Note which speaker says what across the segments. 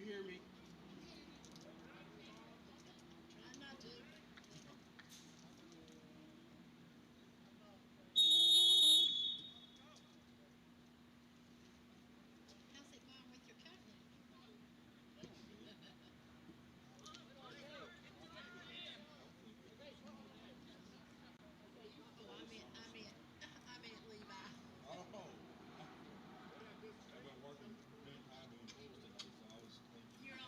Speaker 1: You hear me?
Speaker 2: Try not to. How's it going with your cutting? Oh, I meant Levi.
Speaker 1: Oh, I've been working, been, I've been close tonight, so I was thinking.
Speaker 2: You're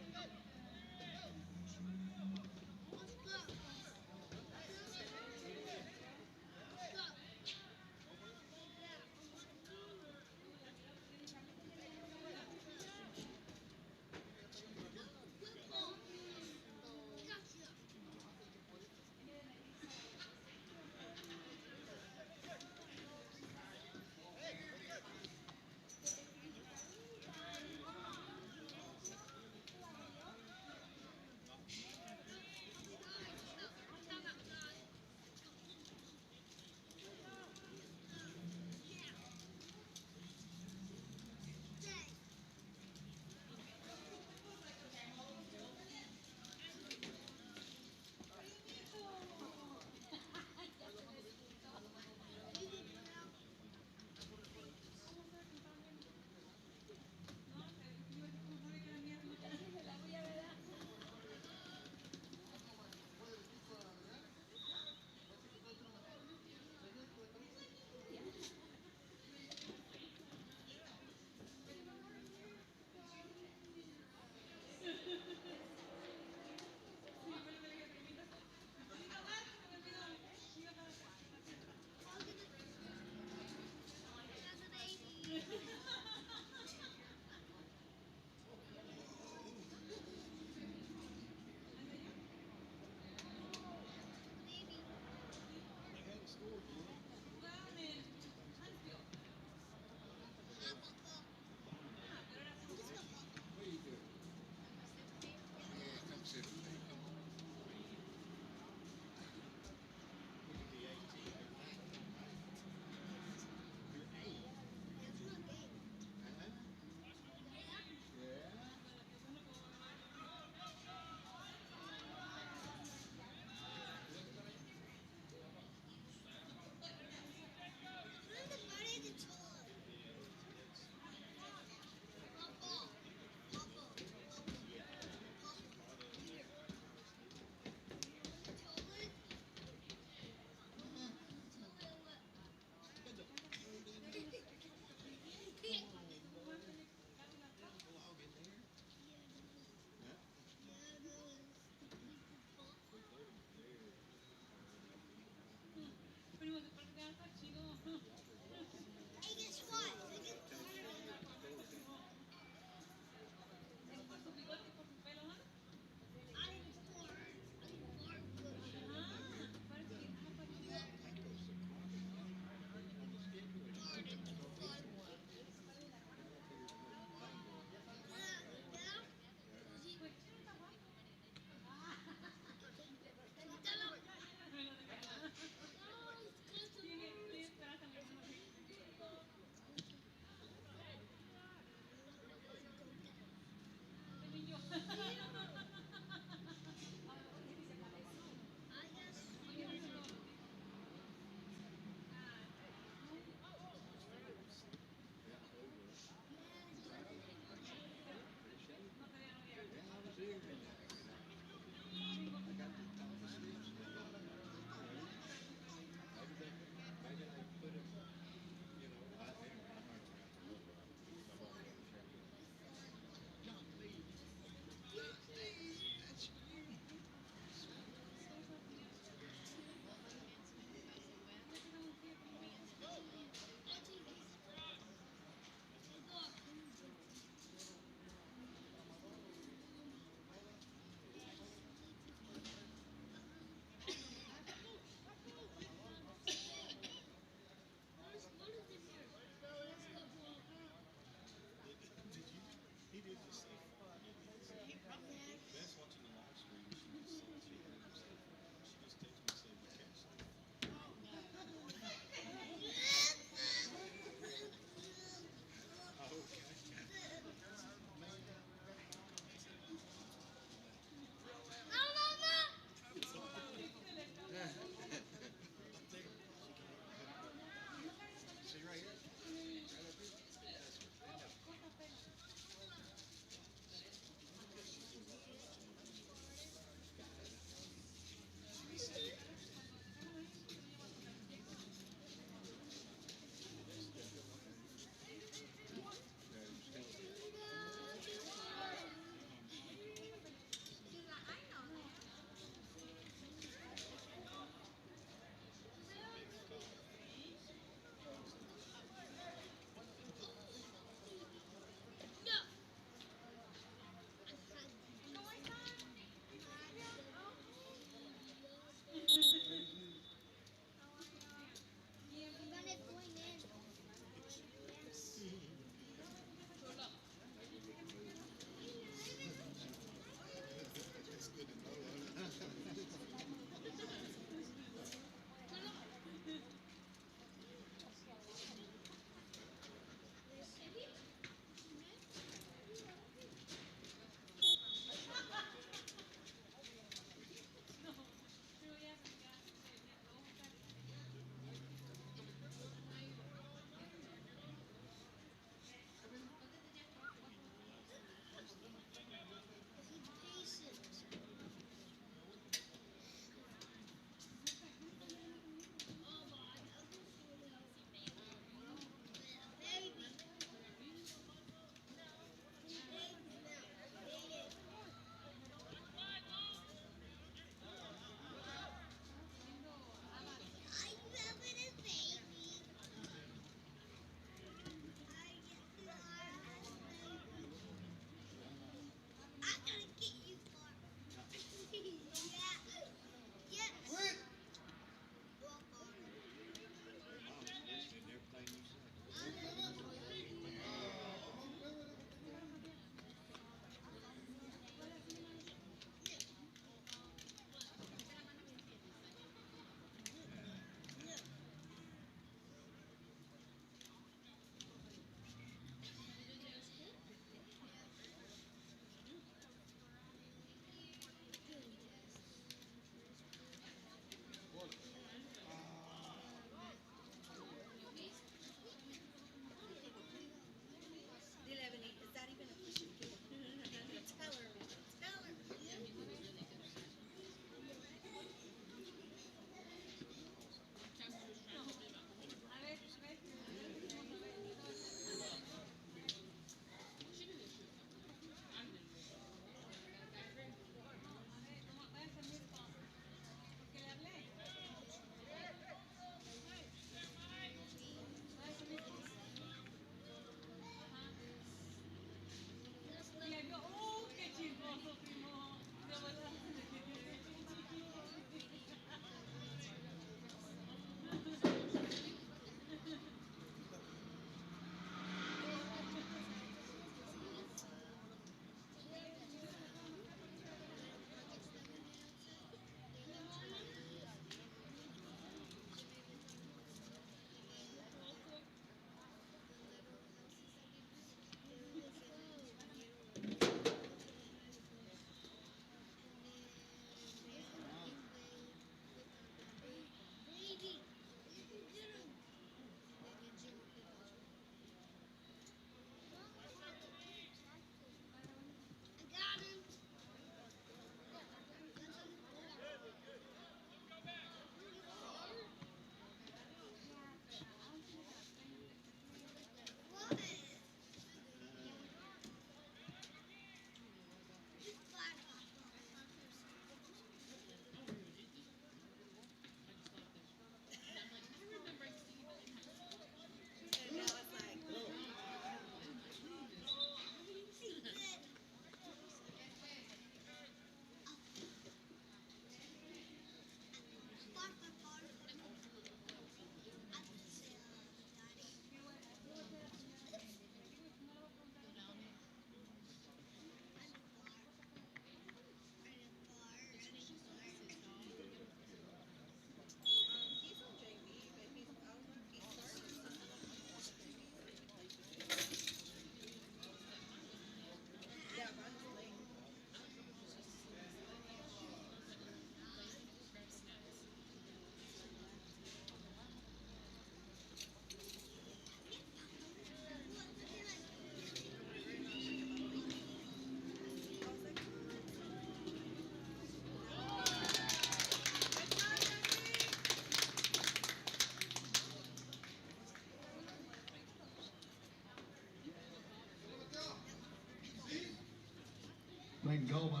Speaker 1: Maiden goal by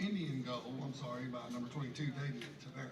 Speaker 1: Indian goal, I'm sorry, by number 22, David Tavera.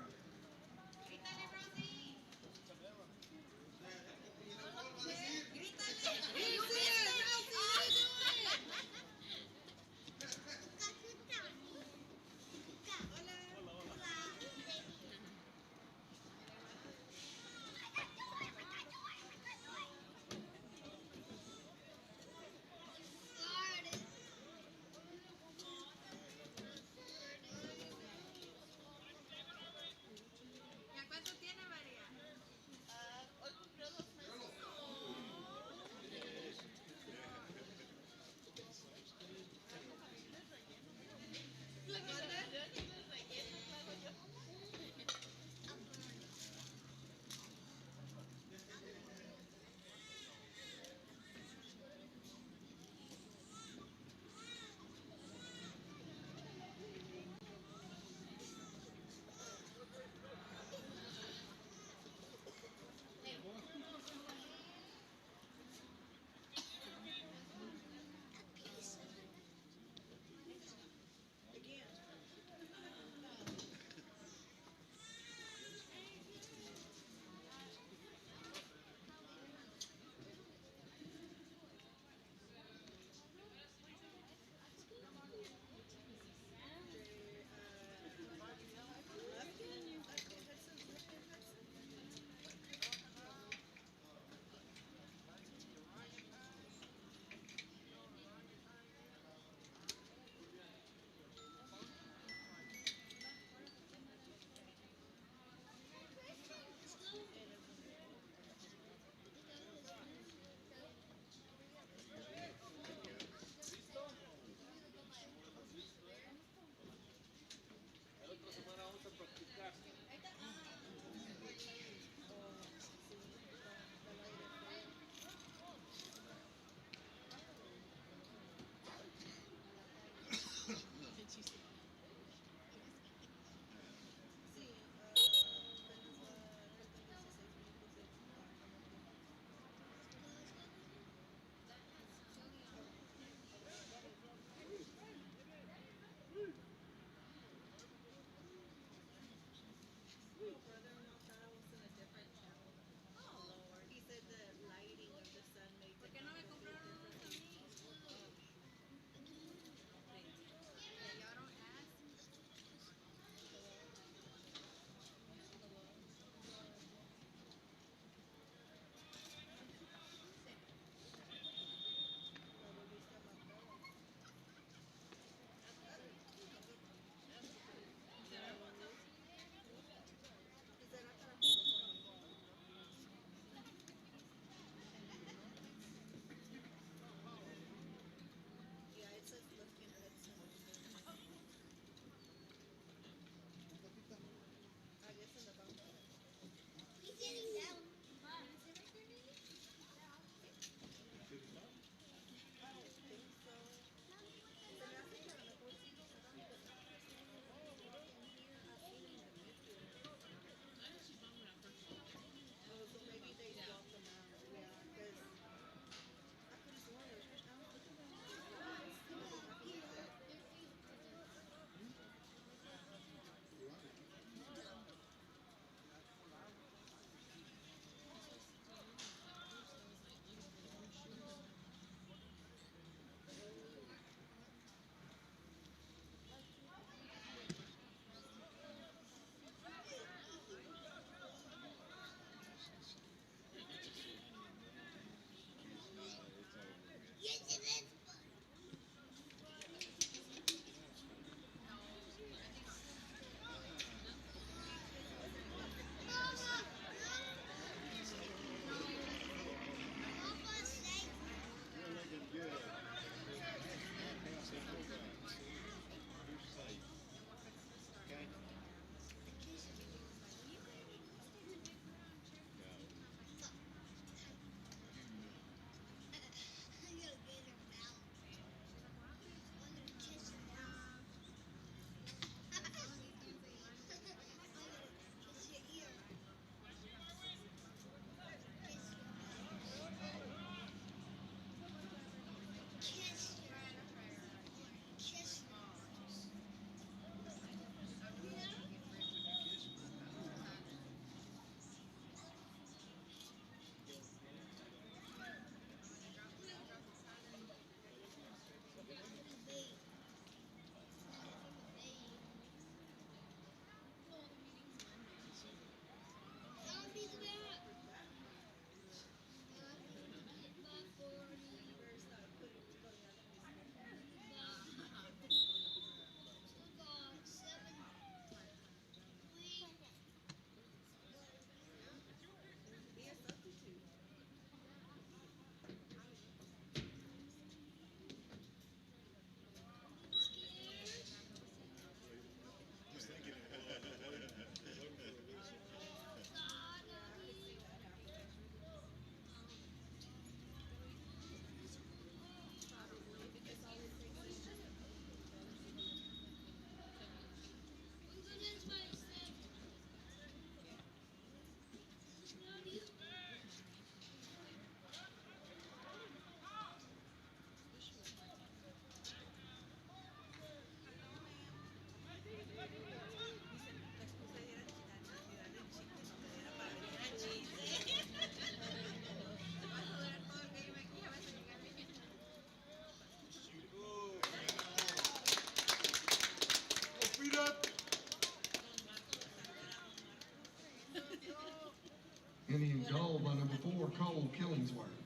Speaker 1: Indian goal by number 4, Cole Killingsworth.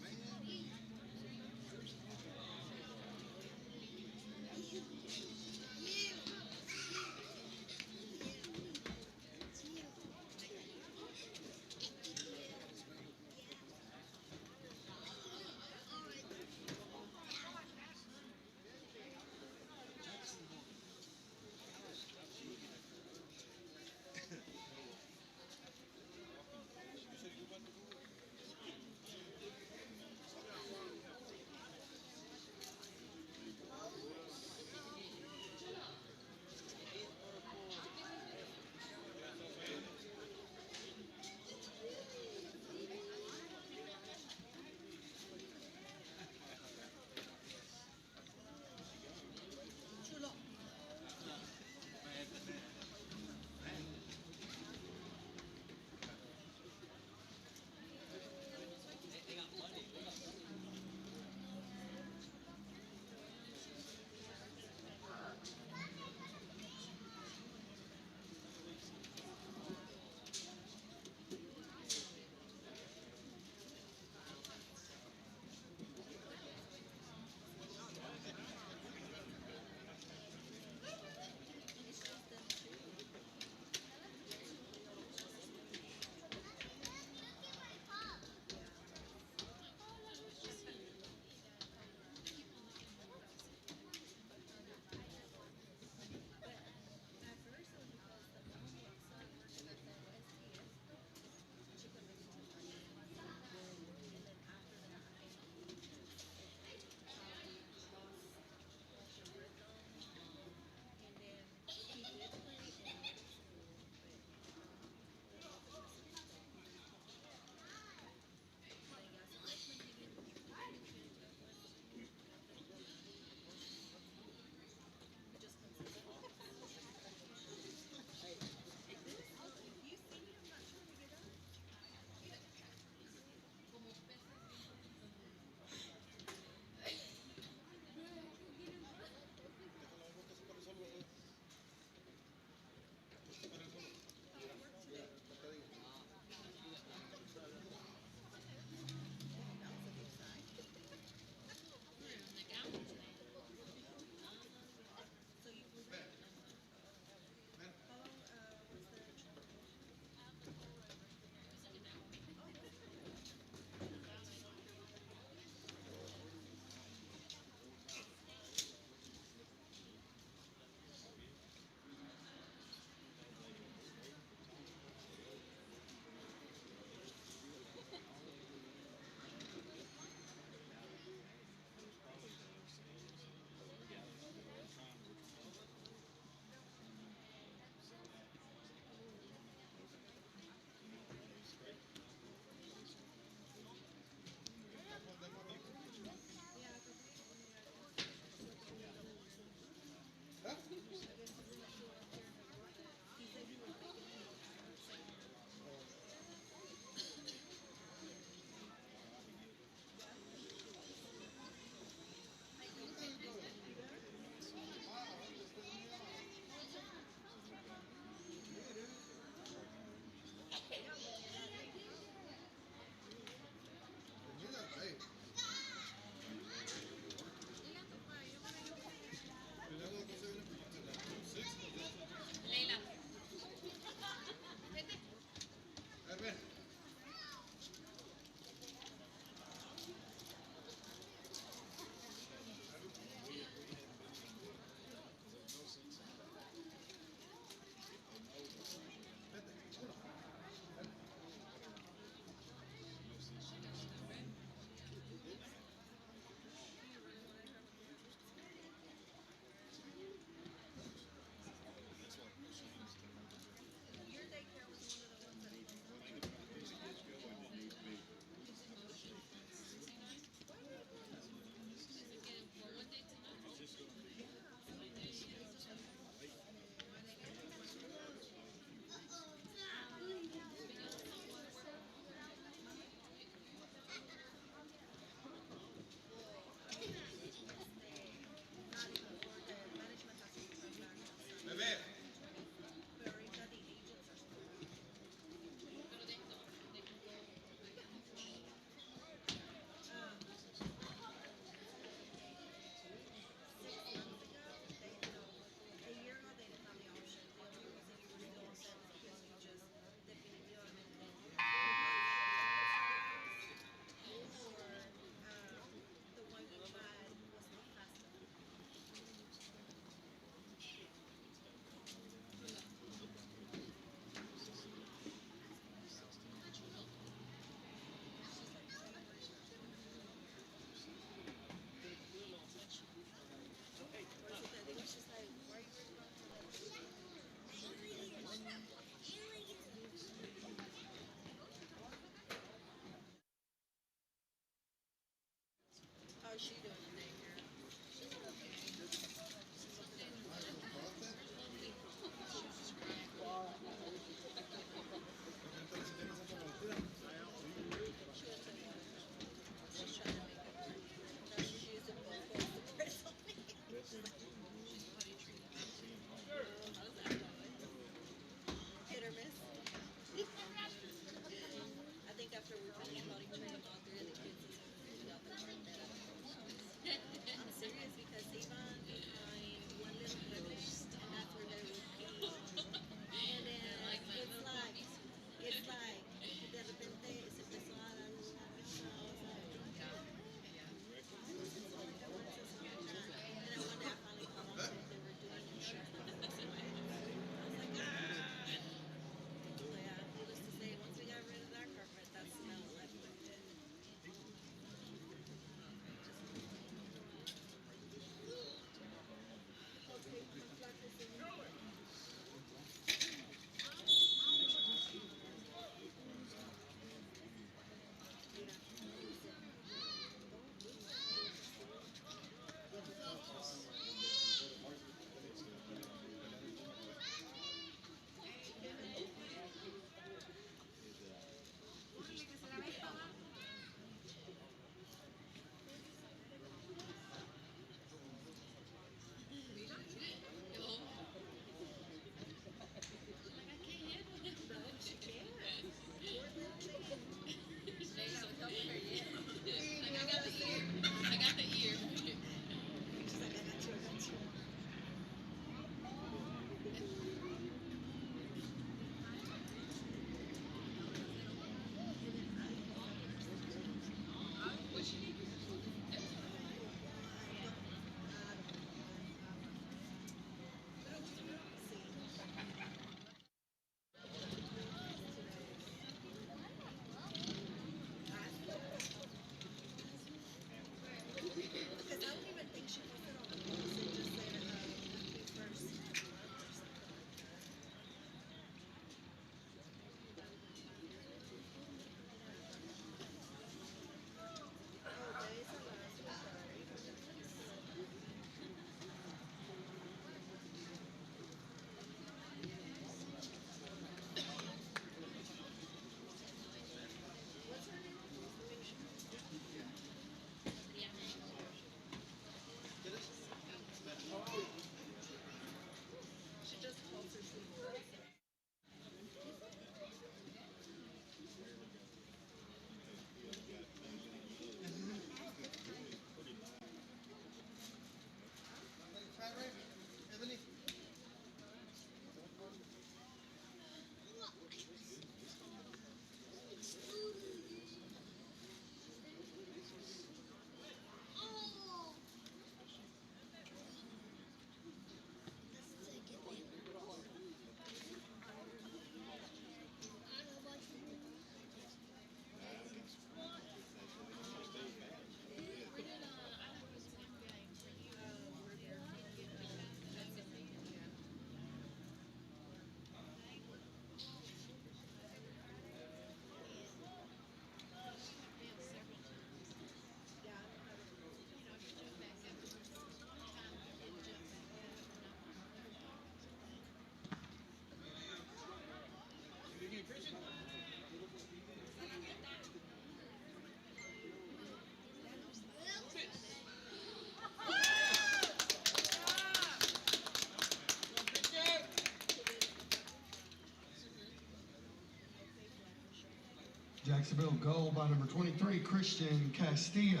Speaker 1: Jacksonville goal by number 23, Christian Castillo.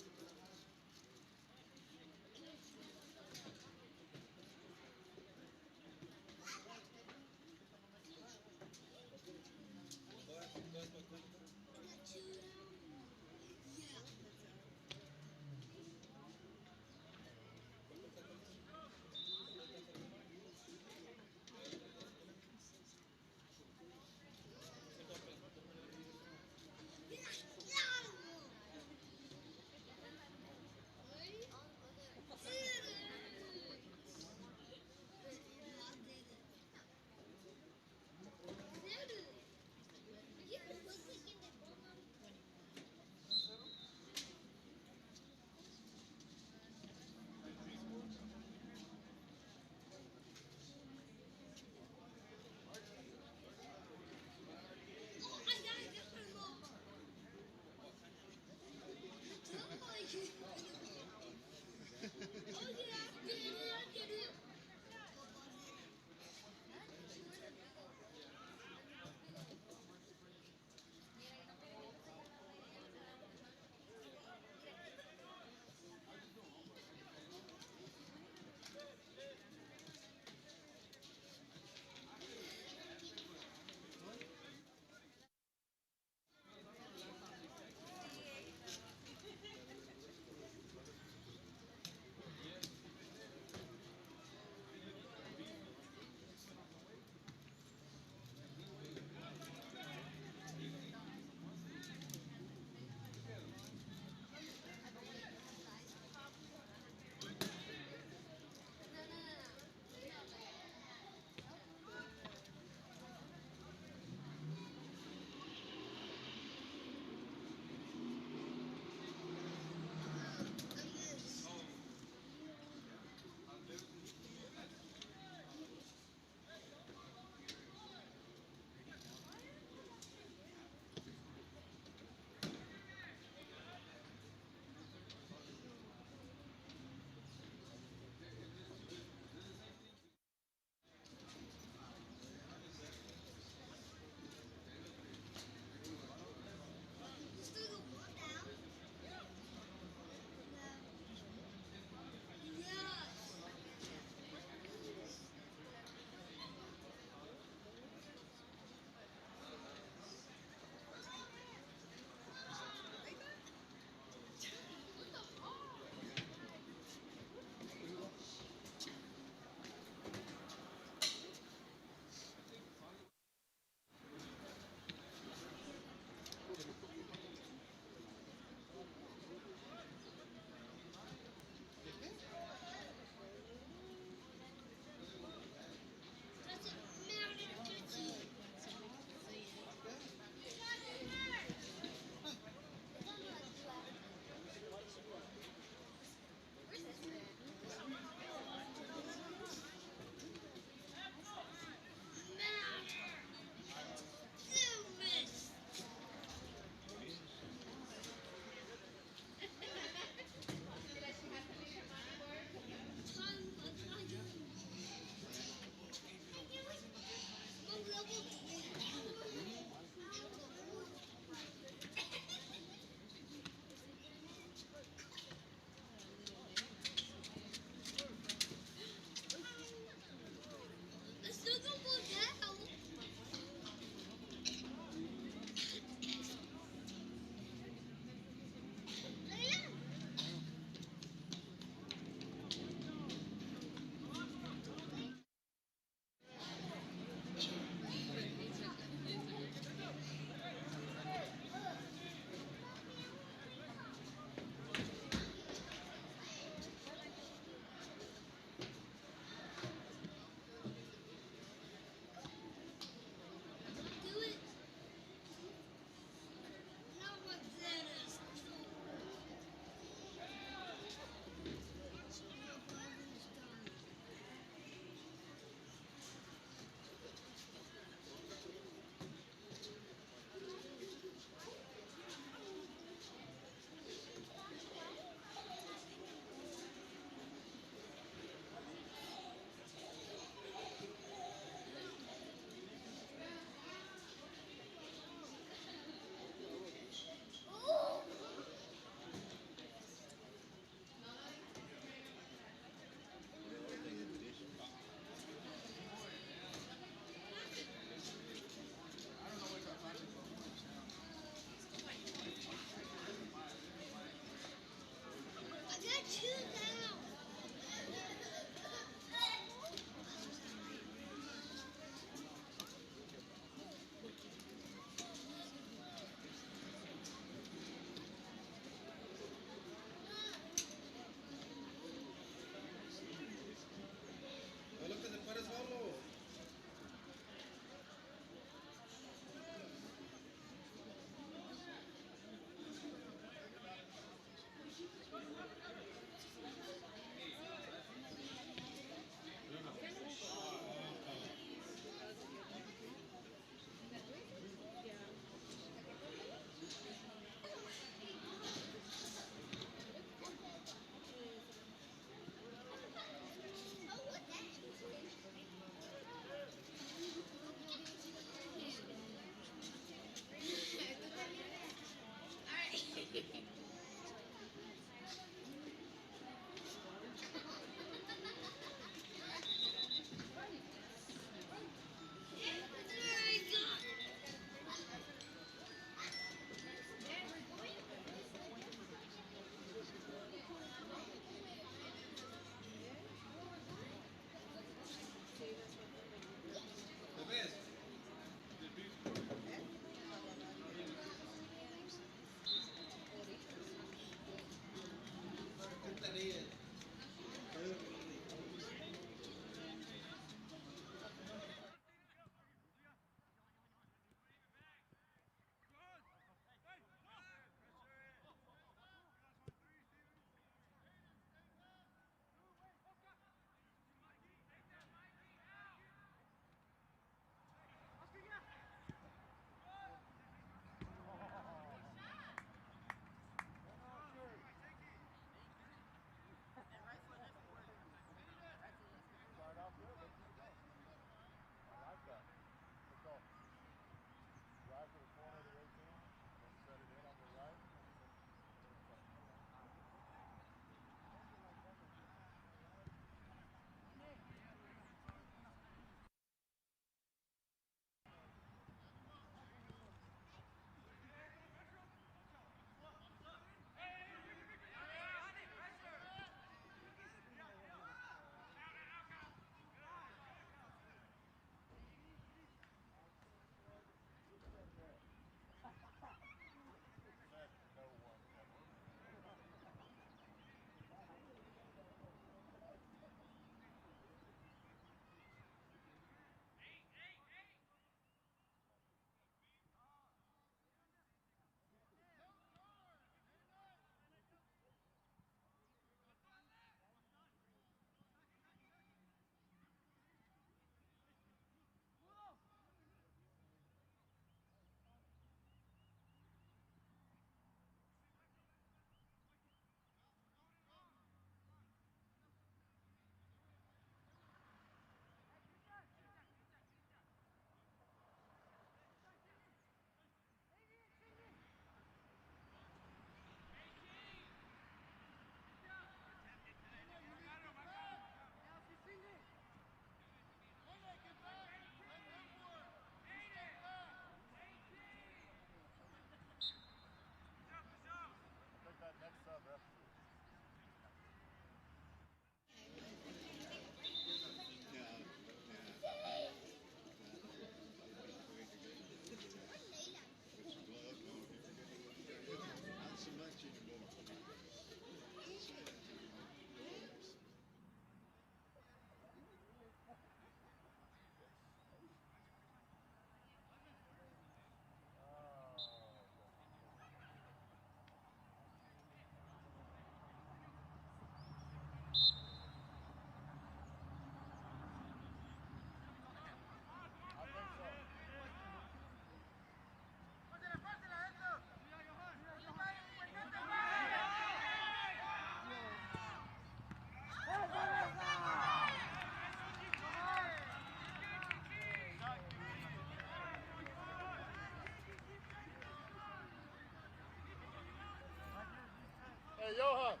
Speaker 3: Okay, Johan.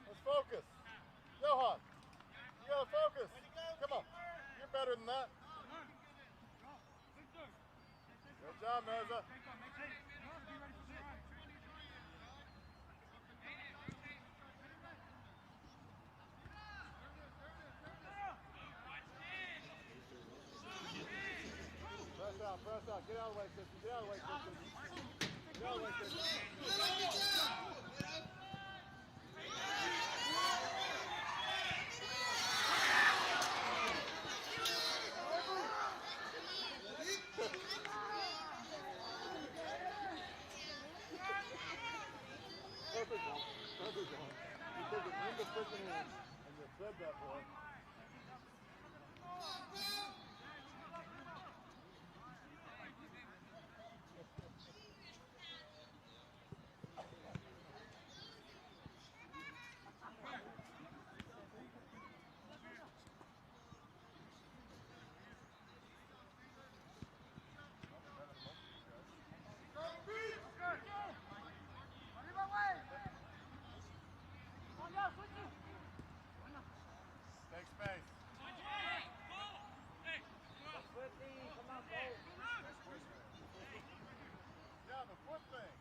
Speaker 3: Let's focus. Johan, you gotta focus. Come on. You're better than that. Good job, Meza. Press out. Get out of the way, Christian. Get out of the way, Christian. Get out of the way, Christian. Perfect, John. Perfect, John. You took it in the freaking hand, and you said that, boy. Take space. Yeah, the foot thing.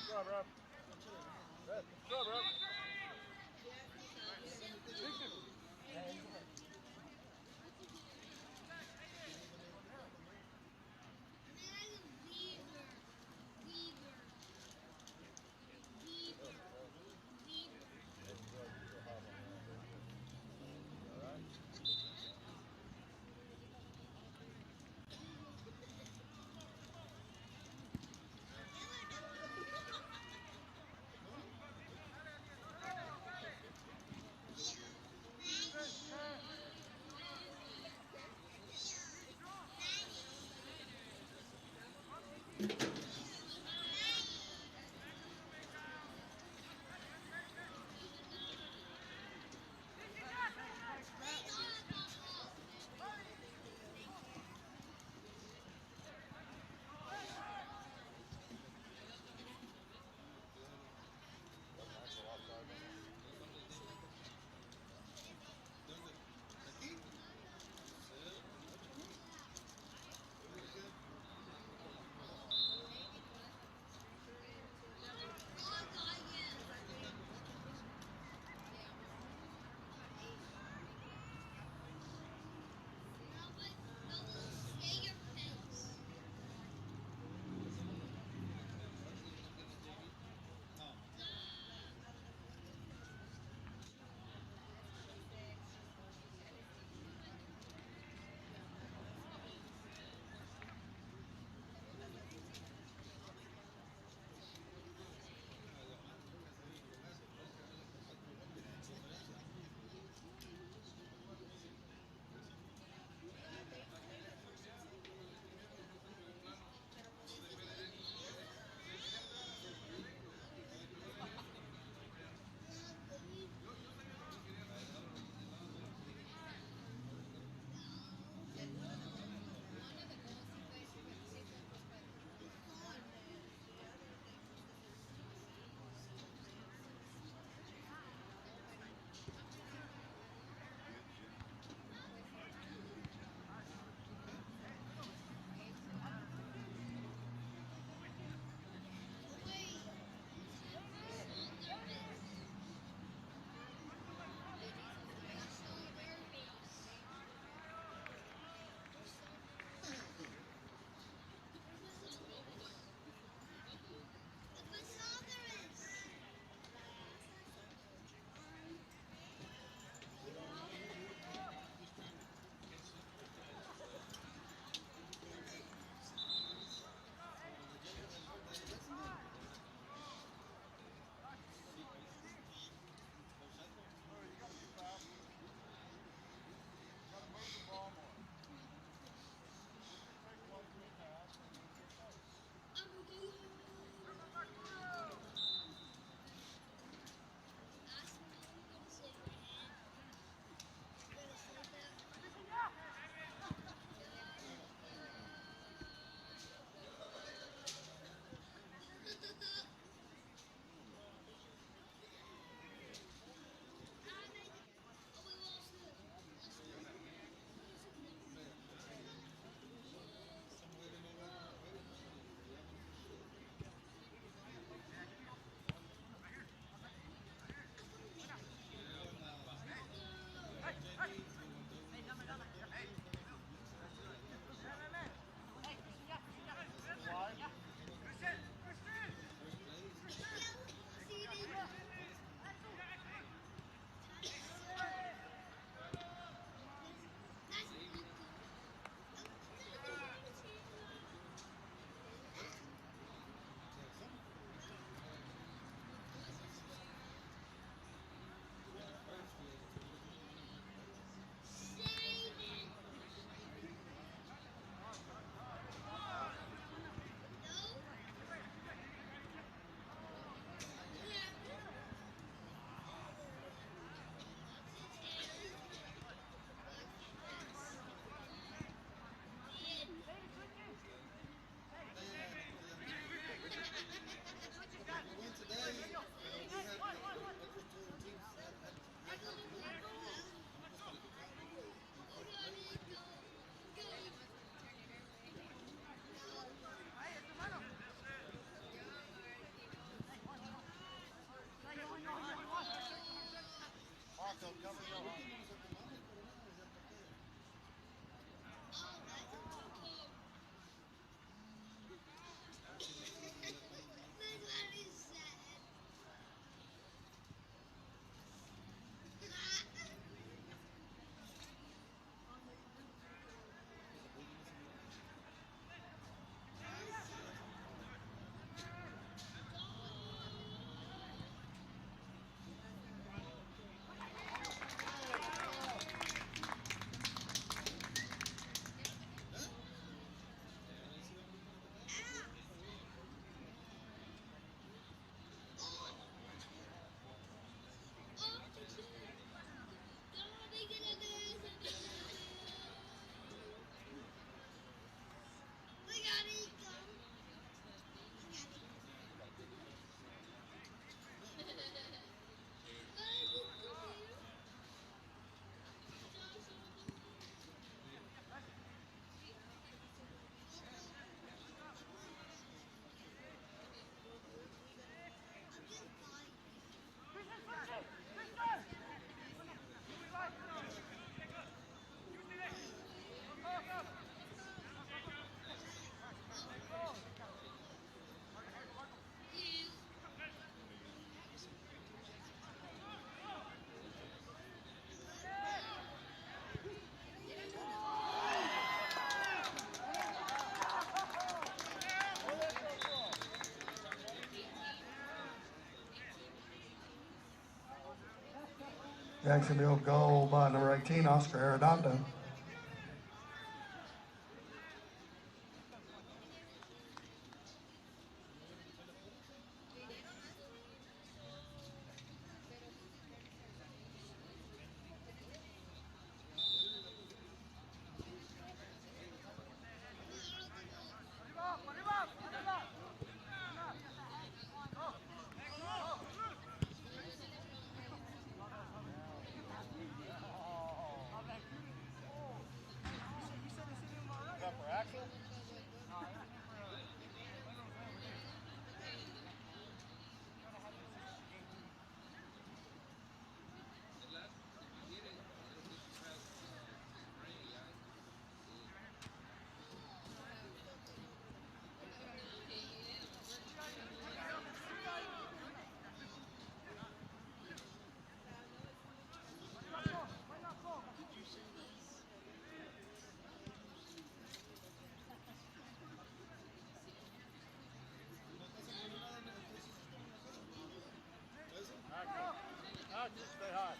Speaker 3: Good job, Rob. Good job, Rob.
Speaker 1: Jacksonville goal by number 18, Oscar Arredondo.
Speaker 3: Stay high.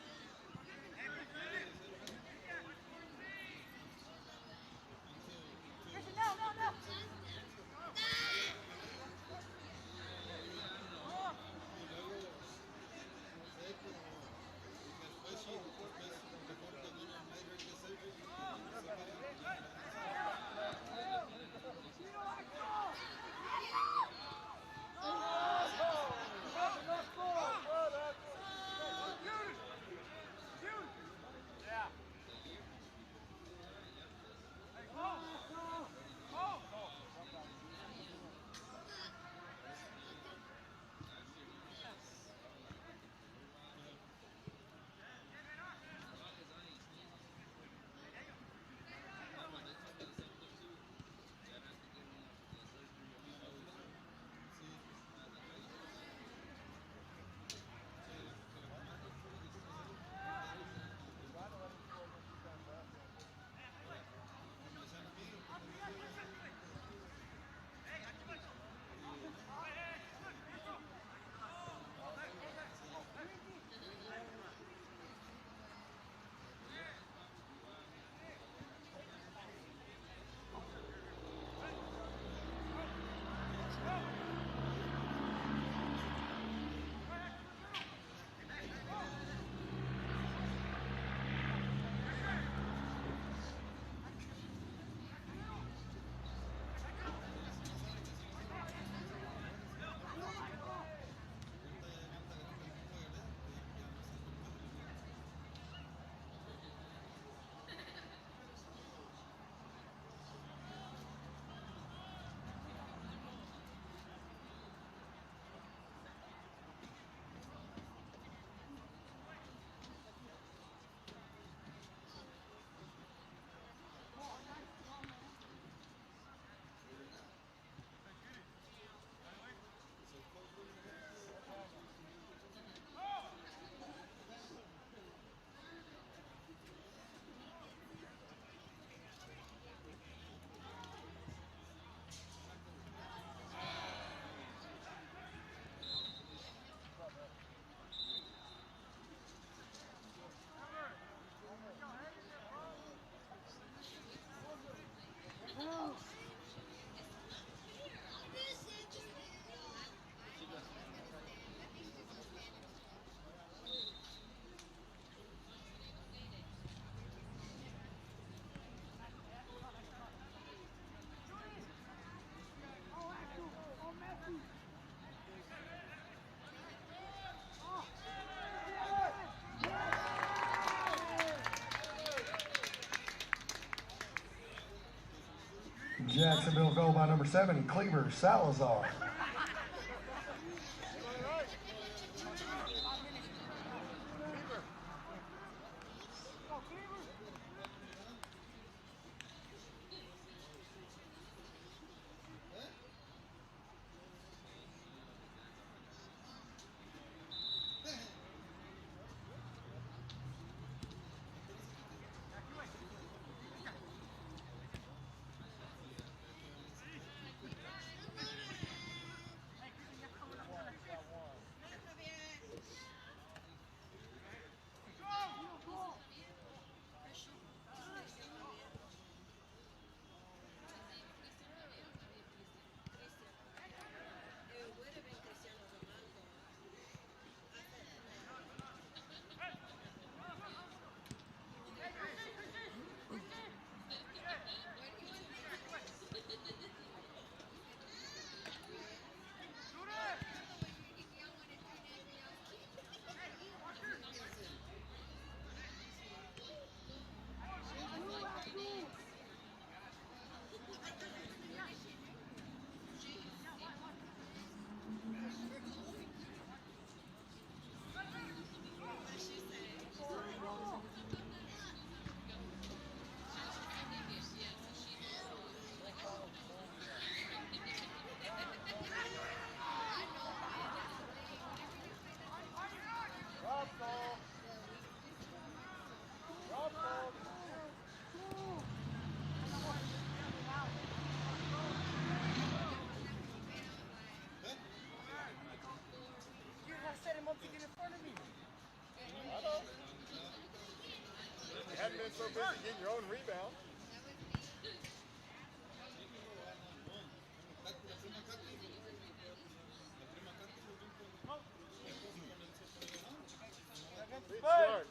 Speaker 1: Jacksonville goal by number 7, Cleaver Salazar.
Speaker 3: hadn't been so busy getting your own rebound. Good start.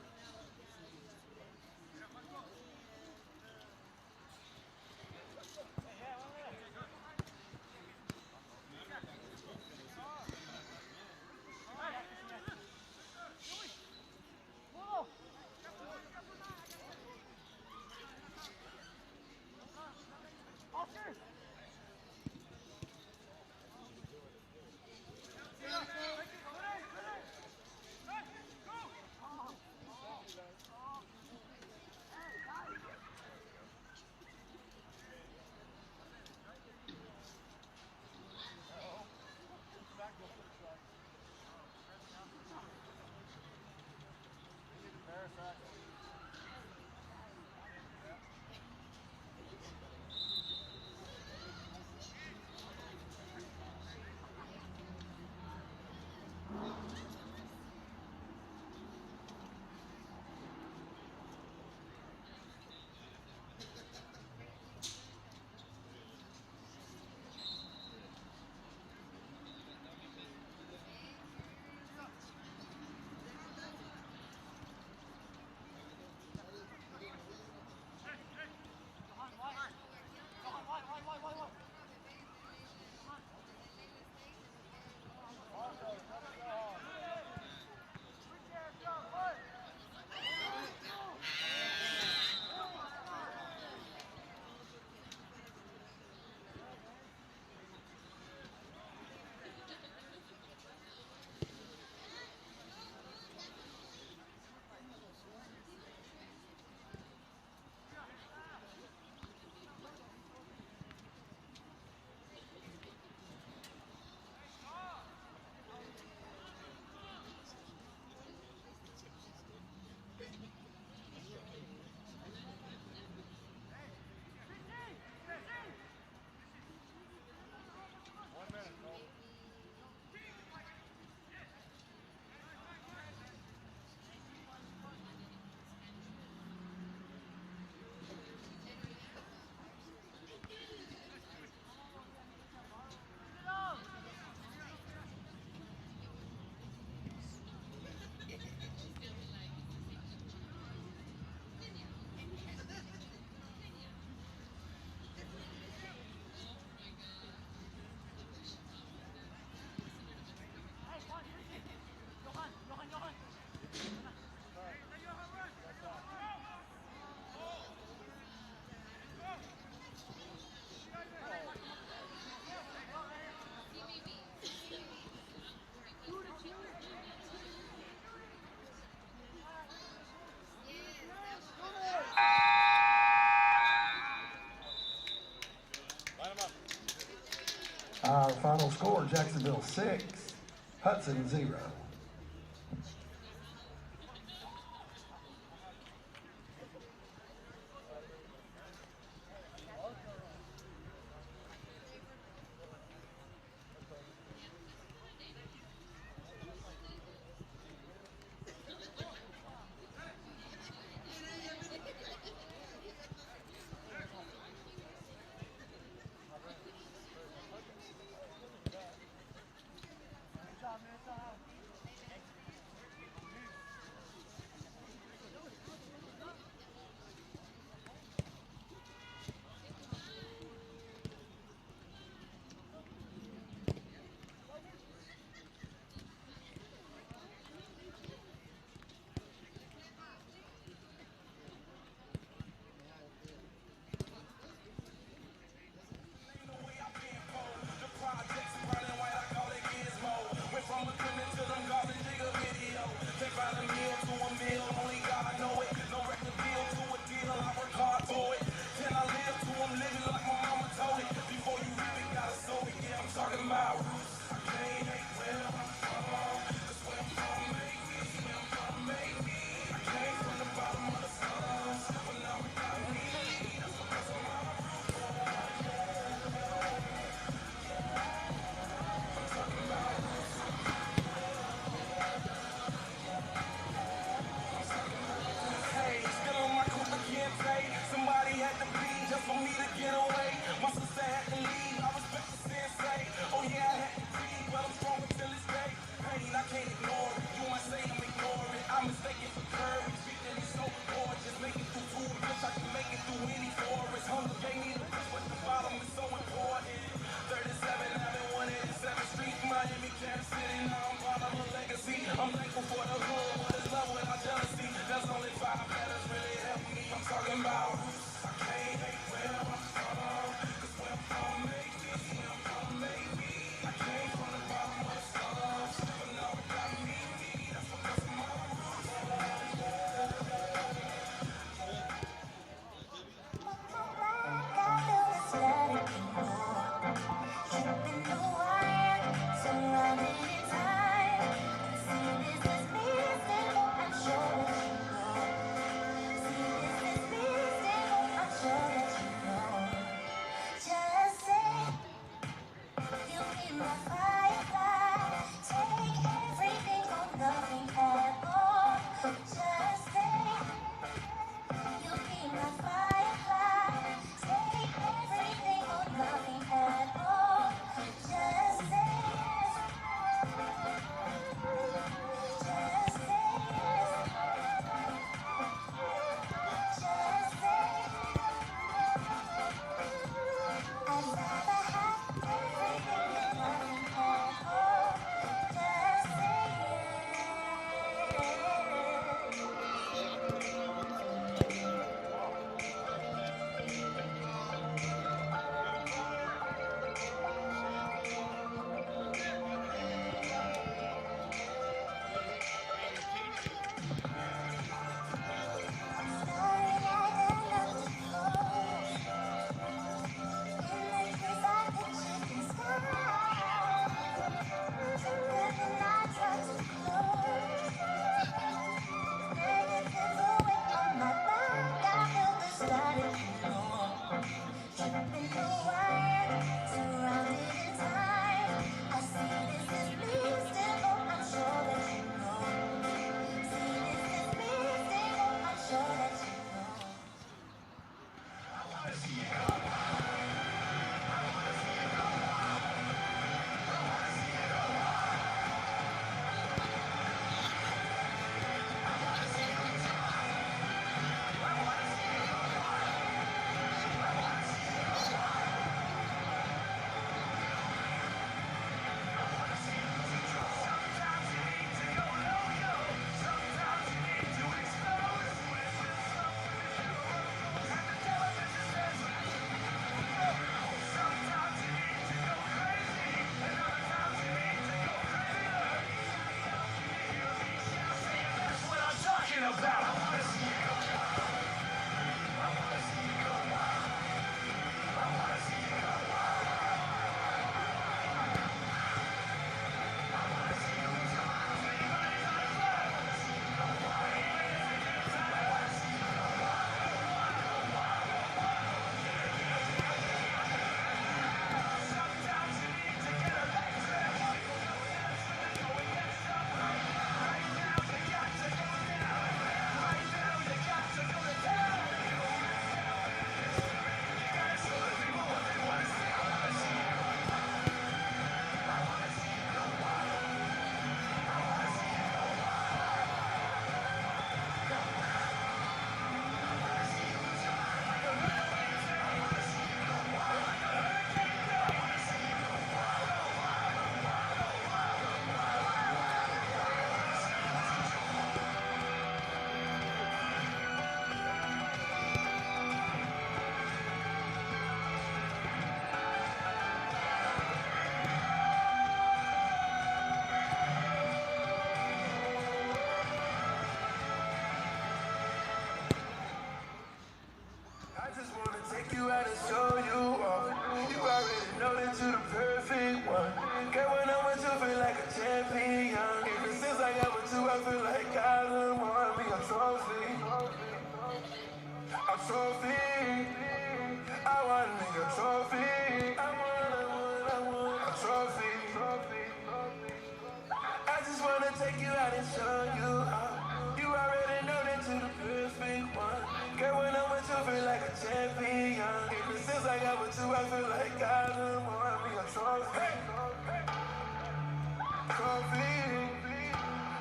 Speaker 4: Our final score, Jacksonville 6, Hudson 0.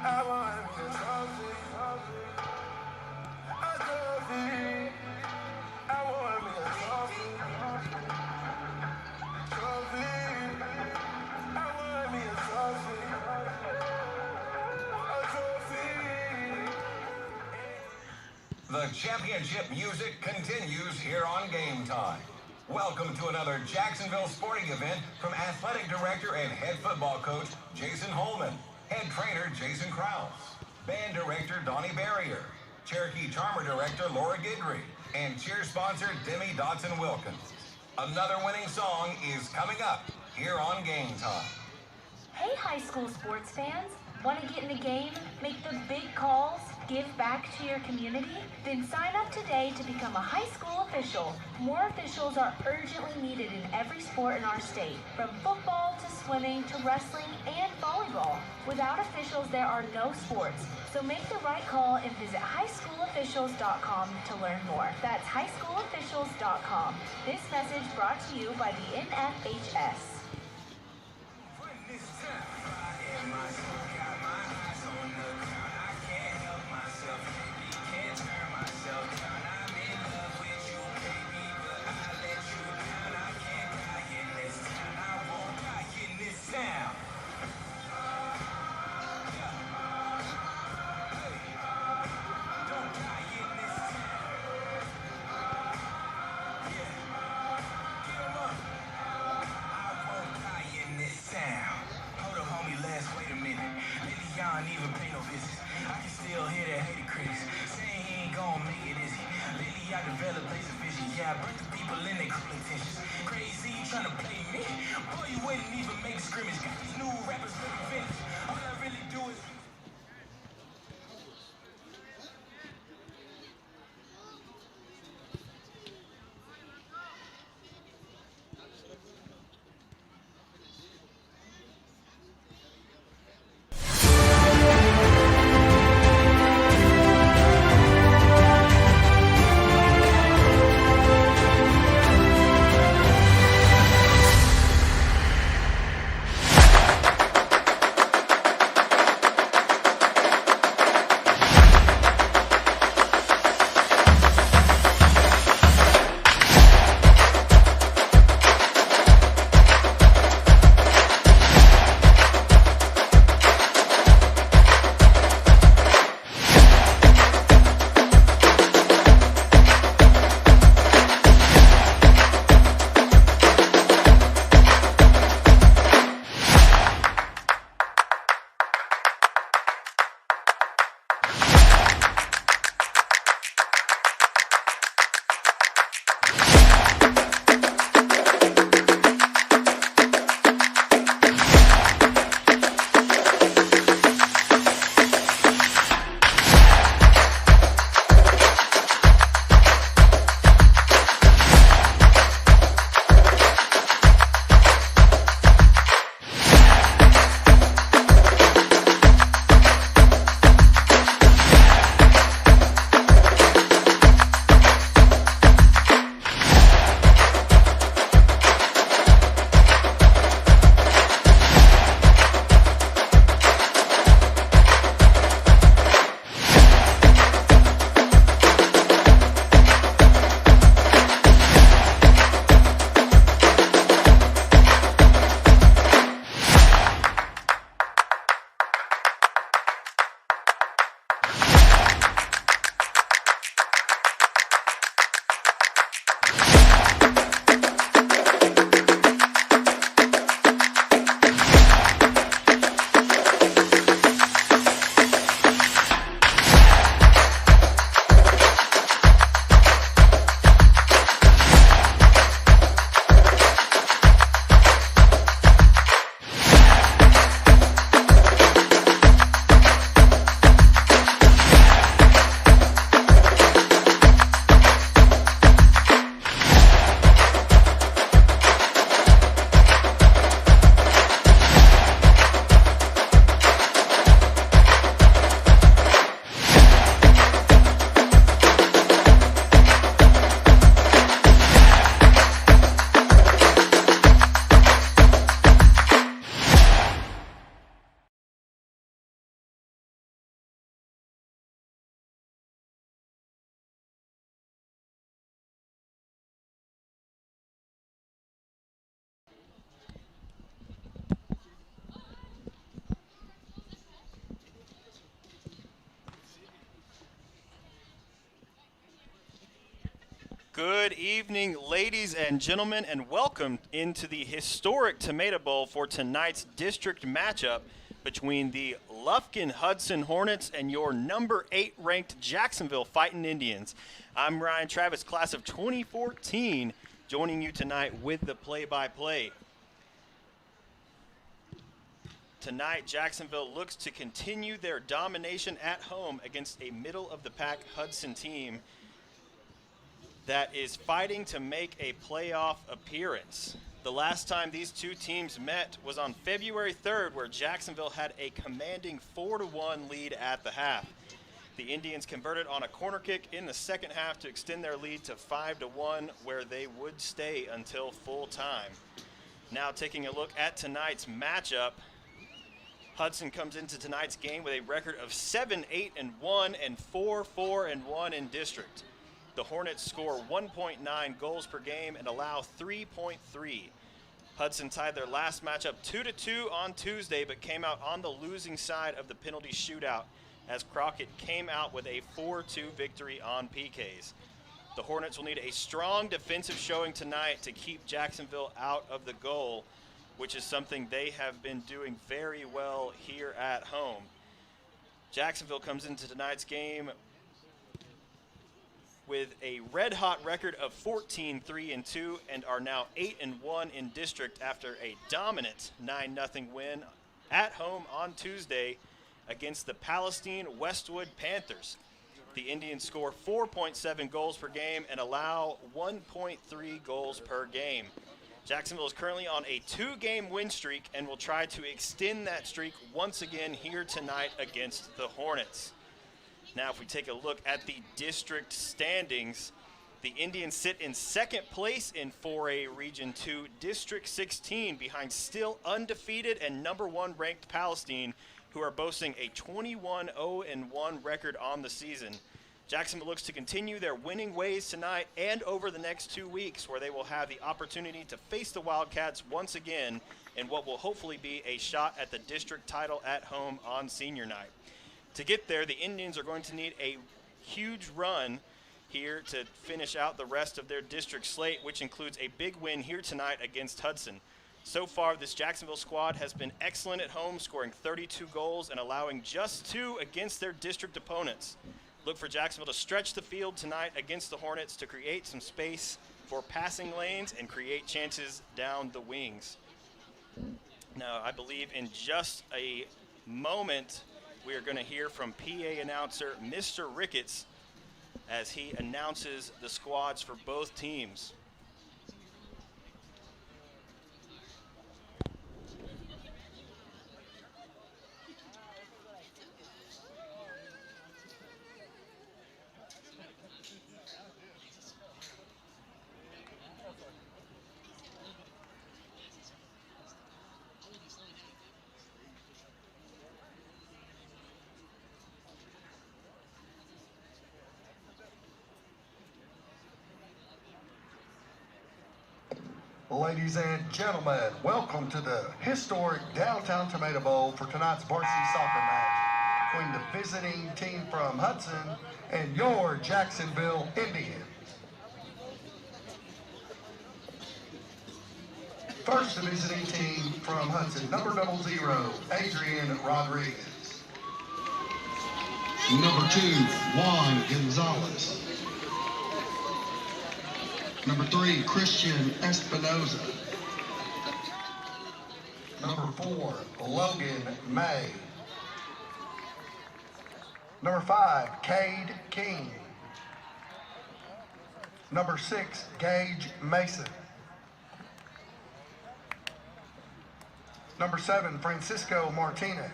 Speaker 3: I want a trophy.
Speaker 5: The championship music continues here on Game Time. Welcome to another Jacksonville sporting event from Athletic Director and Head Football Coach Jason Holman, Head Trainer Jason Krause, Band Director Donnie Barrier, Cherokee Charmer Director Laura Gidry, and cheer sponsor Demi Dodson-Wilkins. Another winning song is coming up here on Game Time.
Speaker 6: Hey high school sports fans, want to get in the game, make the big calls, give back to your community? Then sign up today to become a high school official. More officials are urgently needed in every sport in our state, from football to swimming to wrestling and volleyball. Without officials, there are no sports. So make the right call and visit highschoolofficials.com to learn more. That's highschoolofficials.com. This message brought to you by the NFHS.
Speaker 7: Even pay no visit. I can still hear that hater critics saying he ain't gonna make it, is he? Lately I developed laser vision. Yeah, I bring the people in their cool intentions. Crazy, you trying to play me? Boy, you wouldn't even make a scrimmage. Got these new rappers living vintage. All I really do is
Speaker 8: Good evening, ladies and gentlemen, and welcome into the historic Tomato Bowl for tonight's district matchup between the Lufkin Hudson Hornets and your number 8 ranked Jacksonville Fighting Indians. I'm Ryan Travis, class of 2014, joining you tonight with the play-by-play. Tonight, Jacksonville looks to continue their domination at home against a middle-of-the-pack Hudson team that is fighting to make a playoff appearance. The last time these two teams met was on February 3rd, where Jacksonville had a commanding 4-1 lead at the half. The Indians converted on a corner kick in the second half to extend their lead to 5-1, where they would stay until full time. Now taking a look at tonight's matchup, Hudson comes into tonight's game with a record of 7-8-1 and 4-4-1 in district. The Hornets score 1.9 goals per game and allow 3.3. Hudson tied their last matchup 2-2 on Tuesday, but came out on the losing side of the penalty shootout as Crockett came out with a 4-2 victory on PKs. The Hornets will need a strong defensive showing tonight to keep Jacksonville out of the goal, which is something they have been doing very well here at home. Jacksonville comes into tonight's game with a red-hot record of 14-3-2 and are now 8-1 in district after a dominant 9-0 win at home on Tuesday against the Palestine Westwood Panthers. The Indians score 4.7 goals per game and allow 1.3 goals per game. Jacksonville is currently on a 2-game win streak and will try to extend that streak once again here tonight against the Hornets. Now, if we take a look at the district standings, the Indians sit in second place in 4A Region 2, District 16, behind still undefeated and number 1 ranked Palestine, who are boasting a 21-0-1 record on the season. Jacksonville looks to continue their winning ways tonight and over the next 2 weeks, where they will have the opportunity to face the Wildcats once again in what will hopefully be a shot at the district title at home on senior night. To get there, the Indians are going to need a huge run here to finish out the rest of their district slate, which includes a big win here tonight against Hudson. So far, this Jacksonville squad has been excellent at home, scoring 32 goals and allowing just 2 against their district opponents. Look for Jacksonville to stretch the field tonight against the Hornets to create some space for passing lanes and create chances down the wings. Now, I believe in just a moment, we are going to hear from PA announcer Mr. Ricketts as he announces the squads for both teams.
Speaker 4: Ladies and gentlemen, welcome to the historic Downtown Tomato Bowl for tonight's varsity soccer match between the visiting team from Hudson and your Jacksonville Indians. First, the visiting team from Hudson, number 00, Adrian Rodriguez.
Speaker 1: Number 2, Juan Gonzalez. Number 3, Christian Espinoza.
Speaker 4: Number 4, Logan May. Number 5, Cade King. Number 6, Gage Mason. Number 7, Francisco Martinez.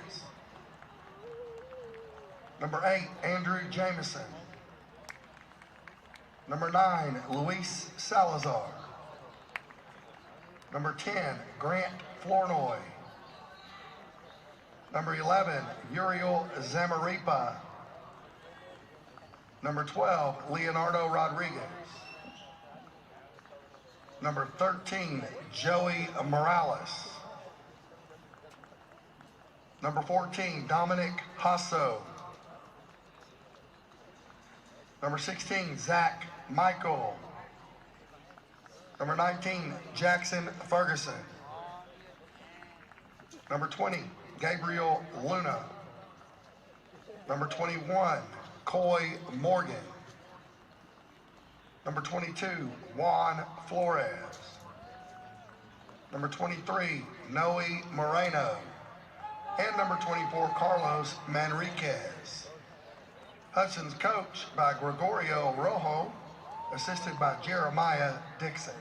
Speaker 4: Number 8, Andrew Jameson. Number 9, Luis Salazar. Number 10, Grant Flournoy. Number 11, Uriel Zamaripa. Number 12, Leonardo Rodriguez. Number 13, Joey Morales. Number 14, Dominic Hasso. Number 16, Zach Michael. Number 19, Jackson Ferguson. Number 20, Gabriel Luna. Number 21, Coy Morgan. Number 22, Juan Flores. Number 23, Noe Moreno. And number 24, Carlos Manriquez. Hudson's coached by Gregorio Rojo, assisted by Jeremiah Dixon.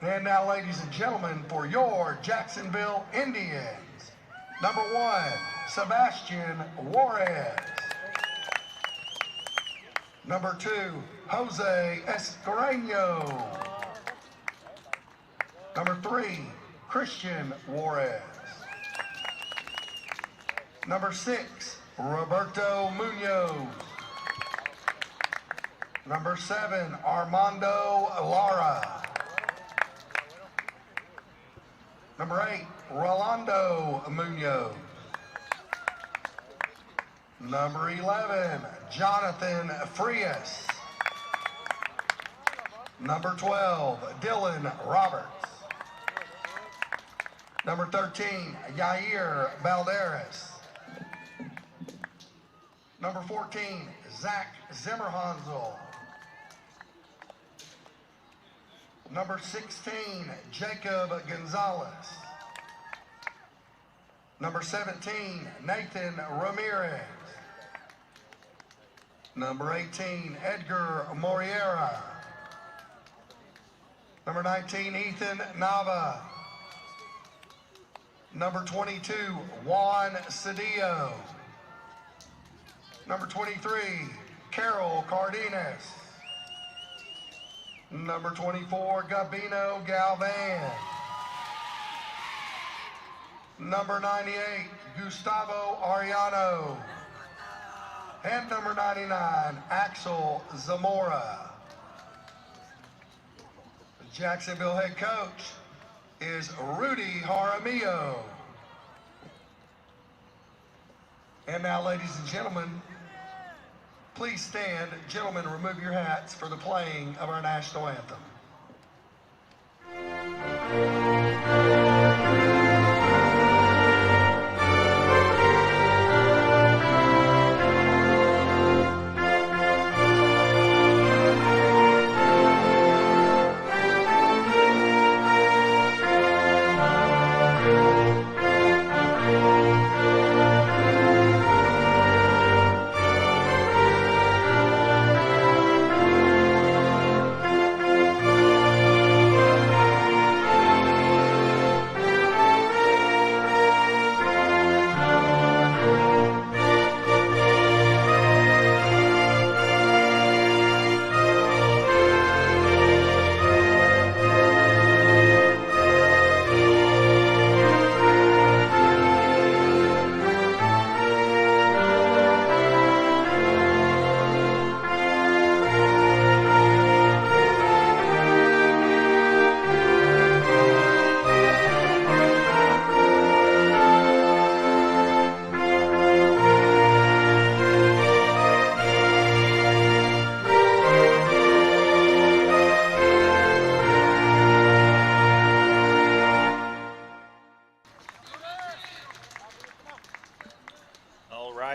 Speaker 4: And now, ladies and gentlemen, for your Jacksonville Indians, number 1, Sebastian Juarez. Number 2, Jose Escareno. Number 3, Christian Juarez. Number 6, Roberto Munoz. Number 7, Armando Lara. Number 8, Rolando Munoz. Number 11, Jonathan Frias. Number 12, Dylan Roberts. Number 13, Yair Balderas. Number 14, Zach Zimmerhansel. Number 16, Jacob Gonzalez. Number 17, Nathan Ramirez. Number 18, Edgar Moriera. Number 19, Ethan Nava. Number 22, Juan Cedillo. Number 23, Carol Cardenas. Number 24, Gabino Galvan. Number 98, Gustavo Ariano. And number 99, Axel Zamora. The Jacksonville head coach is Rudy Jaramillo. And now, ladies and gentlemen, please stand. Gentlemen, remove your hats for the playing of our national anthem.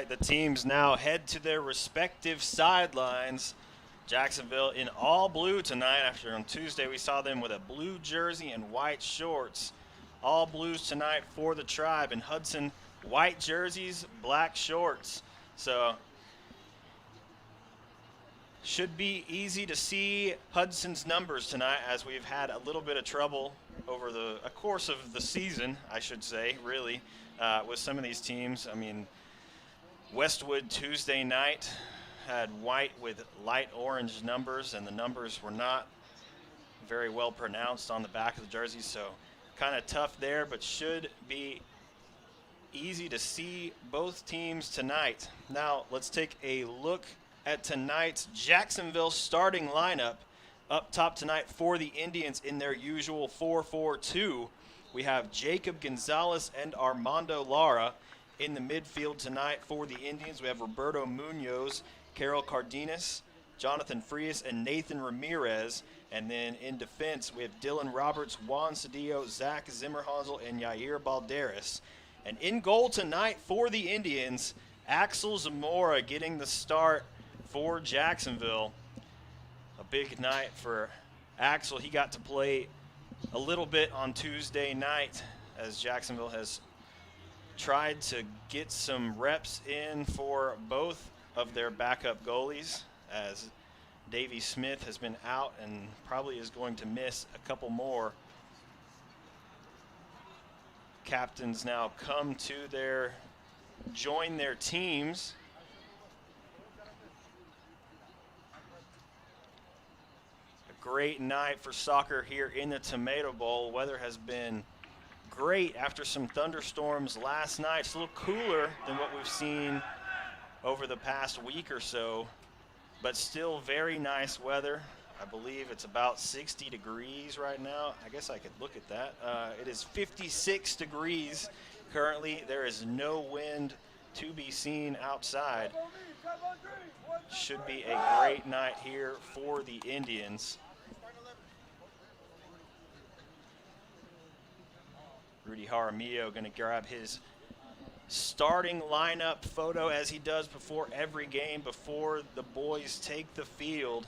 Speaker 8: The teams now head to their respective sidelines. Jacksonville in all blue tonight, after on Tuesday we saw them with a blue jersey and white shorts. All blues tonight for the Tribe. And Hudson, white jerseys, black shorts. So should be easy to see Hudson's numbers tonight, as we've had a little bit of trouble over the course of the season, I should say, really, with some of these teams. I mean, Westwood Tuesday night had white with light orange numbers, and the numbers were not very well pronounced on the back of the jerseys, so kind of tough there, but should be easy to see both teams tonight. Now let's take a look at tonight's Jacksonville starting lineup. Up top tonight for the Indians in their usual 4-4-2, we have Jacob Gonzalez and Armando Lara. In the midfield tonight for the Indians, we have Roberto Munoz, Carol Cardenas, Jonathan Frias, and Nathan Ramirez. And then in defense, we have Dylan Roberts, Juan Cedillo, Zach Zimmerhansel, and Yair Balderas. And in goal tonight for the Indians, Axel Zamora getting the start for Jacksonville. A big night for Axel. He got to play a little bit on Tuesday night as Jacksonville has tried to get some reps in for both of their backup goalies, as Davey Smith has been out and probably is going to miss a couple more. Captains now come to join their teams. A great night for soccer here in the Tomato Bowl. Weather has been great after some thunderstorms last night. It's a little cooler than what we've seen over the past week or so, but still very nice weather. I believe it's about 60 degrees right now. I guess I could look at that. It is 56 degrees currently. There is no wind to be seen outside. Should be a great night here for the Indians. Rudy Jaramillo going to grab his starting lineup photo, as he does before every game, before the boys take the field.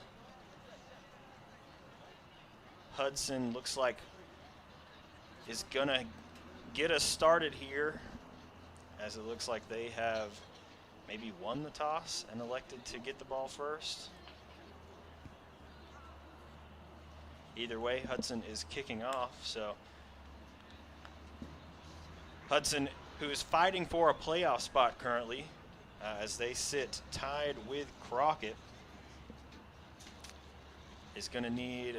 Speaker 8: Hudson looks like is going to get us started here, as it looks like they have maybe won the toss and elected to get the ball first. Either way, Hudson is kicking off. So Hudson, who is fighting for a playoff spot currently, as they sit tied with Crockett, is going to need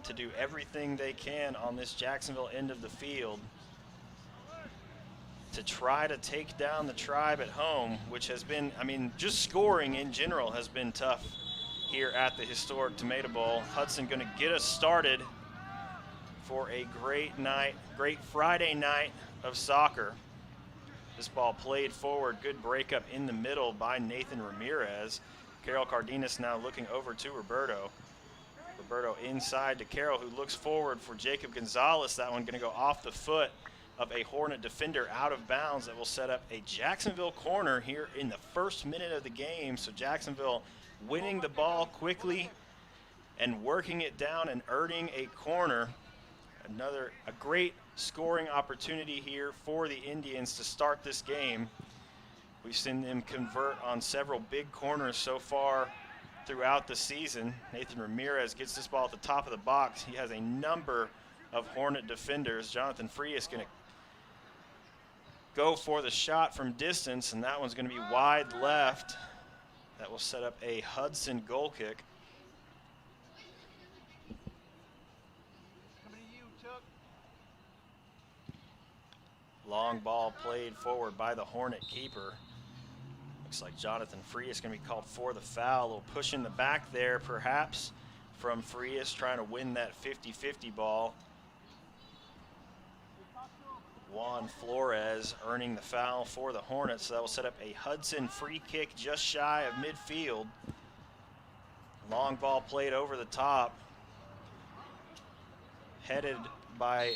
Speaker 8: to do everything they can on this Jacksonville end of the field to try to take down the Tribe at home, which has been, I mean, just scoring in general has been tough here at the historic Tomato Bowl. Hudson going to get us started for a great night, great Friday night of soccer. This ball played forward, good breakup in the middle by Nathan Ramirez. Carol Cardenas now looking over to Roberto. Roberto inside to Carroll, who looks forward for Jacob Gonzalez. That one going to go off the foot of a Hornet defender out of bounds. That will set up a Jacksonville corner here in the first minute of the game. So Jacksonville winning the ball quickly and working it down and earning a corner. A great scoring opportunity here for the Indians to start this game. We've seen them convert on several big corners so far throughout the season. Nathan Ramirez gets this ball at the top of the box. He has a number of Hornet defenders. Jonathan Frias going to go for the shot from distance, and that one's going to be wide left. That will set up a Hudson goal kick. Long ball played forward by the Hornet keeper. Looks like Jonathan Frias going to be called for the foul. A little push in the back there, perhaps, from Frias, trying to win that 50-50 ball. Juan Flores earning the foul for the Hornets. So that will set up a Hudson free kick just shy of midfield. Long ball played over the top. Headed by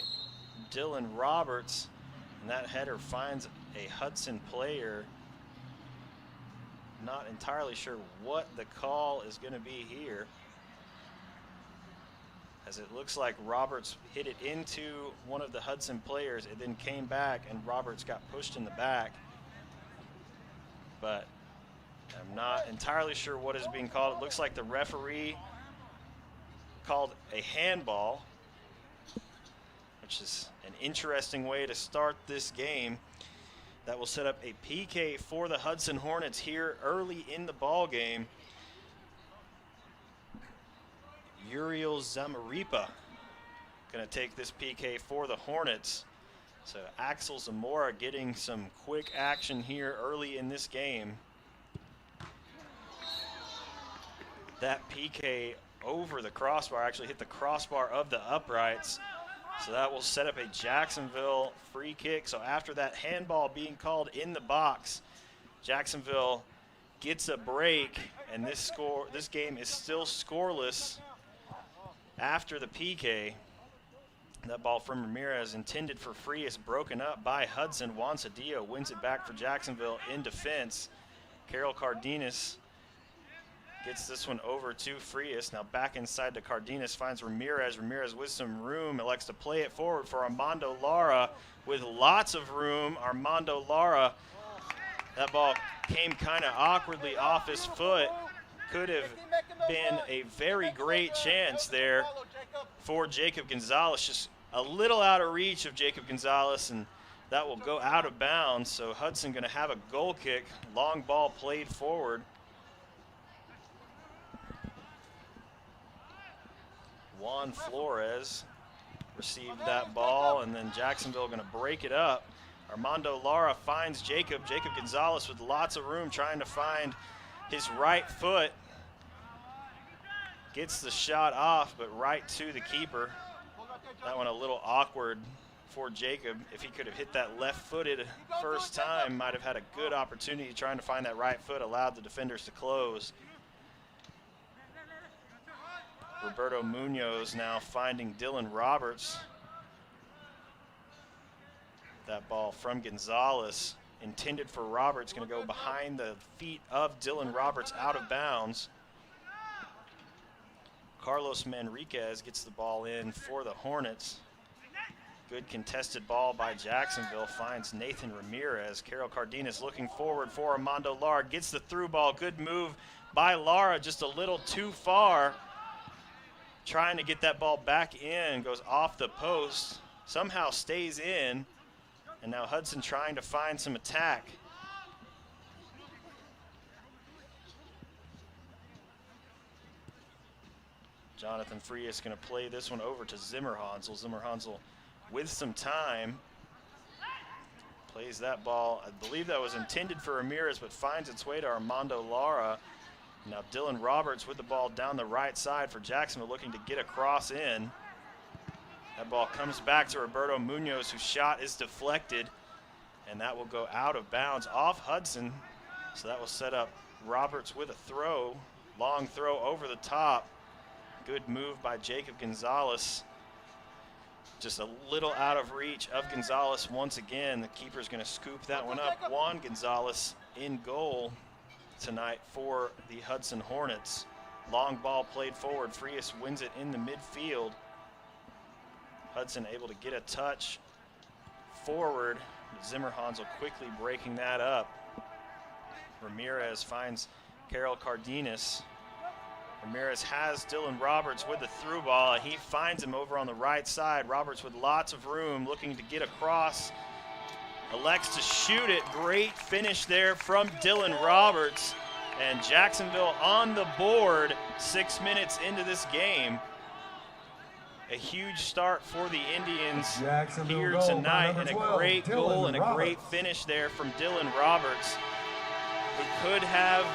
Speaker 8: Dylan Roberts. And that header finds a Hudson player. Not entirely sure what the call is going to be here, as it looks like Roberts hit it into one of the Hudson players. It then came back and Roberts got pushed in the back. But I'm not entirely sure what is being called. It looks like the referee called a handball, which is an interesting way to start this game. That will set up a PK for the Hudson Hornets here early in the ball game. Uriel Zamaripa going to take this PK for the Hornets. So Axel Zamora getting some quick action here early in this game. That PK over the crossbar, actually hit the crossbar of the uprights. So that will set up a Jacksonville free kick. So after that handball being called in the box, Jacksonville gets a break, and this game is still scoreless after the PK. That ball from Ramirez intended for free is broken up by Hudson. Juan Cedillo wins it back for Jacksonville in defense. Carol Cardenas gets this one over to Frias. Now back inside to Cardenas, finds Ramirez. Ramirez with some room, elects to play it forward for Armando Lara with lots of room. Armando Lara, that ball came kind of awkwardly off his foot. Could have been a very great chance there for Jacob Gonzalez. Just a little out of reach of Jacob Gonzalez, and that will go out of bounds. So Hudson going to have a goal kick. Long ball played forward. Juan Flores received that ball, and then Jacksonville going to break it up. Armando Lara finds Jacob. Jacob Gonzalez with lots of room trying to find his right foot. Gets the shot off, but right to the keeper. That one a little awkward for Jacob. If he could have hit that left-footed first time, might have had a good opportunity trying to find that right foot, allowed the defenders to close. Roberto Munoz now finding Dylan Roberts. That ball from Gonzalez, intended for Roberts, going to go behind the feet of Dylan Roberts, out of bounds. Carlos Manriquez gets the ball in for the Hornets. Good contested ball by Jacksonville, finds Nathan Ramirez. Carol Cardenas looking forward for Armando Lara, gets the through ball. Good move by Lara, just a little too far. Trying to get that ball back in, goes off the post, somehow stays in, and now Hudson trying to find some attack. Jonathan Frias going to play this one over to Zimmerhansel. Zimmerhansel with some time plays that ball. I believe that was intended for Ramirez, but finds its way to Armando Lara. Now Dylan Roberts with the ball down the right side for Jacksonville, looking to get across in. That ball comes back to Roberto Munoz, whose shot is deflected, and that will go out of bounds off Hudson. So that will set up Roberts with a throw, long throw over the top. Good move by Jacob Gonzalez. Just a little out of reach of Gonzalez once again. The keeper's going to scoop that one up. Juan Gonzalez in goal tonight for the Hudson Hornets. Long ball played forward. Frias wins it in the midfield. Hudson able to get a touch forward. Zimmerhansel quickly breaking that up. Ramirez finds Carol Cardenas. Ramirez has Dylan Roberts with the through ball. He finds him over on the right side. Roberts with lots of room, looking to get across. Elects to shoot it. Great finish there from Dylan Roberts. And Jacksonville on the board 6 minutes into this game. A huge start for the Indians here tonight, and a great goal and a great finish there from Dylan Roberts. He could have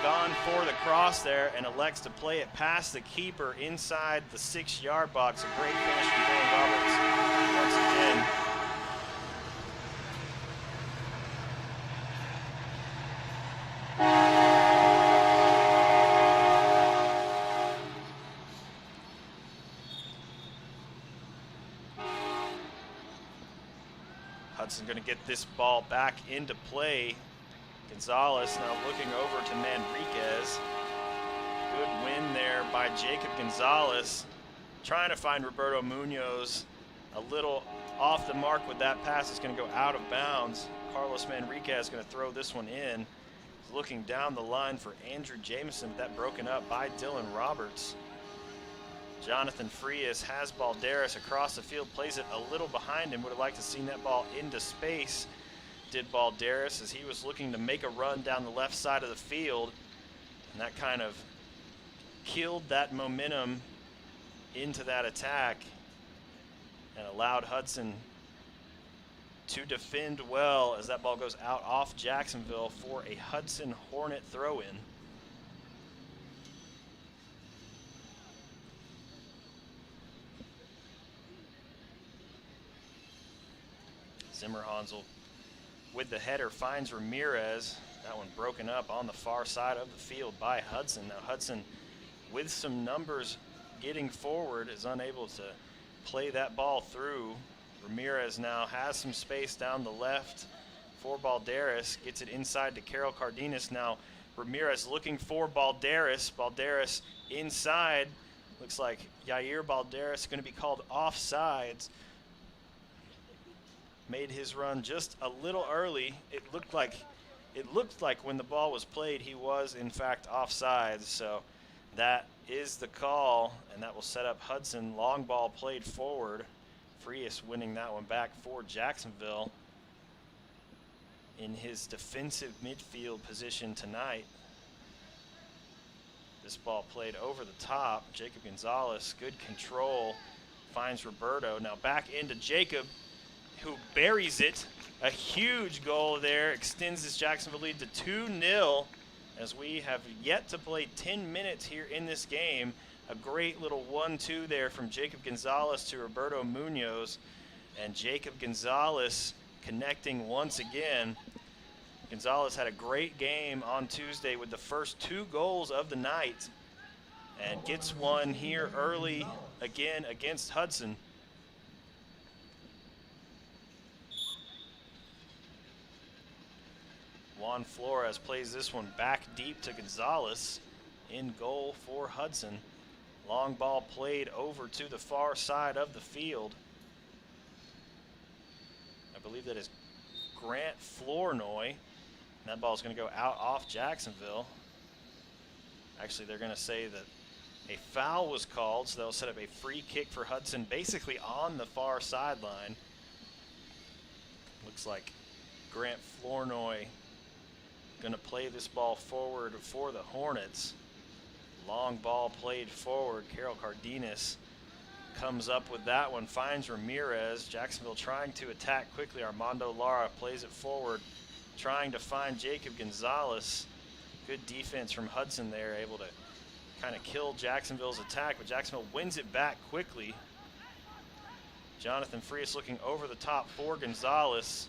Speaker 8: gone for the cross there and elects to play it past the keeper inside the 6-yard box. A great finish from Dylan Roberts once again. Hudson going to get this ball back into play. Gonzalez now looking over to Manriquez. Good win there by Jacob Gonzalez. Trying to find Roberto Munoz. A little off the mark with that pass. It's going to go out of bounds. Carlos Manriquez is going to throw this one in. He's looking down the line for Andrew Jameson, but that broken up by Dylan Roberts. Jonathan Frias has Balderas across the field, plays it a little behind him. Would have liked to see that ball into space. Did Balderas, as he was looking to make a run down the left side of the field, and that kind of killed that momentum into that attack and allowed Hudson to defend well as that ball goes out off Jacksonville for a Hudson Hornet throw-in. Zimmerhansel with the header finds Ramirez. That one broken up on the far side of the field by Hudson. Now Hudson, with some numbers getting forward, is unable to play that ball through. Ramirez now has some space down the left for Balderas. Gets it inside to Carol Cardenas. Now Ramirez looking for Balderas. Balderas inside. Looks like Yair Balderas is going to be called offsides. Made his run just a little early. It looked like when the ball was played, he was in fact offsides. So that is the call, and that will set up Hudson. Long ball played forward. Frias winning that one back for Jacksonville in his defensive midfield position tonight. This ball played over the top. Jacob Gonzalez, good control, finds Roberto. Now back into Jacob, who buries it. A huge goal there, extends this Jacksonville lead to 2-0 as we have yet to play 10 minutes here in this game. A great little 1-2 there from Jacob Gonzalez to Roberto Munoz, and Jacob Gonzalez connecting once again. Gonzalez had a great game on Tuesday with the first 2 goals of the night and gets one here early again against Hudson. Juan Flores plays this one back deep to Gonzalez. In goal for Hudson. Long ball played over to the far side of the field. I believe that is Grant Flournoy. And that ball is going to go out off Jacksonville. Actually, they're going to say that a foul was called, so they'll set up a free kick for Hudson, basically on the far sideline. Looks like Grant Flournoy going to play this ball forward for the Hornets. Long ball played forward. Carol Cardenas comes up with that one, finds Ramirez. Jacksonville trying to attack quickly. Armando Lara plays it forward, trying to find Jacob Gonzalez. Good defense from Hudson there, able to kind of kill Jacksonville's attack, but Jacksonville wins it back quickly. Jonathan Frias looking over the top for Gonzalez,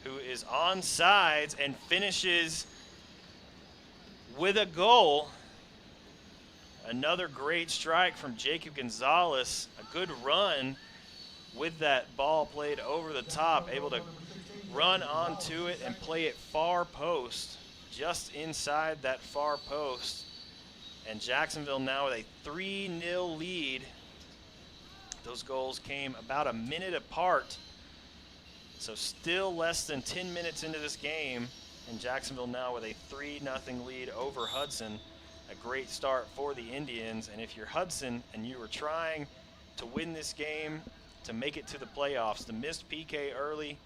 Speaker 8: who is on sides and finishes with a goal. Another great strike from Jacob Gonzalez. A good run with that ball played over the top, able to run onto it and play it far post, just inside that far post. And Jacksonville now with a 3-0 lead. Those goals came about a minute apart. So still less than 10 minutes into this game, and Jacksonville now with a 3-0 lead over Hudson. A great start for the Indians, and if you're Hudson and you were trying to win this game to make it to the playoffs, the missed PK early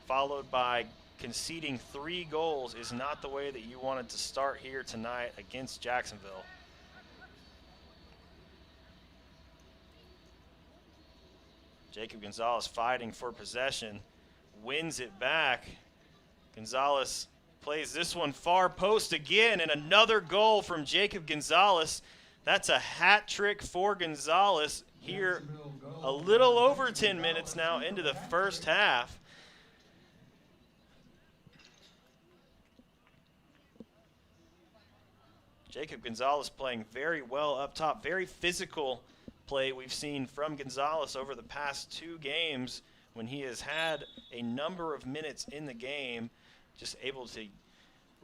Speaker 8: followed by conceding 3 goals is not the way that you wanted to start here tonight against Jacksonville. Jacob Gonzalez fighting for possession, wins it back. Gonzalez plays this one far post again, and another goal from Jacob Gonzalez. That's a hat trick for Gonzalez here a little over 10 minutes now into the first half. Jacob Gonzalez playing very well up top, very physical play we've seen from Gonzalez over the past 2 games when he has had a number of minutes in the game, just able to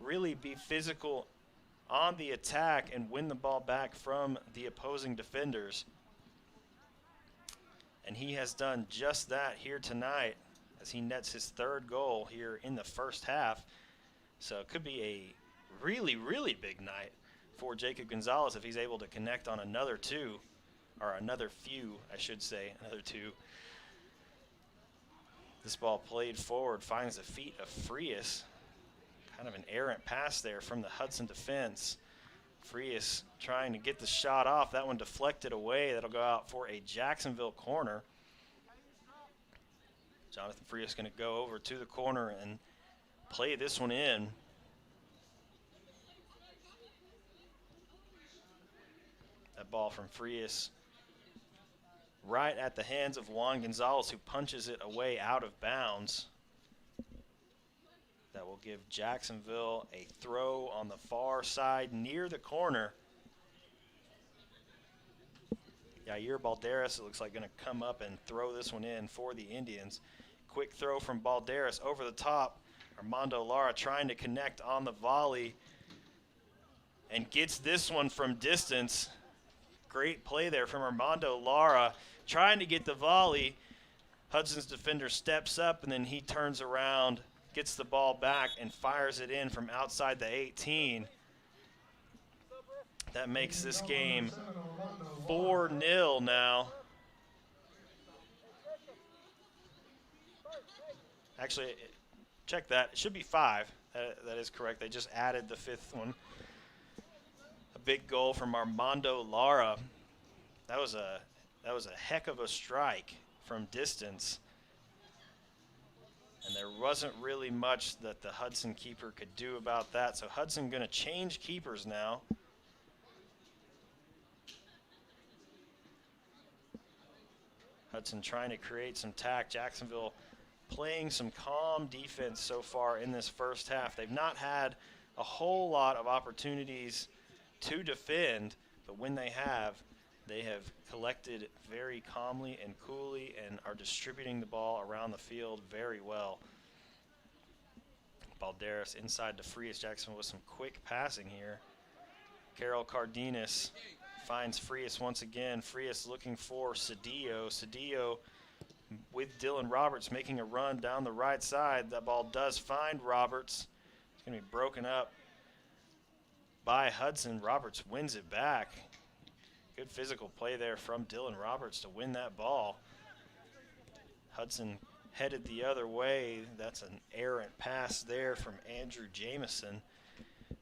Speaker 8: really be physical on the attack and win the ball back from the opposing defenders. And he has done just that here tonight as he nets his 3rd goal here in the first half. So it could be a really, really big night for Jacob Gonzalez if he's able to connect on another 2, or another few, I should say, another 2. This ball played forward, finds the feet of Frias. Kind of an errant pass there from the Hudson defense. Frias trying to get the shot off. That one deflected away. That'll go out for a Jacksonville corner. Jonathan Frias going to go over to the corner and play this one in. That ball from Frias right at the hands of Juan Gonzalez, who punches it away out of bounds. That will give Jacksonville a throw on the far side near the corner. Yair Balderas, it looks like, going to come up and throw this one in for the Indians. Quick throw from Balderas over the top. Armando Lara trying to connect on the volley and gets this one from distance. Great play there from Armando Lara trying to get the volley. Hudson's defender steps up, and then he turns around, gets the ball back, and fires it in from outside the 18. That makes this game 4-0 now. Actually, check that. It should be 5. That is correct. They just added the 5th one. A big goal from Armando Lara. That was a heck of a strike from distance. And there wasn't really much that the Hudson keeper could do about that. So Hudson going to change keepers now. Hudson trying to create some tack. Jacksonville playing some calm defense so far in this first half. They've not had a whole lot of opportunities to defend, but when they have collected very calmly and coolly and are distributing the ball around the field very well. Balderas inside to Frias. Jacksonville with some quick passing here. Carol Cardenas finds Frias once again. Frias looking for Cedillo. Cedillo with Dylan Roberts making a run down the right side. That ball does find Roberts. It's going to be broken up by Hudson. Roberts wins it back. Good physical play there from Dylan Roberts to win that ball. Hudson headed the other way. That's an errant pass there from Andrew Jamison.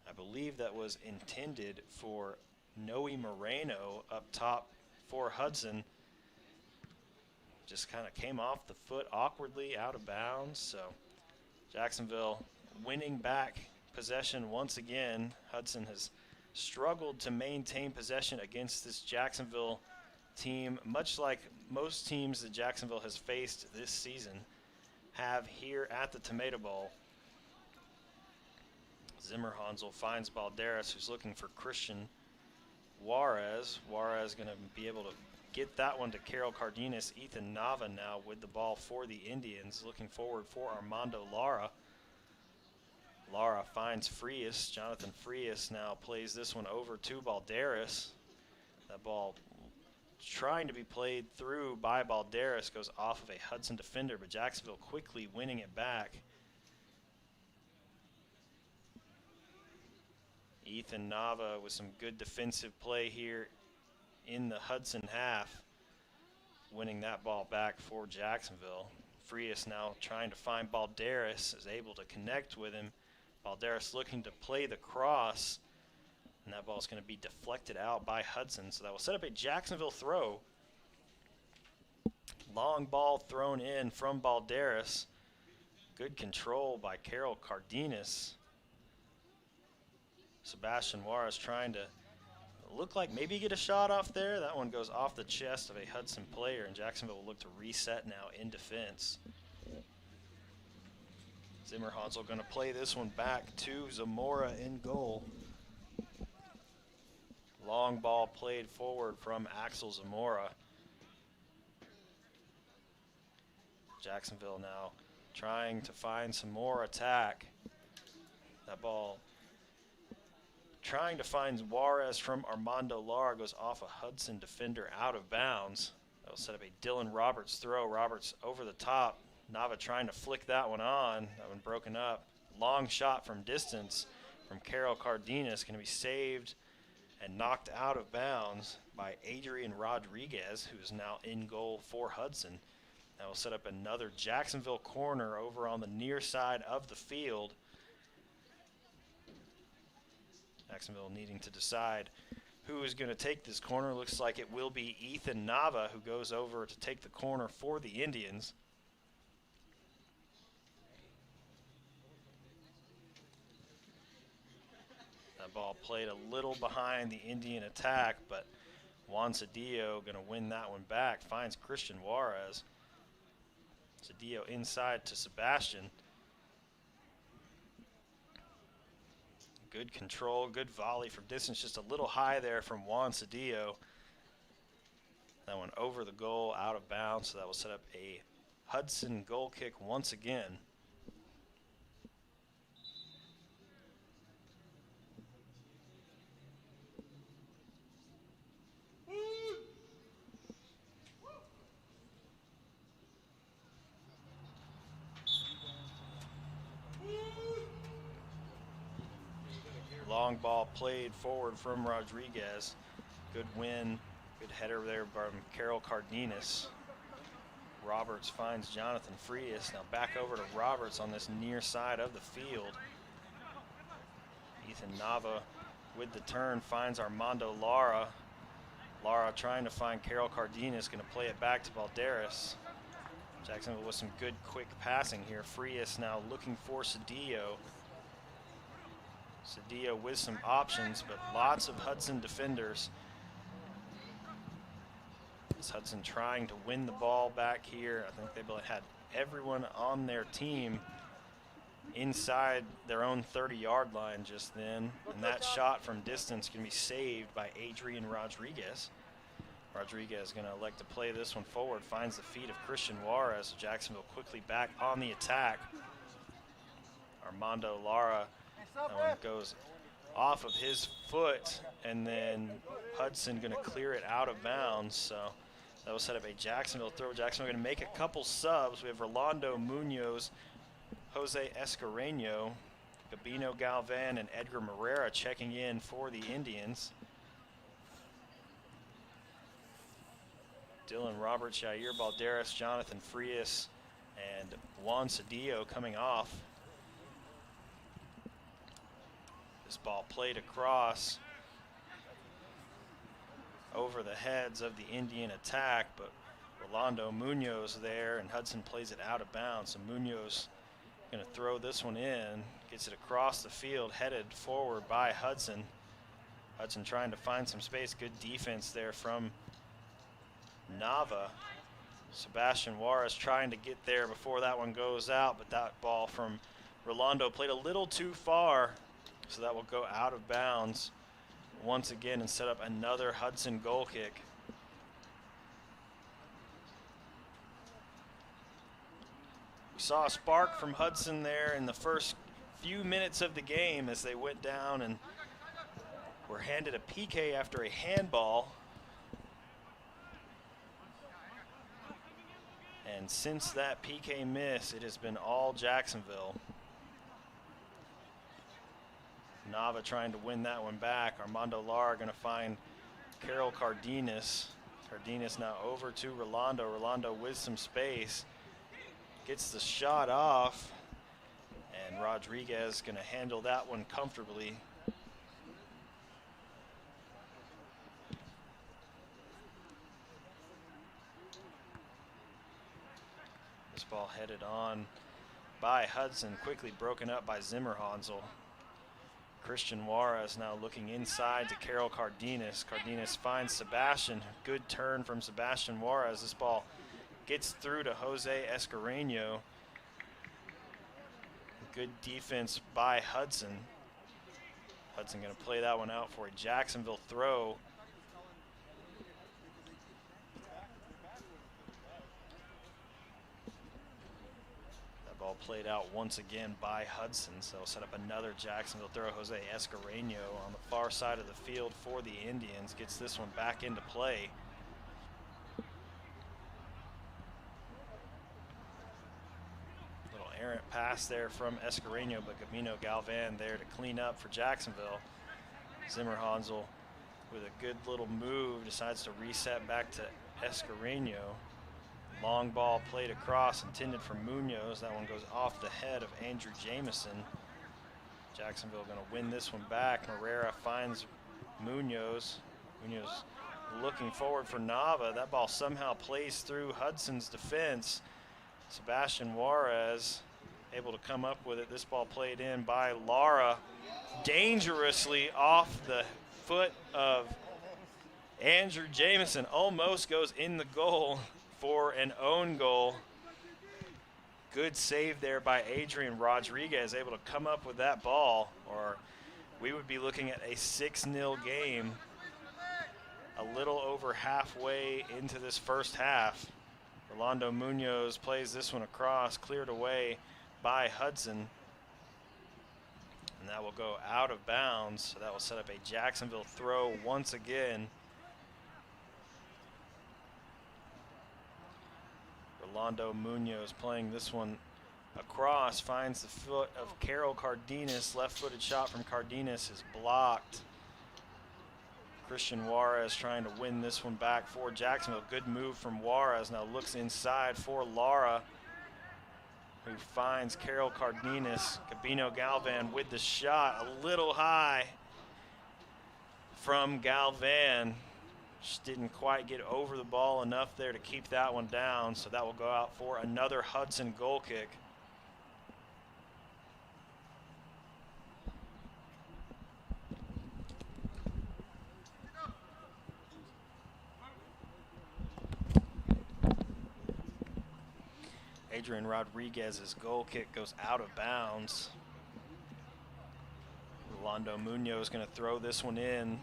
Speaker 8: I believe that was intended for Noe Moreno up top for Hudson. Just kind of came off the foot awkwardly out of bounds. So Jacksonville winning back possession once again. Hudson has struggled to maintain possession against this Jacksonville team, much like most teams that Jacksonville has faced this season have here at the Tomato Bowl. Zimmer Hansel finds Balderas, who's looking for Christian Juarez. Juarez going to be able to get that one to Carol Cardenas. Ethan Nava now with the ball for the Indians, looking forward for Armando Lara. Lara finds Frias. Jonathan Frias now plays this one over to Balderas. That ball trying to be played through by Balderas goes off of a Hudson defender, but Jacksonville quickly winning it back. Ethan Nava with some good defensive play here in the Hudson half, winning that ball back for Jacksonville. Frias now trying to find Balderas, is able to connect with him. Balderas looking to play the cross, and that ball is going to be deflected out by Hudson. So that will set up a Jacksonville throw. Long ball thrown in from Balderas. Good control by Carol Cardenas. Sebastian Juarez trying to look like maybe get a shot off there. That one goes off the chest of a Hudson player, and Jacksonville will look to reset now in defense. Zimmer Hansel going to play this one back to Zamora in goal. Long ball played forward from Axel Zamora. Jacksonville now trying to find some more attack. That ball trying to find Juarez from Armando Lara goes off a Hudson defender out of bounds. That will set up a Dylan Roberts throw. Roberts over the top. Nava trying to flick that one on. That one broken up. Long shot from distance from Carol Cardenas. Going to be saved and knocked out of bounds by Adrian Rodriguez, who is now in goal for Hudson. That will set up another Jacksonville corner over on the near side of the field. Jacksonville needing to decide who is going to take this corner. Looks like it will be Ethan Nava, who goes over to take the corner for the Indians. That ball played a little behind the Indian attack, but Juan Cedillo going to win that one back. Finds Christian Juarez. Cedillo inside to Sebastian. Good control, good volley from distance, just a little high there from Juan Cedillo. That one over the goal, out of bounds, so that will set up a Hudson goal kick once again. Long ball played forward from Rodriguez. Good win, good header there from Carol Cardenas. Roberts finds Jonathan Frias. Now back over to Roberts on this near side of the field. Ethan Nava with the turn finds Armando Lara. Lara trying to find Carol Cardenas, going to play it back to Balderas. Jacksonville with some good quick passing here. Frias now looking for Cedillo. Cedillo with some options, but lots of Hudson defenders. It's Hudson trying to win the ball back here. I think they had everyone on their team inside their own 30-yard line just then. And that shot from distance can be saved by Adrian Rodriguez. Rodriguez going to elect to play this one forward, finds the feet of Christian Juarez. Jacksonville quickly back on the attack. Armando Lara, that one goes off of his foot, and then Hudson going to clear it out of bounds. So that will set up a Jacksonville throw. Jacksonville going to make a couple subs. We have Rolando Munoz, Jose Escareno, Gabino Galvan, and Edgar Morera checking in for the Indians. Dylan Roberts, Jair Balderas, Jonathan Frias, and Juan Cedillo coming off. This ball played across over the heads of the Indian attack, but Rolando Munoz there, and Hudson plays it out of bounds. So Munoz going to throw this one in, gets it across the field, headed forward by Hudson. Hudson trying to find some space. Good defense there from Nava. Sebastian Juarez trying to get there before that one goes out, but that ball from Rolando played a little too far, so that will go out of bounds once again and set up another Hudson goal kick. We saw a spark from Hudson there in the first few minutes of the game as they went down and were handed a PK after a handball. And since that PK miss, it has been all Jacksonville. Nava trying to win that one back. Armando Lara going to find Carol Cardenas. Cardenas now over to Rolando. Rolando with some space. Gets the shot off. And Rodriguez going to handle that one comfortably. This ball headed on by Hudson, quickly broken up by Zimmerhansel. Christian Juarez now looking inside to Carol Cardenas. Cardenas finds Sebastian. Good turn from Sebastian Juarez. This ball gets through to Jose Escareno. Good defense by Hudson. Hudson going to play that one out for a Jacksonville throw. Ball played out once again by Hudson, so they'll set up another Jacksonville throw. Jose Escareno on the far side of the field for the Indians gets this one back into play. Little errant pass there from Escareno, but Gabino Galvan there to clean up for Jacksonville. Zimmerhansel with a good little move decides to reset back to Escareno. Long ball played across, intended for Munoz. That one goes off the head of Andrew Jamison. Jacksonville going to win this one back. Morera finds Munoz. Munoz looking forward for Nava. That ball somehow plays through Hudson's defense. Sebastian Juarez able to come up with it. This ball played in by Lara. Dangerously off the foot of Andrew Jamison. Almost goes in the goal for an own goal. Good save there by Adrian Rodriguez, able to come up with that ball, or we would be looking at a 6-0 game a little over halfway into this first half. Rolando Munoz plays this one across, cleared away by Hudson. And that will go out of bounds, so that will set up a Jacksonville throw once again. Rolando Munoz playing this one across, finds the foot of Carol Cardenas. Left-footed shot from Cardenas is blocked. Christian Juarez trying to win this one back for Jacksonville. Good move from Juarez. Now looks inside for Lara, who finds Carol Cardenas. Gabino Galvan with the shot, a little high from Galvan. Just didn't quite get over the ball enough there to keep that one down, so that will go out for another Hudson goal kick. Adrian Rodriguez's goal kick goes out of bounds. Rolando Munoz is going to throw this one in.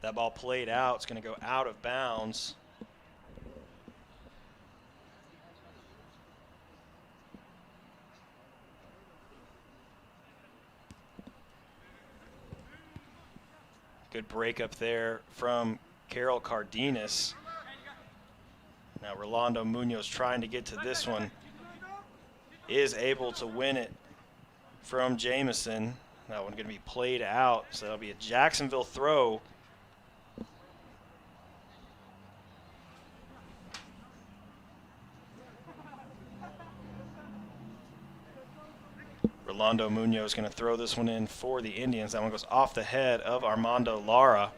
Speaker 8: That ball played out. It's going to go out of bounds. Good break up there from Carol Cardenas. Now Rolando Munoz trying to get to this one. Is able to win it from Jamison. That one going to be played out, so that'll be a Jacksonville throw. Rolando Munoz is going to throw this one in for the Indians. That one goes off the head of Armando Lara.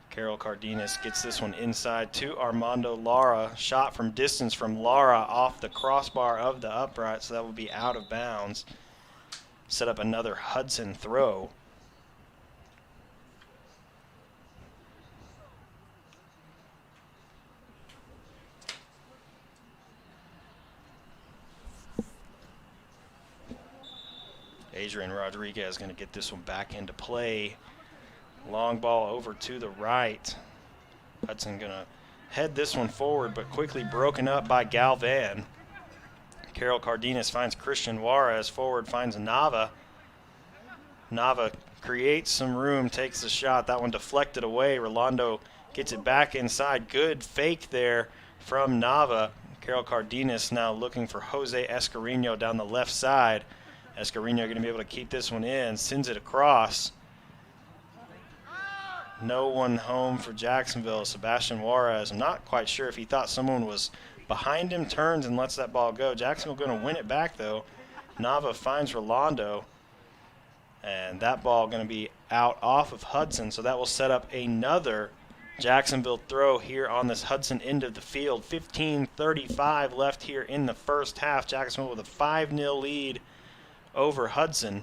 Speaker 8: Carol Cardenas gets this one inside to Armando Lara. Shot from distance from Lara off the crossbar of the upright, so that will be out of bounds. Set up another Hudson throw. Adrian Rodriguez is going to get this one back into play. Long ball over to the right. Hudson going to head this one forward, but quickly broken up by Galvan. Carol Cardenas finds Christian Juarez. Forward finds Nava. Nava creates some room, takes the shot. That one deflected away. Rolando gets it back inside. Good fake there from Nava. Carol Cardenas now looking for Jose Escarino down the left side. Escarino going to be able to keep this one in, sends it across. No one home for Jacksonville. Sebastian Juarez, I'm not quite sure if he thought someone was behind him, turns and lets that ball go. Jacksonville going to win it back though. Nava finds Rolando, and that ball going to be out off of Hudson, so that will set up another Jacksonville throw here on this Hudson end of the field. 15:35 left here in the first half. Jacksonville with a 5-0 lead over Hudson.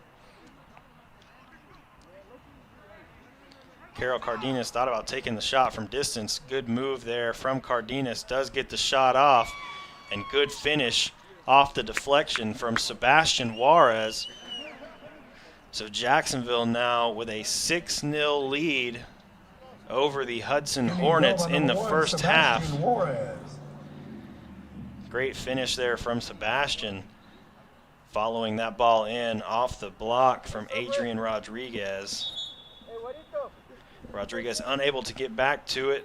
Speaker 8: Carol Cardenas thought about taking the shot from distance. Good move there from Cardenas. Does get the shot off, and good finish off the deflection from Sebastian Juarez. So Jacksonville now with a 6-0 lead over the Hudson Hornets in the first half. Great finish there from Sebastian, following that ball in off the block from Adrian Rodriguez. Rodriguez unable to get back to it,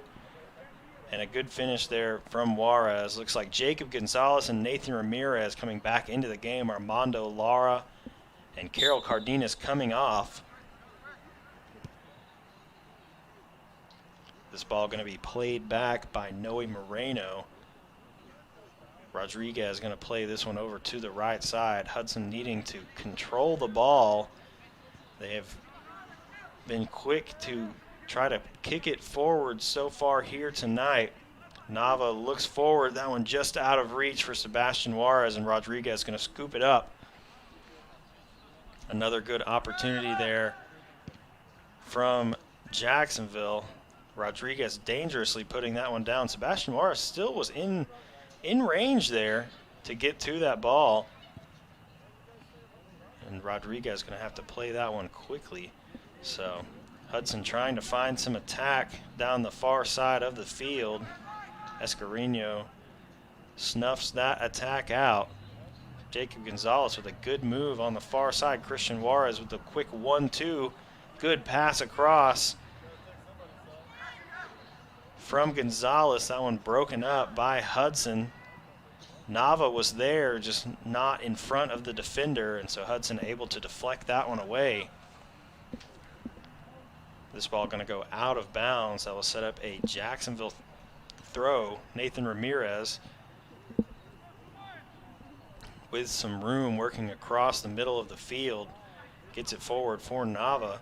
Speaker 8: and a good finish there from Juarez. Looks like Jacob Gonzalez and Nathan Ramirez coming back into the game. Armando Lara and Carol Cardenas coming off. This ball going to be played back by Noe Moreno. Rodriguez going to play this one over to the right side. Hudson needing to control the ball. They have been quick to try to kick it forward so far here tonight. Nava looks forward. That one just out of reach for Sebastian Juarez, and Rodriguez going to scoop it up. Another good opportunity there from Jacksonville. Rodriguez dangerously putting that one down. Sebastian Juarez still was in range there to get to that ball. And Rodriguez going to have to play that one quickly. So Hudson trying to find some attack down the far side of the field. Escarino snuffs that attack out. Jacob Gonzalez with a good move on the far side. Christian Juarez with a quick 1-2. Good pass across from Gonzalez. That one broken up by Hudson. Nava was there, just not in front of the defender, and so Hudson able to deflect that one away. This ball going to go out of bounds. That will set up a Jacksonville throw. Nathan Ramirez with some room working across the middle of the field. Gets it forward for Nava.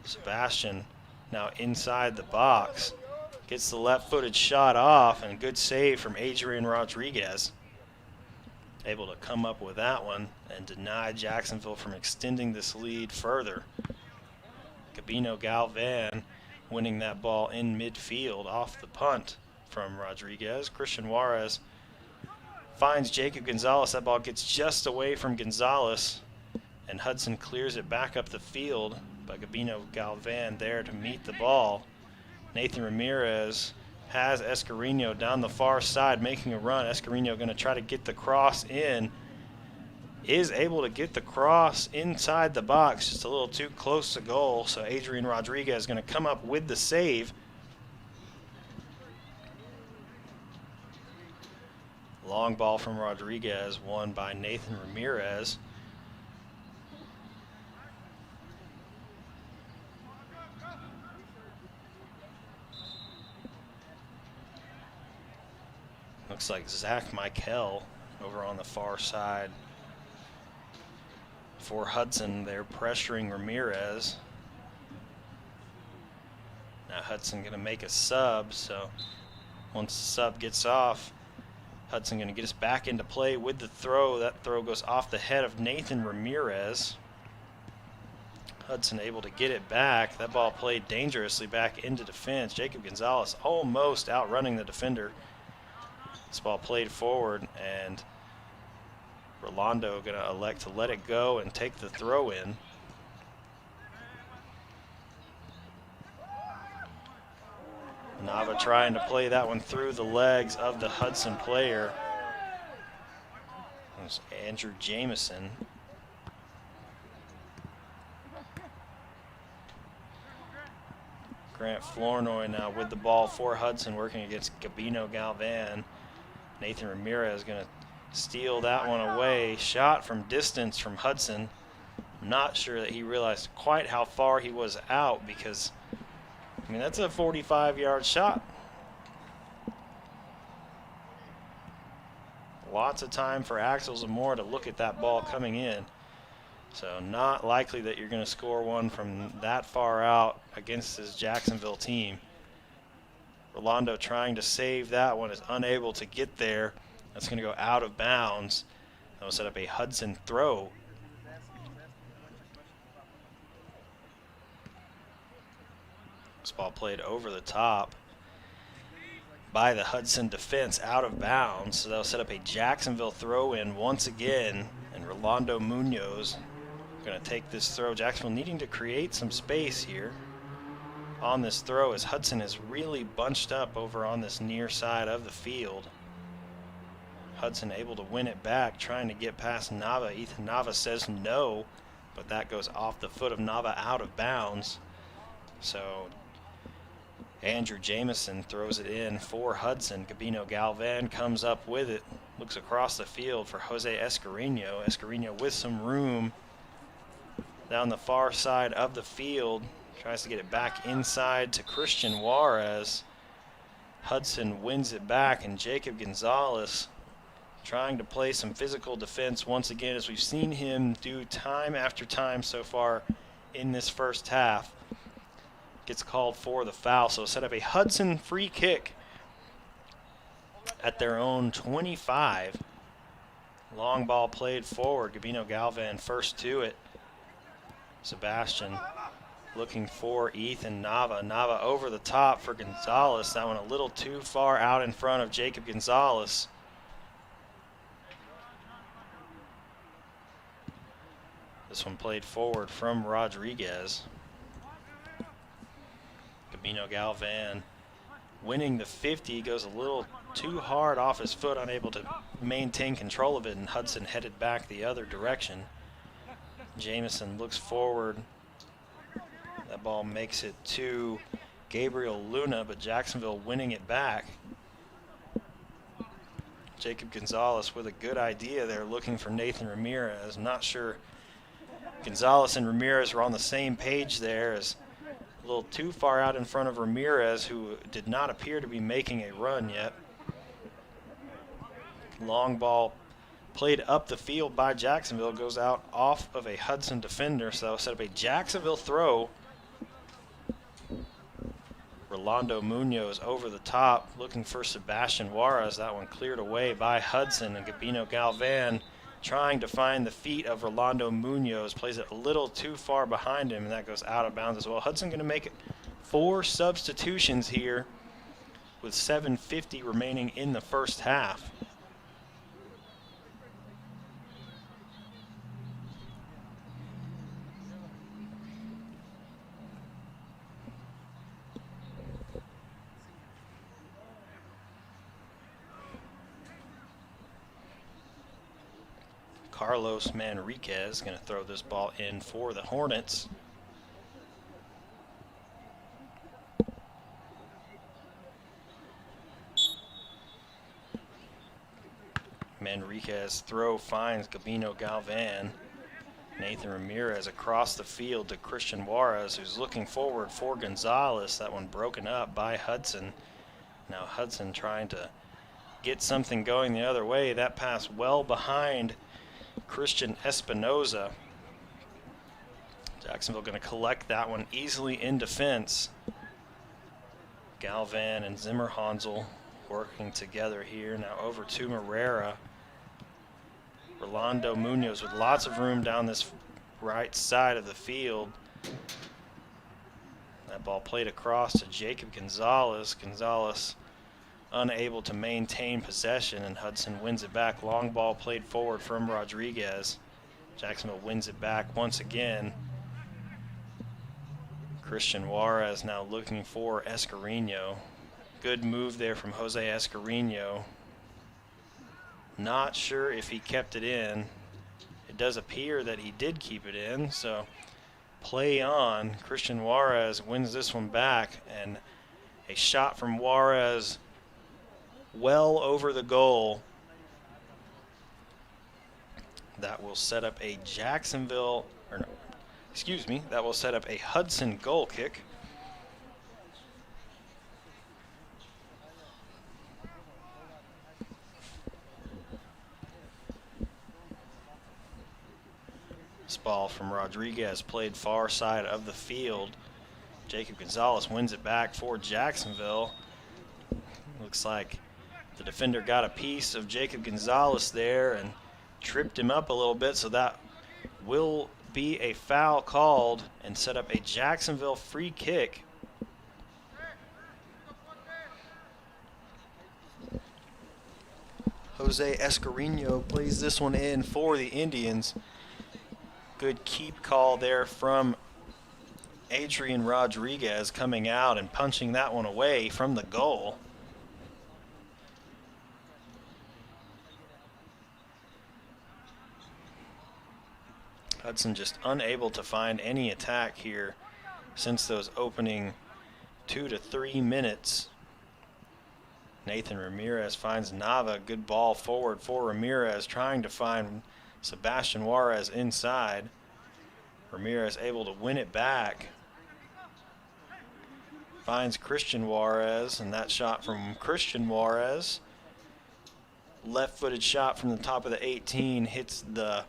Speaker 8: Sebastian now inside the box. Gets the left-footed shot off, and good save from Adrian Rodriguez. Able to come up with that one and deny Jacksonville from extending this lead further. Gabino Galvan winning that ball in midfield off the punt from Rodriguez. Christian Juarez finds Jacob Gonzalez. That ball gets just away from Gonzalez, and Hudson clears it back up the field, but Gabino Galvan there to meet the ball. Nathan Ramirez has Escarino down the far side making a run. Escarino going to try to get the cross in. Is able to get the cross inside the box, just a little too close to goal. So Adrian Rodriguez is going to come up with the save. Long ball from Rodriguez, won by Nathan Ramirez. Looks like Zach Michael over on the far side for Hudson. They're pressuring Ramirez. Now Hudson going to make a sub, so once the sub gets off, Hudson going to get us back into play with the throw. That throw goes off the head of Nathan Ramirez. Hudson able to get it back. That ball played dangerously back into defense. Jacob Gonzalez almost outrunning the defender. This ball played forward, and Rolando going to elect to let it go and take the throw in. Nava trying to play that one through the legs of the Hudson player. There's Andrew Jameson. Grant Flournoy now with the ball for Hudson, working against Gabino Galvan. Nathan Ramirez going to steal that one away. Shot from distance from Hudson. I'm not sure that he realized quite how far he was out, because, I mean, that's a 45-yard shot. Lots of time for Axel Zamora to look at that ball coming in. So not likely that you're going to score one from that far out against this Jacksonville team. Rolando trying to save that one, is unable to get there. That's going to go out of bounds. That will set up a Hudson throw. This ball played over the top by the Hudson defense, out of bounds. So that'll set up a Jacksonville throw in once again. And Rolando Munoz going to take this throw. Jacksonville needing to create some space here on this throw, as Hudson is really bunched up over on this near side of the field. Hudson able to win it back, trying to get past Nava. Ethan Nava says no, but that goes off the foot of Nava, out of bounds. So Andrew Jameson throws it in for Hudson. Gabino Galvan comes up with it, looks across the field for Jose Escarino. Escarino with some room down the far side of the field. Tries to get it back inside to Christian Juarez. Hudson wins it back, and Jacob Gonzalez trying to play some physical defense once again, as we've seen him do time after time so far in this first half. Gets called for the foul, so set up a Hudson free kick at their own 25. Long ball played forward. Gabino Galvan first to it. Sebastian looking for Ethan Nava. Nava over the top for Gonzalez. That one a little too far out in front of Jacob Gonzalez. This one played forward from Rodriguez. Gabino Galvan winning the 50, goes a little too hard off his foot, unable to maintain control of it, and Hudson headed back the other direction. Jamison looks forward. That ball makes it to Gabriel Luna, but Jacksonville winning it back. Jacob Gonzalez with a good idea there, looking for Nathan Ramirez. Not sure Gonzalez and Ramirez were on the same page there, as a little too far out in front of Ramirez, who did not appear to be making a run yet. Long ball played up the field by Jacksonville, goes out off of a Hudson defender, so that'll set up a Jacksonville throw. Rolando Munoz over the top, looking for Sebastian Juarez. That one cleared away by Hudson, and Gabino Galvan trying to find the feet of Rolando Munoz, plays it a little too far behind him, and that goes out of bounds as well. Hudson going to make 4 substitutions here with 7:50 remaining in the first half. Carlos Manriquez going to throw this ball in for the Hornets. Manriquez throw finds Gabino Galvan. Nathan Ramirez across the field to Christian Juarez, who's looking forward for Gonzalez. That one broken up by Hudson. Now Hudson trying to get something going the other way. That pass well behind Christian Espinoza. Jacksonville going to collect that one easily in defense. Galvan and Zimmer Hansel working together here. Now over to Morera. Rolando Munoz with lots of room down this right side of the field. That ball played across to Jacob Gonzalez. Gonzalez unable to maintain possession, and Hudson wins it back. Long ball played forward from Rodriguez. Jacksonville wins it back once again. Christian Juarez now looking for Escarino. Good move there from Jose Escarino. Not sure if he kept it in. It does appear that he did keep it in, so play on. Christian Juarez wins this one back, and a shot from Juarez well over the goal. That will set up a Jacksonville, or no, excuse me, that will set up a Hudson goal kick. This ball from Rodriguez played far side of the field. Jacob Gonzalez wins it back for Jacksonville. Looks like the defender got a piece of Jacob Gonzalez there and tripped him up a little bit, so that will be a foul called and set up a Jacksonville free kick. Jose Escarino plays this one in for the Indians. Good keep call there from Adrian Rodriguez, coming out and punching that one away from the goal. Hudson just unable to find any attack here since those opening 2 to 3 minutes. Nathan Ramirez finds Nava. Good ball forward for Ramirez, trying to find Sebastian Juarez inside. Ramirez able to win it back. Finds Christian Juarez, and that shot from Christian Juarez. Left-footed shot from the top of the 18 hits the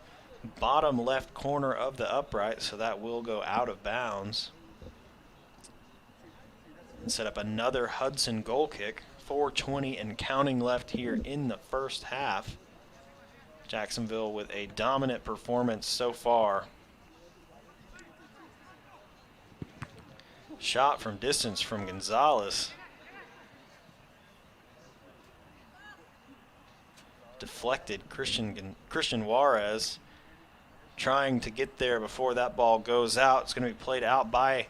Speaker 8: bottom left corner of the upright, so that will go out of bounds. And set up another Hudson goal kick. 4:20 and counting left here in the first half. Jacksonville with a dominant performance so far. Shot from distance from Gonzalez. Deflected. Christian Juarez trying to get there before that ball goes out. It's going to be played out by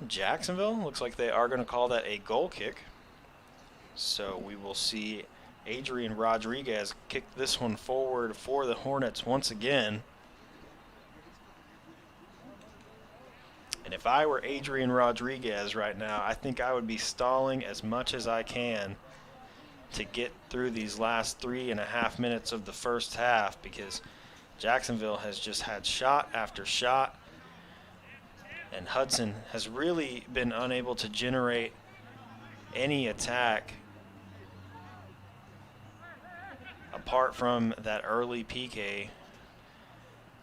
Speaker 8: Jacksonville. Looks like they are going to call that a goal kick. So we will see Adrian Rodriguez kick this one forward for the Hornets once again. And if I were Adrian Rodriguez right now, I think I would be stalling as much as I can to get through these last 3.5 minutes of the first half, because Jacksonville has just had shot after shot, and Hudson has really been unable to generate any attack apart from that early PK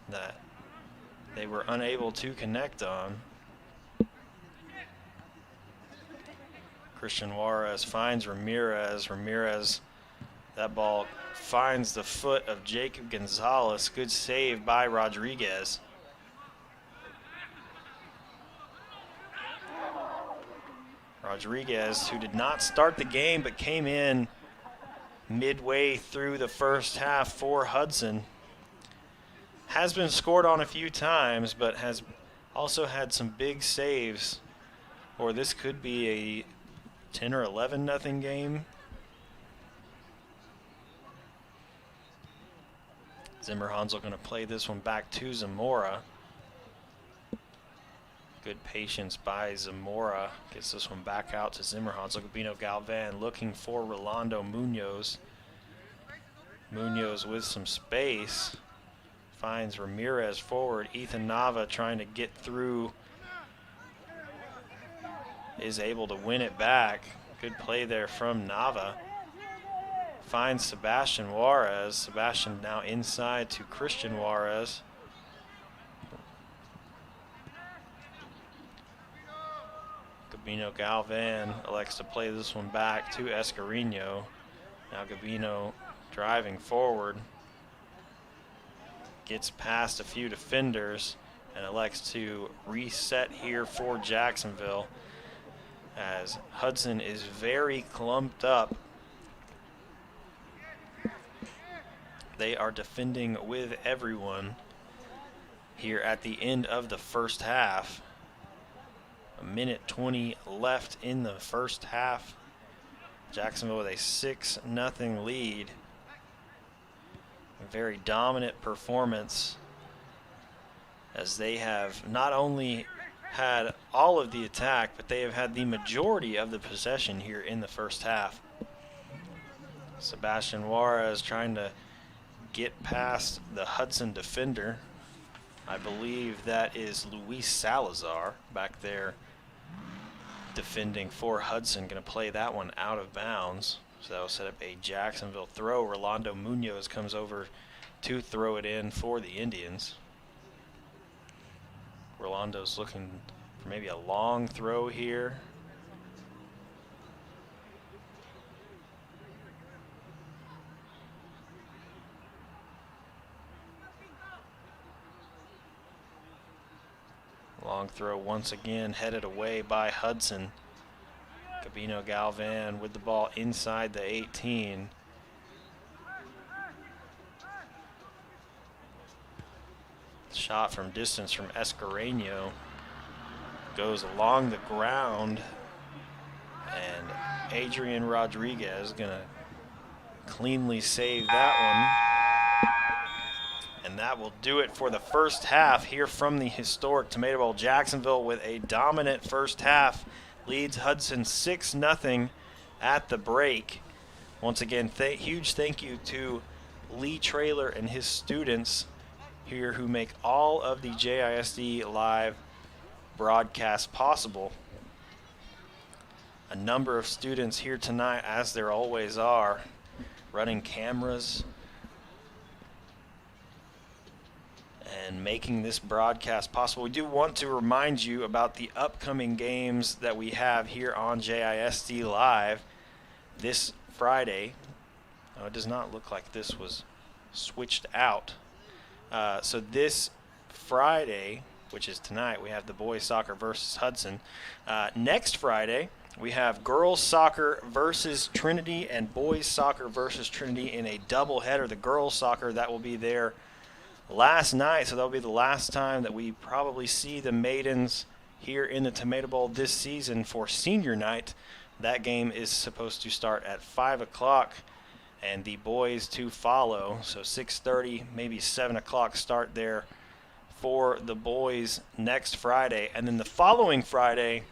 Speaker 8: that they were unable to connect on. Christian Juarez finds Ramirez. Ramirez, that ball finds the foot of Jacob Gonzalez. Good save by Rodriguez. Rodriguez, who did not start the game but came in midway through the first half for Hudson, has been scored on a few times but has also had some big saves, or this could be a 10 or 11 nothing game. Zimmer Hansel going to play this one back to Zamora. Good patience by Zamora. Gets this one back out to Zimmer Hansel. Gabino Galvan looking for Rolando Munoz. Munoz with some space. Finds Ramirez forward. Ethan Nava trying to get through. Is able to win it back. Good play there from Nava. Finds Sebastian Juarez. Sebastian now inside to Christian Juarez. Gabino Galvan elects to play this one back to Escarino. Now Gabino driving forward. Gets past a few defenders and elects to reset here for Jacksonville, as Hudson is very clumped up. They are defending with everyone here at the end of the first half. 1:20 left in the first half. Jacksonville with a 6-0 lead. A very dominant performance, as they have not only had all of the attack, but they have had the majority of the possession here in the first half. Sebastian Juarez trying to get past the Hudson defender. I believe that is Luis Salazar back there defending for Hudson. Going to play that one out of bounds. So that will set up a Jacksonville throw. Rolando Munoz comes over to throw it in for the Indians. Rolando's looking for maybe a long throw here. Long throw once again headed away by Hudson. Gabino Galvan with the ball inside the 18. Shot from distance from Escarino goes along the ground, and Adrian Rodriguez gonna cleanly save that one. And that will do it for the first half here from the historic Tomato Bowl. Jacksonville with a dominant first half leads Hudson 6-0 at the break. Once again, huge thank you to Lee Traylor and his students here who make all of the JISD live broadcasts possible. A number of students here tonight, as there always are, running cameras and making this broadcast possible. We do want to remind you about the upcoming games that we have here on JISD Live this Friday. Oh, it does not look like this was switched out. So this Friday, which is tonight, we have the boys soccer versus Hudson. Next Friday, we have girls soccer versus Trinity and boys soccer versus Trinity in a doubleheader. The girls soccer, that will be there last night, so that'll be the last time that we probably see the Maidens here in the Tomato Bowl this season for senior night. That game is supposed to start at 5 o'clock, and the boys to follow. So 6:30, maybe 7 o'clock start there for the boys next Friday. And then the following Friday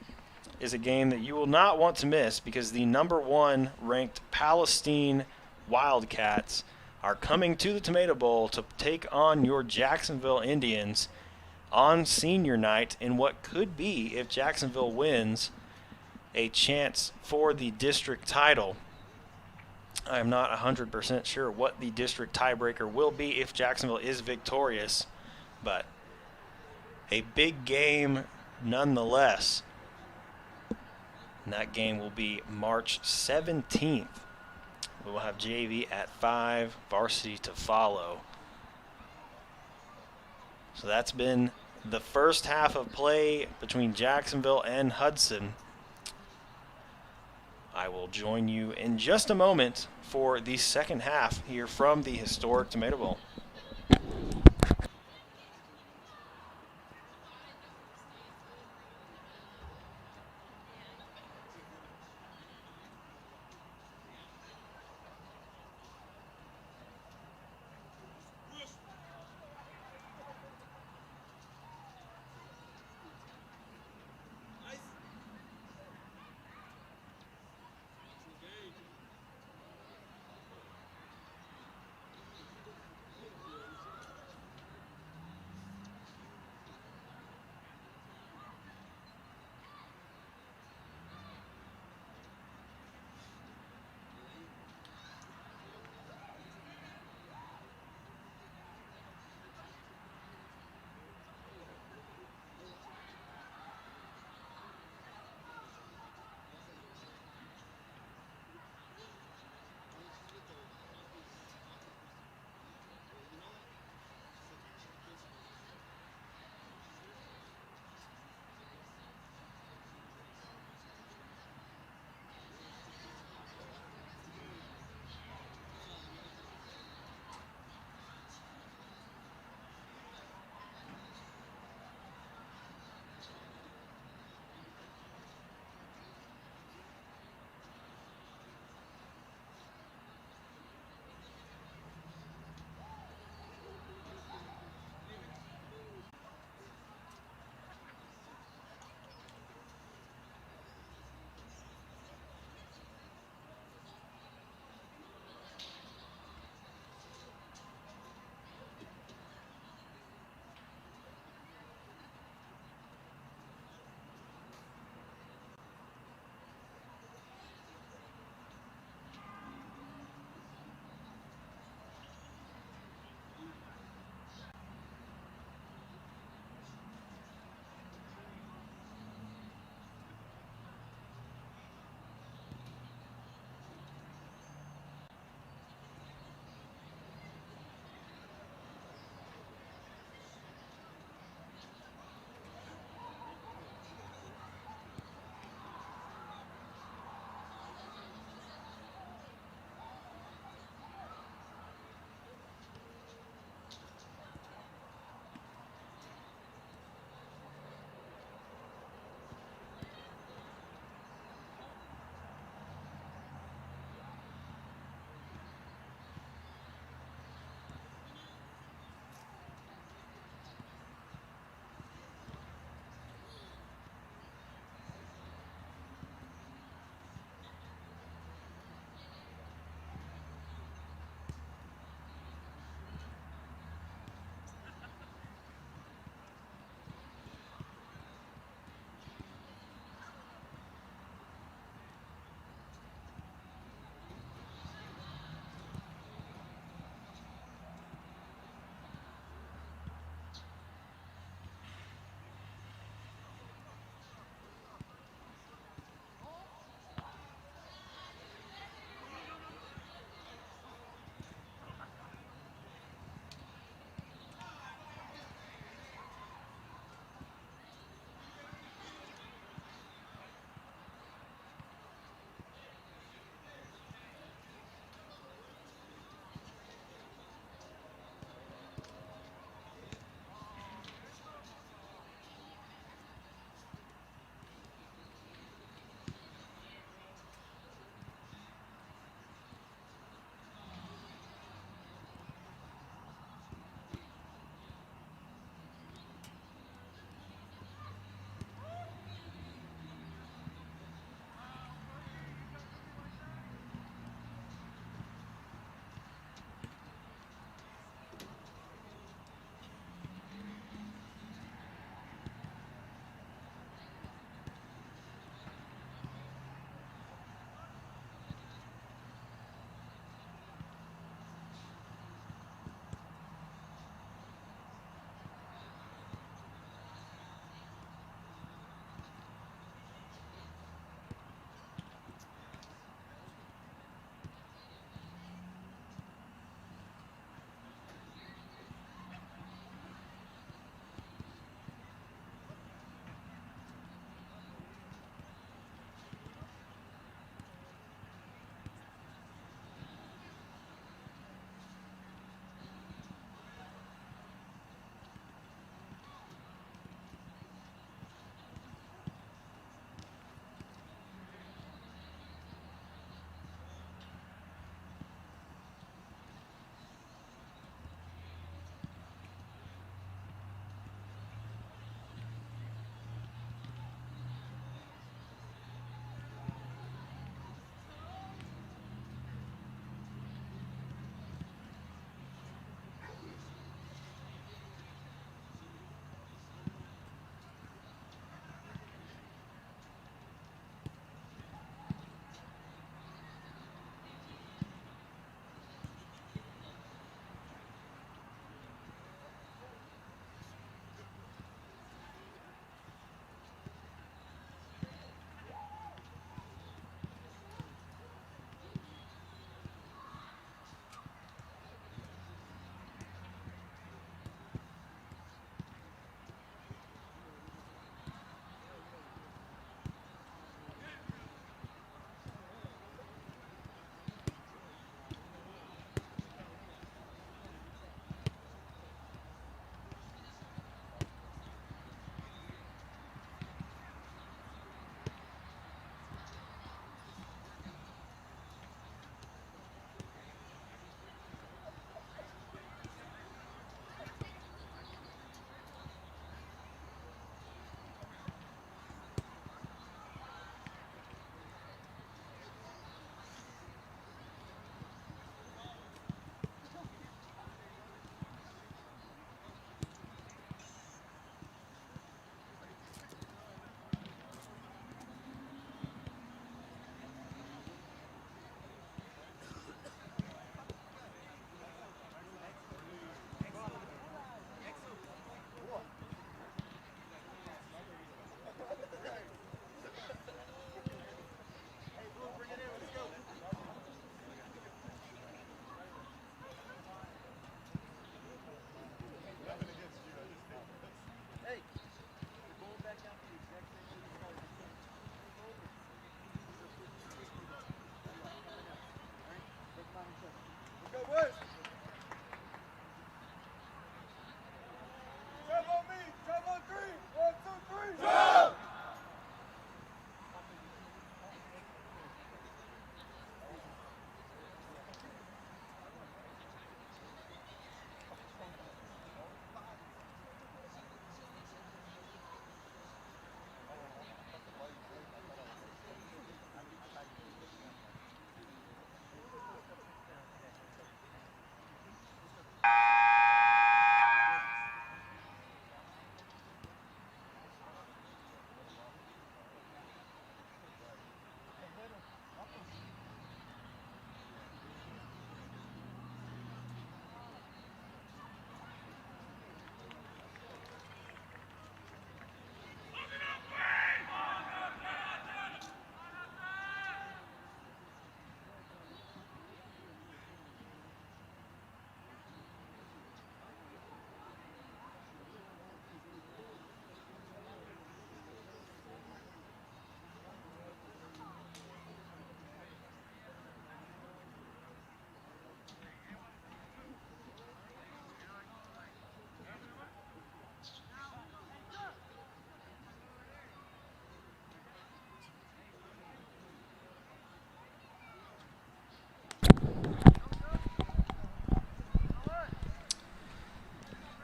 Speaker 8: is a game that you will not want to miss, because the #1 ranked Palestine Wildcats are coming to the Tomato Bowl to take on your Jacksonville Indians on senior night in what could be, if Jacksonville wins, a chance for the district title. I'm not 100% sure what the district tiebreaker will be if Jacksonville is victorious, but a big game nonetheless. And that game will be March 17th. We will have JV at 5, varsity to follow. So that's been the first half of play between Jacksonville and Hudson. I will join you in just a moment for the second half here from the historic Tomato Bowl.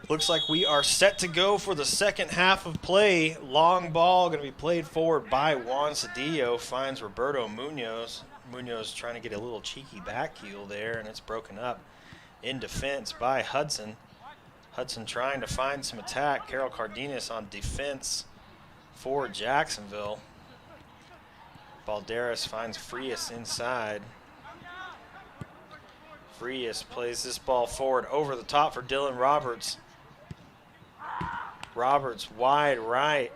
Speaker 8: Looks like we are set to go for the second half of play. Long ball going to be played forward by Juan Cedillo. Finds Roberto Munoz. Munoz trying to get a little cheeky back heel there, and it's broken up in defense by Hudson. Hudson trying to find some attack. Carol Cardenas on defense for Jacksonville. Balderas finds Frias inside. Frias plays this ball forward over the top for Dylan Roberts. Roberts wide right.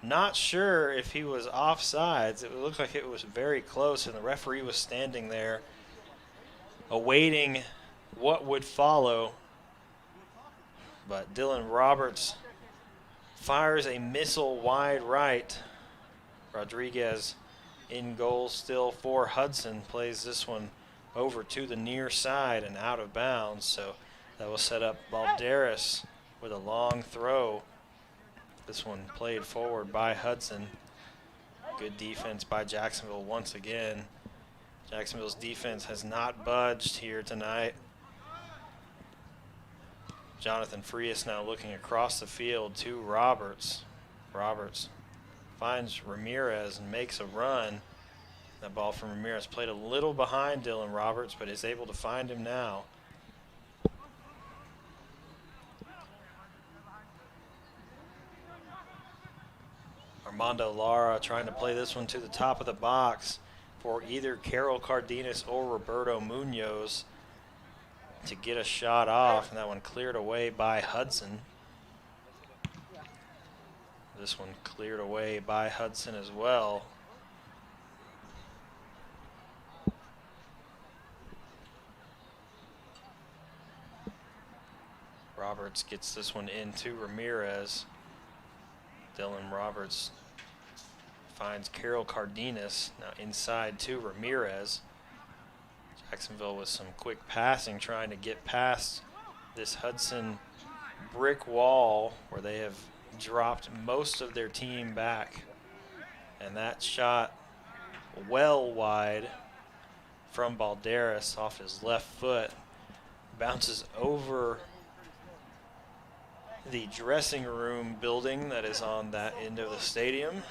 Speaker 8: Not sure if he was offsides. It looked like it was very close, and the referee was standing there awaiting what would follow. But Dylan Roberts fires a missile wide right. Rodriguez in goal still for Hudson. Plays this one over to the near side and out of bounds. So that will set up Balderas with a long throw. This one played forward by Hudson. Good defense by Jacksonville once again. Jacksonville's defense has not budged here tonight. Jonathan Frias now looking across the field to Roberts. Roberts finds Ramirez and makes a run. That ball from Ramirez played a little behind Dylan Roberts, but is able to find him now. Armando Lara trying to play this one to the top of the box for either Carol Cardenas or Roberto Munoz to get a shot off, and that one cleared away by Hudson. This one cleared away by Hudson as well. Roberts gets this one into Ramirez. Dylan Roberts finds Carol Cardenas now inside to Ramirez. Jacksonville with some quick passing, trying to get past this Hudson brick wall where they have dropped most of their team back. And that shot well wide from Balderas off his left foot. Bounces over the dressing room building that is on that end of the stadium.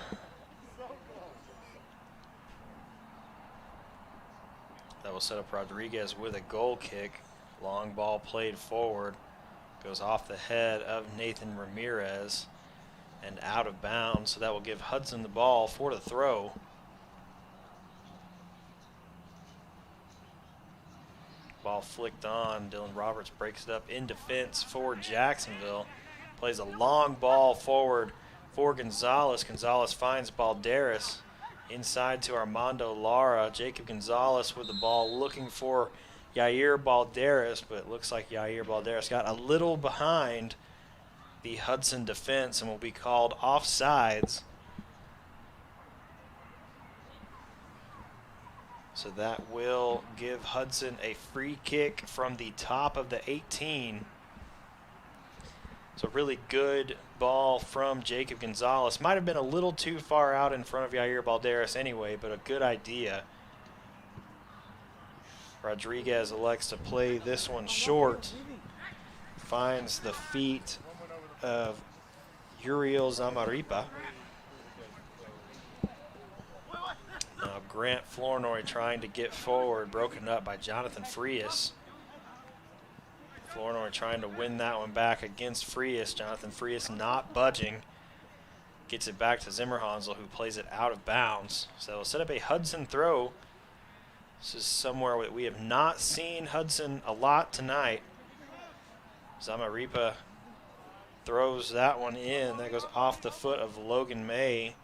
Speaker 8: That will set up Rodriguez with a goal kick. Long ball played forward. Goes off the head of Nathan Ramirez and out of bounds. So that will give Hudson the ball for the throw. Ball flicked on. Dylan Roberts breaks it up in defense for Jacksonville. Plays a long ball forward for Gonzalez. Gonzalez finds Balderas. Inside to Armando Lara. Jacob Gonzalez with the ball looking for Yair Balderas, but it looks like Yair Balderas got a little behind the Hudson defense and will be called offsides. So that will give Hudson a free kick from the top of the 18. So really good ball from Jacob Gonzalez. Might have been a little too far out in front of Yair Balderas anyway, but a good idea. Rodriguez elects to play this one short. Finds the feet of Uriel Zamaripa. Now Grant Flournoy trying to get forward, broken up by Jonathan Frias. Flournoy trying to win that one back against Frias. Jonathan Frias not budging. Gets it back to Zimmerhansel, who plays it out of bounds. So we'll set up a Hudson throw. This is somewhere that we have not seen Hudson a lot tonight. Zamaripa throws that one in. That goes off the foot of Logan May.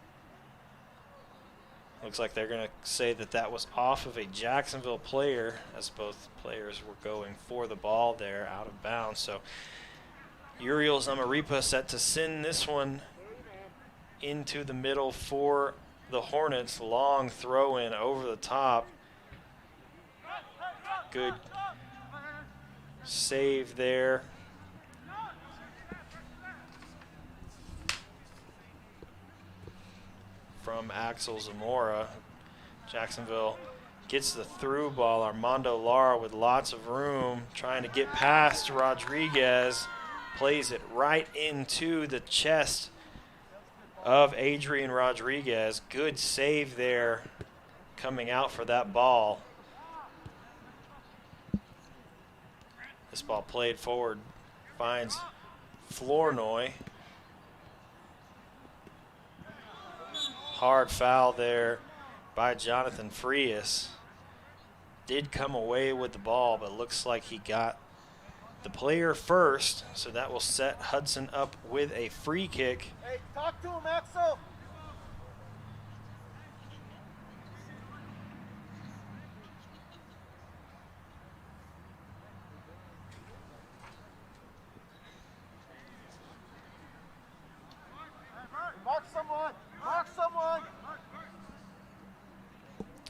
Speaker 8: Looks like they're going to say that that was off of a Jacksonville player, as both players were going for the ball there out of bounds. So Uriel Zamaripa set to send this one into the middle for the Hornets. Long throw in over the top. Good save there. From Axel Zamora. Jacksonville gets the through ball. Armando Lara with lots of room, trying to get past Rodriguez. plays it right into the chest of Adrian Rodriguez. Good save there coming out for that ball. This ball played forward, finds Flournoy. Hard foul there by Jonathan Frias. Did come away with the ball, but looks like he got the player first, so that will set Hudson up with a free kick.
Speaker 3: Hey, talk to him, Axel. Mark someone. Mark someone.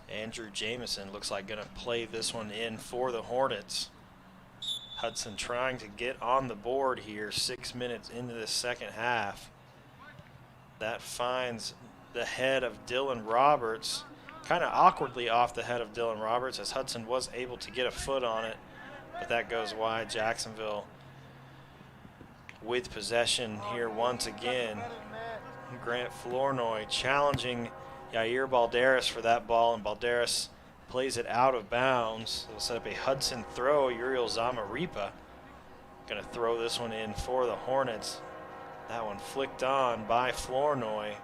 Speaker 8: Andrew Jamison looks like going to play this one in for the Hornets. Hudson trying to get on the board here 6 minutes into the second half. That finds the head of Dylan Roberts, kind of awkwardly off the head of Dylan Roberts, as Hudson was able to get a foot on it, but that goes wide. Jacksonville with possession here once again. Grant Flournoy challenging Yair Balderas for that ball, and Balderas plays it out of bounds. It'll set up a Hudson throw. Uriel Zamaripa going to throw this one in for the Hornets. That one flicked on by Flournoy,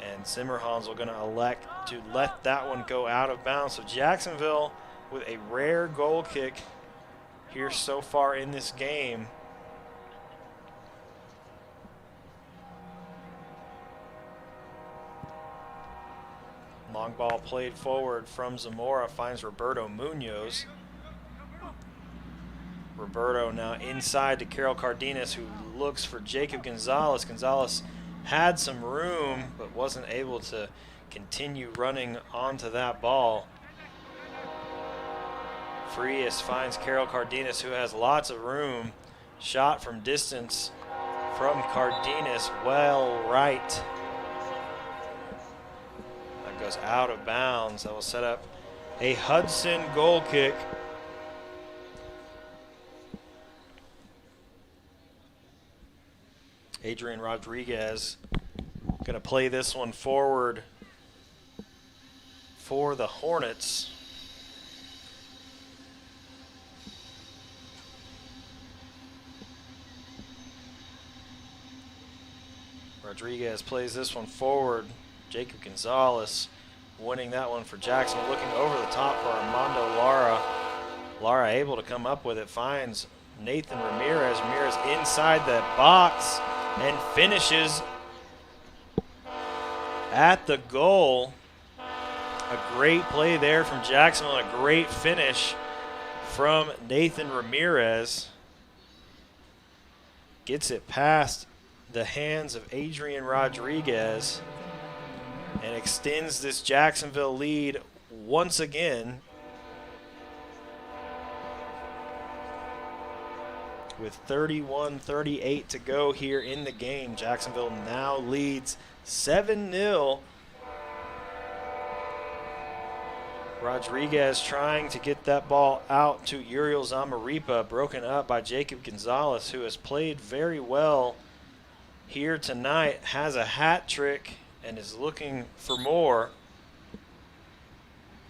Speaker 8: and Zimmerhansel going to elect to let that one go out of bounds. So Jacksonville with a rare goal kick here so far in this game. Long ball played forward from Zamora, finds Roberto Munoz. Roberto now inside to Carol Cardenas, who looks for Jacob Gonzalez. Gonzalez had some room, but wasn't able to continue running onto that ball. Frias finds Carol Cardenas, who has lots of room. Shot from distance from Cardenas, well right. Goes out of bounds. That will set up a Hudson goal kick. Adrian Rodriguez going to play this one forward for the Hornets. Rodriguez plays this one forward. Jacob Gonzalez winning that one for Jackson. Looking over the top for Armando Lara. Lara able to come up with it. Finds Nathan Ramirez. Ramirez inside the box and finishes at the goal. A great play there from Jacksonville. A great finish from Nathan Ramirez. Gets it past the hands of Adrian Rodriguez and extends this Jacksonville lead once again. With 31-38 to go here in the game, Jacksonville now leads 7-0. Rodriguez trying to get that ball out to Uriel Zamaripa, broken up by Jacob Gonzalez, who has played very well here tonight, has a hat trick, and is looking for more.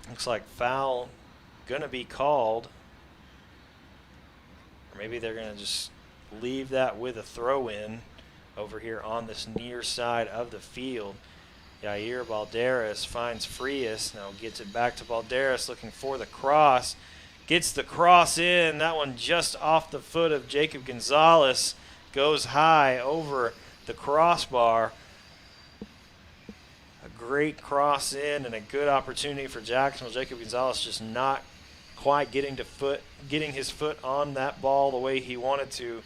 Speaker 8: Looks like foul gonna be called. Or maybe they're gonna just leave that with a throw-in over here on this near side of the field. Yair Balderas finds Frias, now gets it back to Balderas, looking for the cross. Gets the cross in, that one just off the foot of Jacob Gonzalez. Goes high over the crossbar. Great cross in and a good opportunity for Jacksonville. Jacob Gonzalez just not quite getting his foot on that ball the way he wanted to.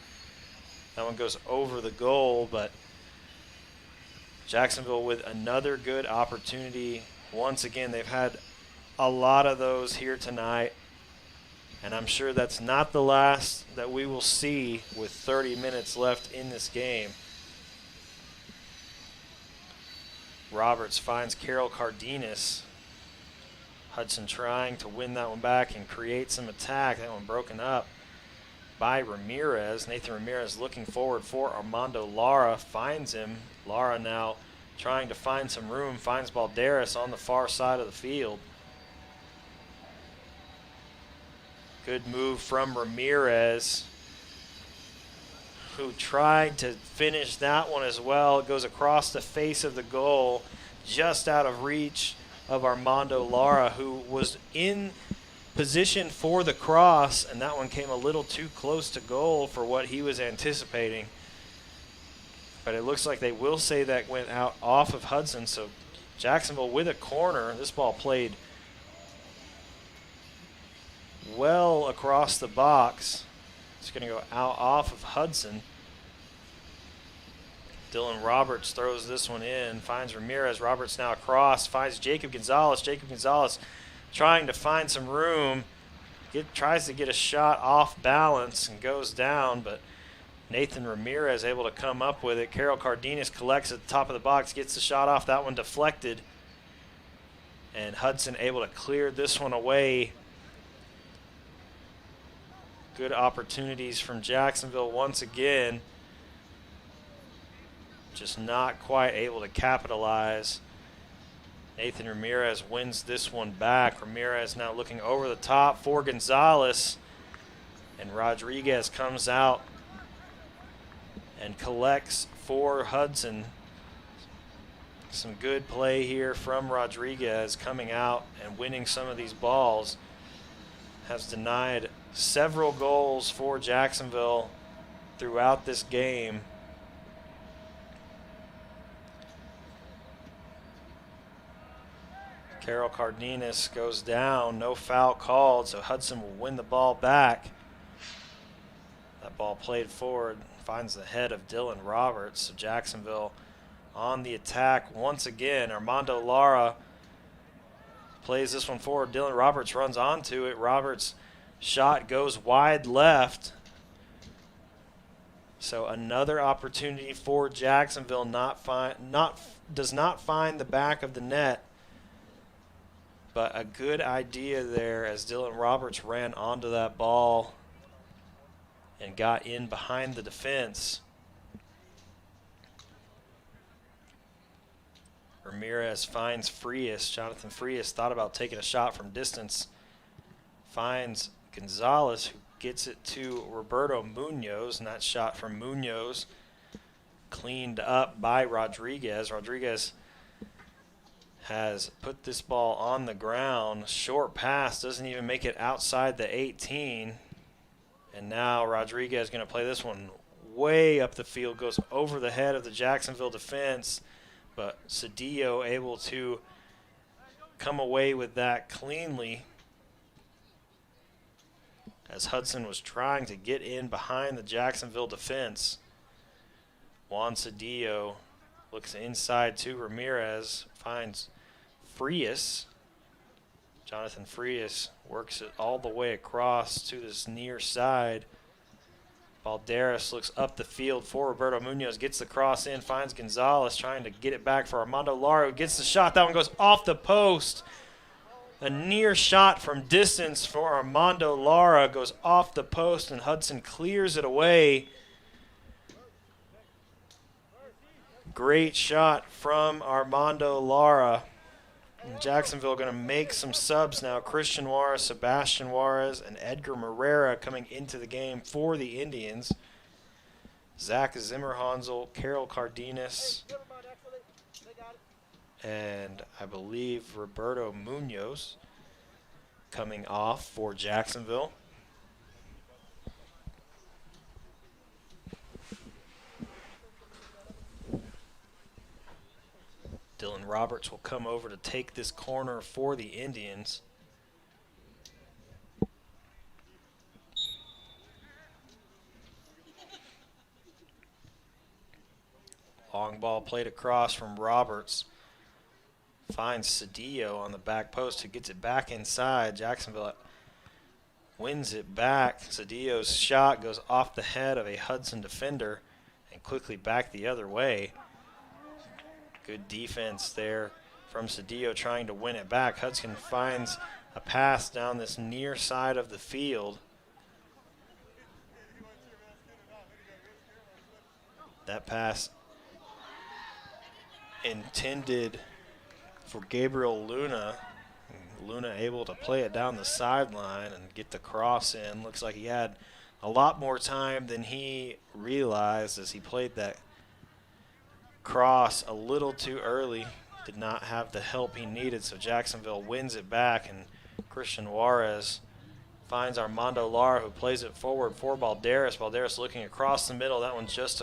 Speaker 8: That one goes over the goal, but Jacksonville with another good opportunity. Once again, they've had a lot of those here tonight, and I'm sure that's not the last that we will see with 30 minutes left in this game. Roberts finds Carol Cardenas. Hudson trying to win that one back and create some attack. That one broken up by Ramirez. Nathan Ramirez looking forward for Armando Lara, finds him. Lara now trying to find some room, finds Balderas on the far side of the field. Good move from Ramirez, who tried to finish that one as well. It goes across the face of the goal, just out of reach of Armando Lara, who was in position for the cross, and that one came a little too close to goal for what he was anticipating. But it looks like they will say that went out off of Hudson, so Jacksonville with a corner. This ball played well across the box. It's going to go out off of Hudson. Dylan Roberts throws this one in, finds Ramirez. Roberts now across, finds Jacob Gonzalez. Jacob Gonzalez trying to find some room, tries to get a shot off balance and goes down, but Nathan Ramirez able to come up with it. Carol Cardenas collects at the top of the box, gets the shot off. That one deflected, and Hudson able to clear this one away. Good opportunities from Jacksonville once again. Just not quite able to capitalize. Nathan Ramirez wins this one back. Ramirez now looking over the top for Gonzalez. And Rodriguez comes out and collects for Hudson. Some good play here from Rodriguez, coming out and winning some of these balls. Has denied several goals for Jacksonville throughout this game. Carol Cardenas goes down, no foul called, so Hudson will win the ball back. That ball played forward, finds the head of Dylan Roberts. So Jacksonville on the attack once again. Armando Lara plays this one forward. Dylan Roberts runs onto it. Roberts' shot goes wide left. So another opportunity for Jacksonville, does not find the back of the net. But a good idea there as Dylan Roberts ran onto that ball and got in behind the defense. Ramirez finds Frias. Jonathan Frias thought about taking a shot from distance. Finds Gonzalez, who gets it to Roberto Munoz, and that shot from Munoz cleaned up by Rodriguez. Rodriguez has put this ball on the ground. Short pass, doesn't even make it outside the 18. And now Rodriguez is going to play this one way up the field, goes over the head of the Jacksonville defense. But Cedillo able to come away with that cleanly, as Hudson was trying to get in behind the Jacksonville defense. Juan Cedillo looks inside to Ramirez, finds Frias. Jonathan Frias works it all the way across to this near side. Balderas looks up the field for Roberto Munoz, gets the cross in, finds Gonzalez, trying to get it back for Armando Lara, who gets the shot. That one goes off the post. A near shot from distance for Armando Lara goes off the post, and Hudson clears it away. Great shot from Armando Lara. And Jacksonville going to make some subs now. Christian Juarez, Sebastian Juarez, and Edgar Morera coming into the game for the Indians. Zach Zimmerhansel, Carol Cardenas, and I believe Roberto Munoz coming off for Jacksonville. Dylan Roberts will come over to take this corner for the Indians. Long ball played across from Roberts. Finds Cedillo on the back post, who gets it back inside. Jacksonville wins it back. Cedillo's shot goes off the head of a Hudson defender and quickly back the other way. Good defense there from Cedillo trying to win it back. Hudson finds a pass down this near side of the field. That pass intended for Gabriel Luna. Luna able to play it down the sideline and get the cross in. Looks like he had a lot more time than he realized as he played that cross a little too early. Did not have the help he needed, so Jacksonville wins it back, and Christian Juarez finds Armando Lara, who plays it forward for Balderas. Balderas looking across the middle. That one's just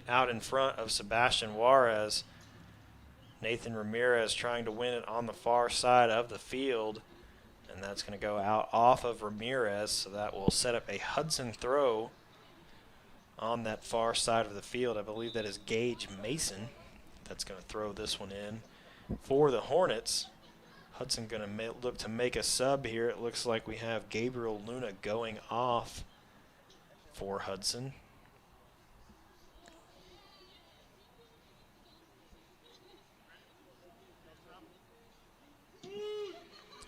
Speaker 8: out in front of Sebastian Juarez. Nathan Ramirez trying to win it on the far side of the field, and that's going to go out off of Ramirez, so that will set up a Hudson throw on that far side of the field. I believe that is Gage Mason that's going to throw this one in for the Hornets. Hudson going to look to make a sub here. It looks like we have Gabriel Luna going off for Hudson.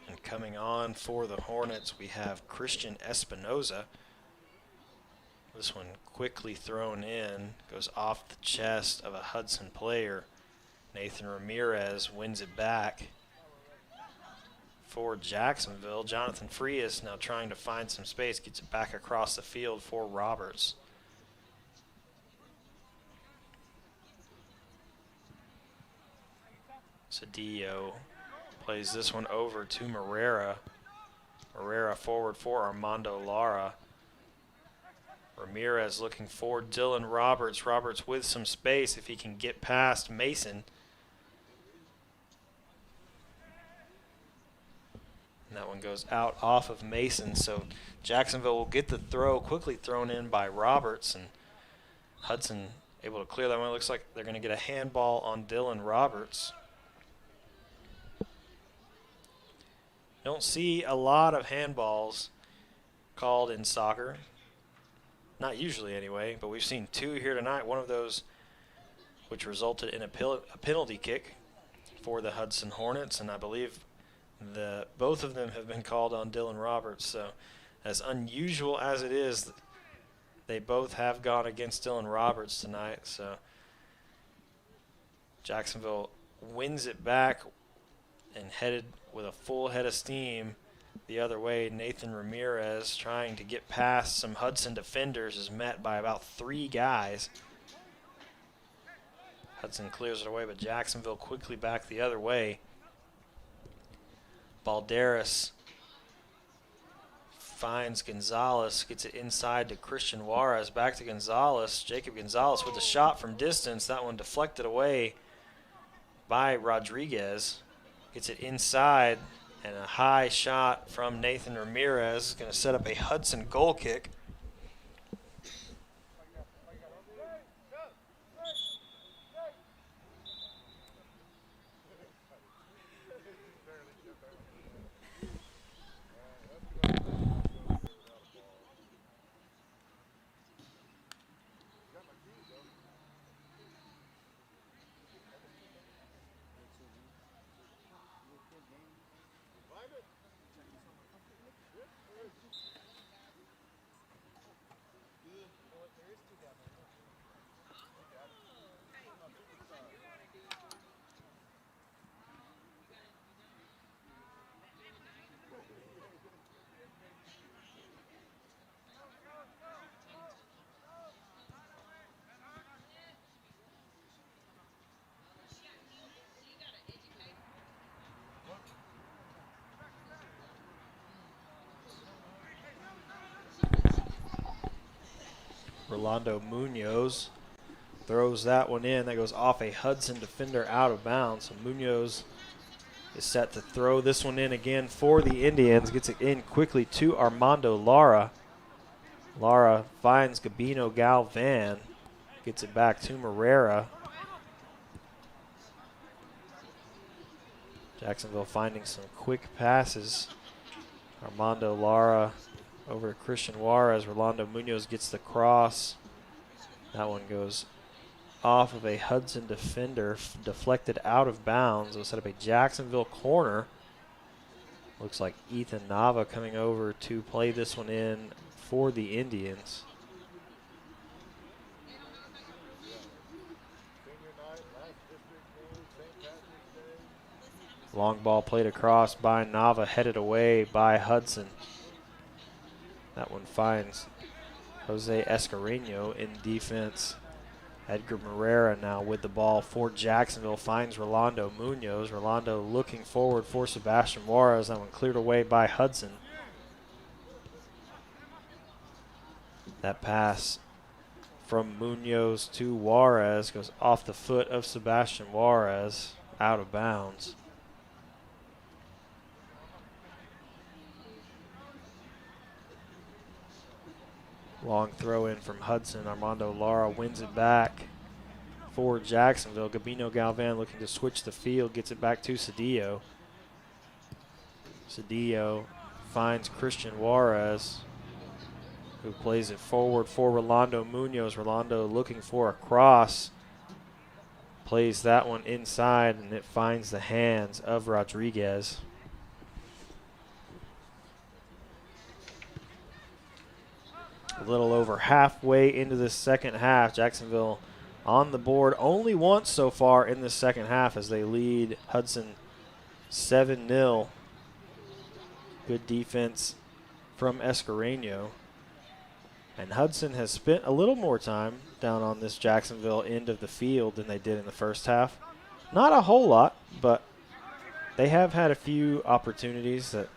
Speaker 8: And coming on for the Hornets, we have Christian Espinoza. This one quickly thrown in, goes off the chest of a Hudson player. Nathan Ramirez wins it back for Jacksonville. Jonathan Frias now trying to find some space, gets it back across the field for Roberts. Cedillo plays this one over to Morera. Morera forward for Armando Lara. Ramirez looking for Dylan Roberts. Roberts with some space if he can get past Mason. And that one goes out off of Mason, so Jacksonville will get the throw quickly thrown in by Roberts, and Hudson able to clear that one. It looks like they're going to get a handball on Dylan Roberts. Don't see a lot of handballs called in soccer. Not usually anyway, but we've seen two here tonight. One of those which resulted in a penalty kick for the Hudson Hornets, and I believe both of them have been called on Dylan Roberts. So as unusual as it is, they both have gone against Dylan Roberts tonight. So Jacksonville wins it back and headed with a full head of steam the other way. Nathan Ramirez trying to get past some Hudson defenders is met by about 3 guys. Hudson clears it away, but Jacksonville quickly back the other way. Balderas finds Gonzalez, gets it inside to Christian Juarez, back to Gonzalez. Jacob Gonzalez with a shot from distance. That one deflected away by Rodriguez. Gets it inside, and a high shot from Nathan Ramirez is going to set up a Hudson goal kick. Rolando Munoz throws that one in. That goes off a Hudson defender out of bounds. So Munoz is set to throw this one in again for the Indians. Gets it in quickly to Armando Lara. Lara finds Gabino Galvan. Gets it back to Morera. Jacksonville finding some quick passes. Armando Lara over to Christian Juarez. Rolando Munoz gets the cross. That one goes off of a Hudson defender, deflected out of bounds. It'll set up a Jacksonville corner. Looks like Ethan Nava coming over to play this one in for the Indians.
Speaker 9: Long ball played across by Nava, headed away by Hudson. That one finds Jose Escareno in defense. Edgar Morera now with the ball for Jacksonville, finds Rolando Munoz. Rolando looking forward for Sebastian Juarez. That one cleared away by Hudson. That pass from Munoz to Juarez goes off the foot of Sebastian Juarez, out of bounds. Long throw in from Hudson. Armando Lara wins it back for Jacksonville. Gabino Galvan looking to switch the field, gets it back to Cedillo. Cedillo finds Christian Juarez, who plays it forward for Rolando Munoz. Rolando looking for a cross. Plays that one inside, and it finds the hands of Rodriguez. A little over halfway into the second half. Jacksonville on the board only once so far in the second half as they lead Hudson 7-0. Good defense from Escareno. And Hudson has spent a little more time down on this Jacksonville end of the field than they did in the first half. Not a whole lot, but they have had a few opportunities that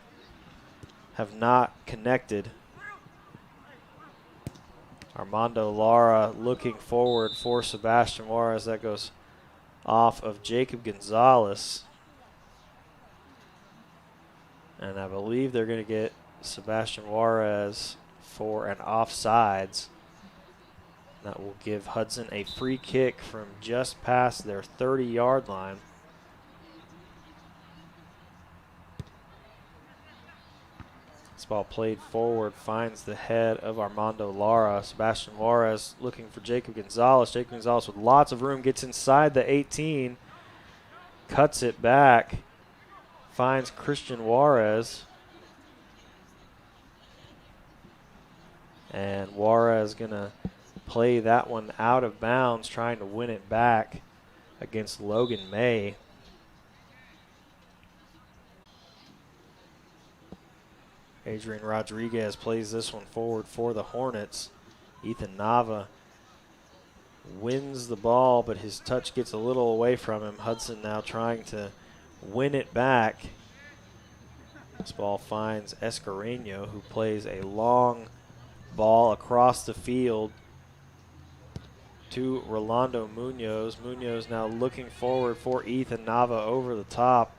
Speaker 9: have not connected. Armando Lara looking forward for Sebastian Juarez. That goes off of Jacob Gonzalez. And I believe they're going to get Sebastian Juarez for an offsides. That will give Hudson a free kick from just past their 30-yard line. This ball played forward, finds the head of Armando Lara. Sebastian Juarez looking for Jacob Gonzalez. Jacob Gonzalez with lots of room, gets inside the 18, cuts it back, finds Christian Juarez. And Juarez going to play that one out of bounds, trying to win it back against Logan May. Adrian Rodriguez plays this one forward for the Hornets. Ethan Nava wins the ball, but his touch gets a little away from him. Hudson now trying to win it back. This ball finds Escareno, who plays a long ball across the field to Rolando Munoz. Munoz now looking forward for Ethan Nava over the top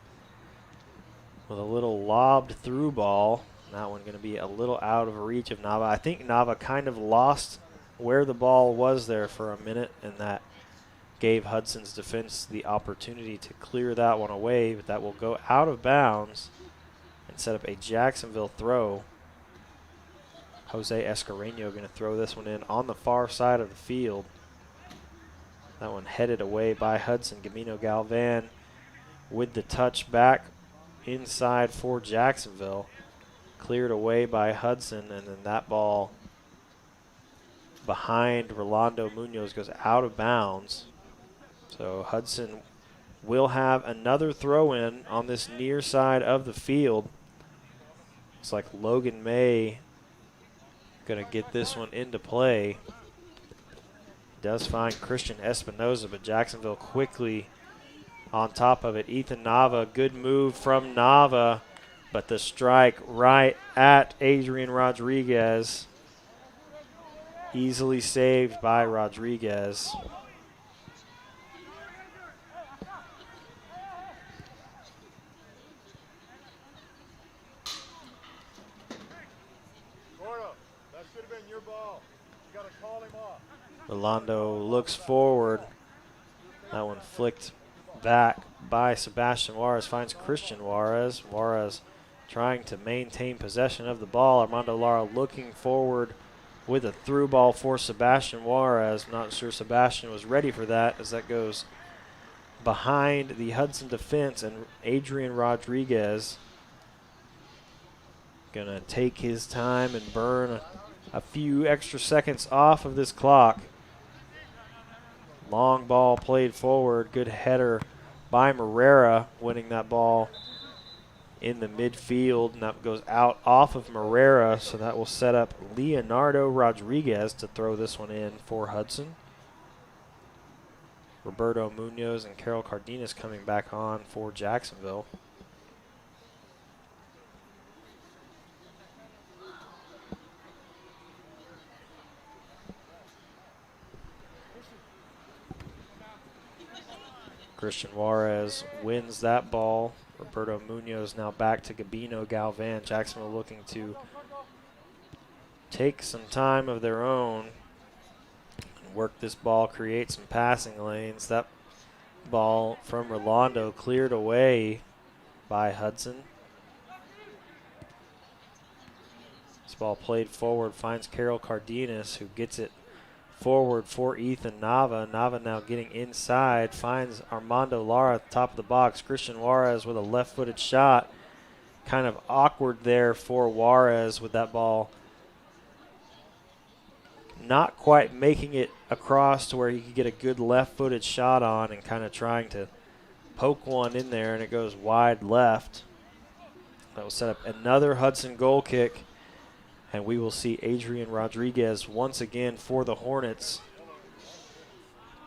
Speaker 9: with a little lobbed through ball. That one going to be a little out of reach of Nava. I think Nava kind of lost where the ball was there for a minute, and that gave Hudson's defense the opportunity to clear that one away, but that will go out of bounds and set up a Jacksonville throw. Jose Escareno going to throw this one in on the far side of the field. That one headed away by Hudson. Gamino Galvan with the touch back inside for Jacksonville. Cleared away by Hudson, and then that ball behind Rolando Munoz goes out of bounds. So Hudson will have another throw-in on this near side of the field. Looks like Logan May going to get this one into play. Does find Christian Espinoza, but Jacksonville quickly on top of it. Ethan Nava, good move from Nava, but the strike right at Adrian Rodriguez. Easily saved by Rodriguez.
Speaker 3: That should have been your ball. You got to call him off.
Speaker 9: Rolando looks forward. That one flicked back by Sebastian Juarez. Finds Christian Juarez. Juarez trying to maintain possession of the ball. Armando Lara looking forward with a through ball for Sebastian Juarez. Not sure Sebastian was ready for that, as that goes behind the Hudson defense, and Adrian Rodriguez going to take his time and burn a few extra seconds off of this clock. Long ball played forward. Good header by Marrera, winning that ball in the midfield, and that goes out off of Marrera, so that will set up Leonardo Rodriguez to throw this one in for Hudson. Roberto Munoz and Carol Cardenas coming back on for Jacksonville. Christian Juarez wins that ball. Roberto Munoz now back to Gabino Galvan. Jacksonville looking to take some time of their own and work this ball, create some passing lanes. That ball from Rolando cleared away by Hudson. This ball played forward, finds Carol Cardenas, who gets it forward for Ethan Nava. Nava now getting inside, finds Armando Lara at the top of the box. Christian Juarez with a left-footed shot. Kind of awkward there for Juarez with that ball not quite making it across to where he could get a good left-footed shot on, and kind of trying to poke one in there, and it goes wide left. That will set up another Hudson goal kick. And we will see Adrian Rodriguez once again for the Hornets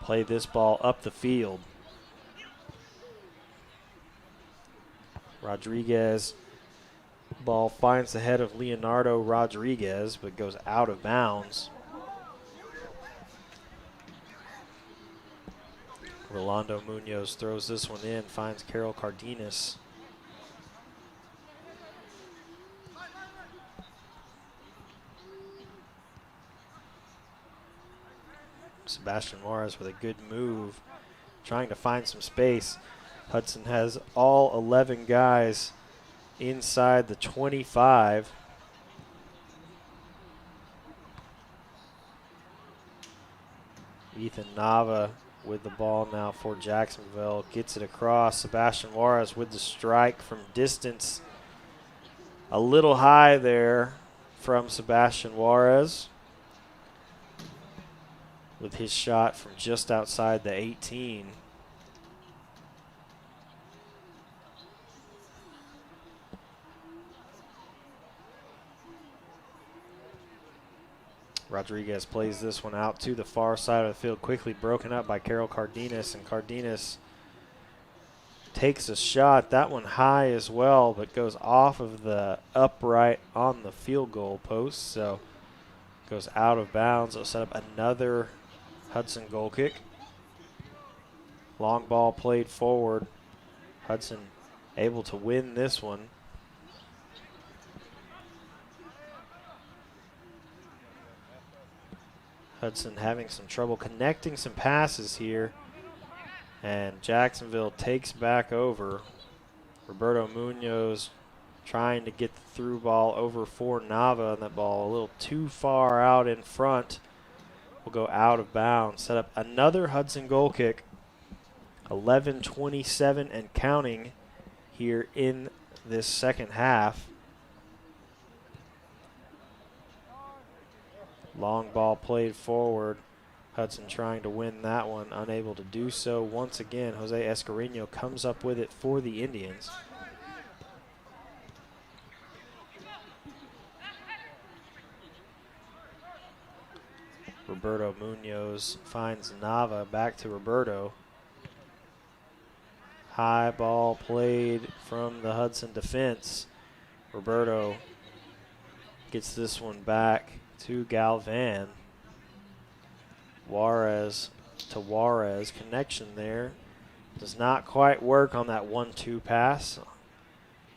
Speaker 9: play this ball up the field. Rodriguez, ball finds the head of Leonardo Rodriguez, but goes out of bounds. Rolando Munoz throws this one in, finds Carol Cardenas. Sebastian Juarez with a good move, trying to find some space. Hudson has all 11 guys inside the 25. Ethan Nava with the ball now for Jacksonville, gets it across. Sebastian Juarez with the strike from distance. A little high there from Sebastian Juarez with his shot from just outside the 18. Rodriguez plays this one out to the far side of the field, quickly broken up by Carol Cardenas, and Cardenas takes a shot. That one high as well, but goes off of the upright on the field goal post, so goes out of bounds. It'll set up another Hudson goal kick. Long ball played forward. Hudson able to win this one. Hudson having some trouble connecting some passes here, and Jacksonville takes back over. Roberto Munoz trying to get the through ball over for Nava, and that ball a little too far out in front. Will go out of bounds. Set up another Hudson goal kick. 11:27 and counting here in this second half. Long ball played forward. Hudson trying to win that one, unable to do so. Once again, Jose Escarino comes up with it for the Indians. Roberto Munoz finds Nava, back to Roberto. High ball played from the Hudson defense. Roberto gets this one back to Galvan. Juarez to Juarez. Connection there. Does not quite work on that 1-2 pass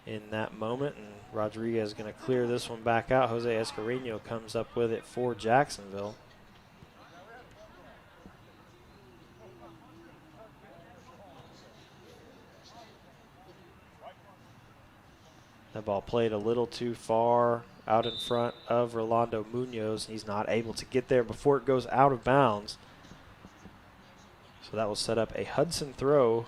Speaker 9: in that moment, and Rodriguez is going to clear this one back out. Jose Escarino comes up with it for Jacksonville. That ball played a little too far out in front of Rolando Munoz. He's not able to get there before it goes out of bounds. So that will set up a Hudson throw.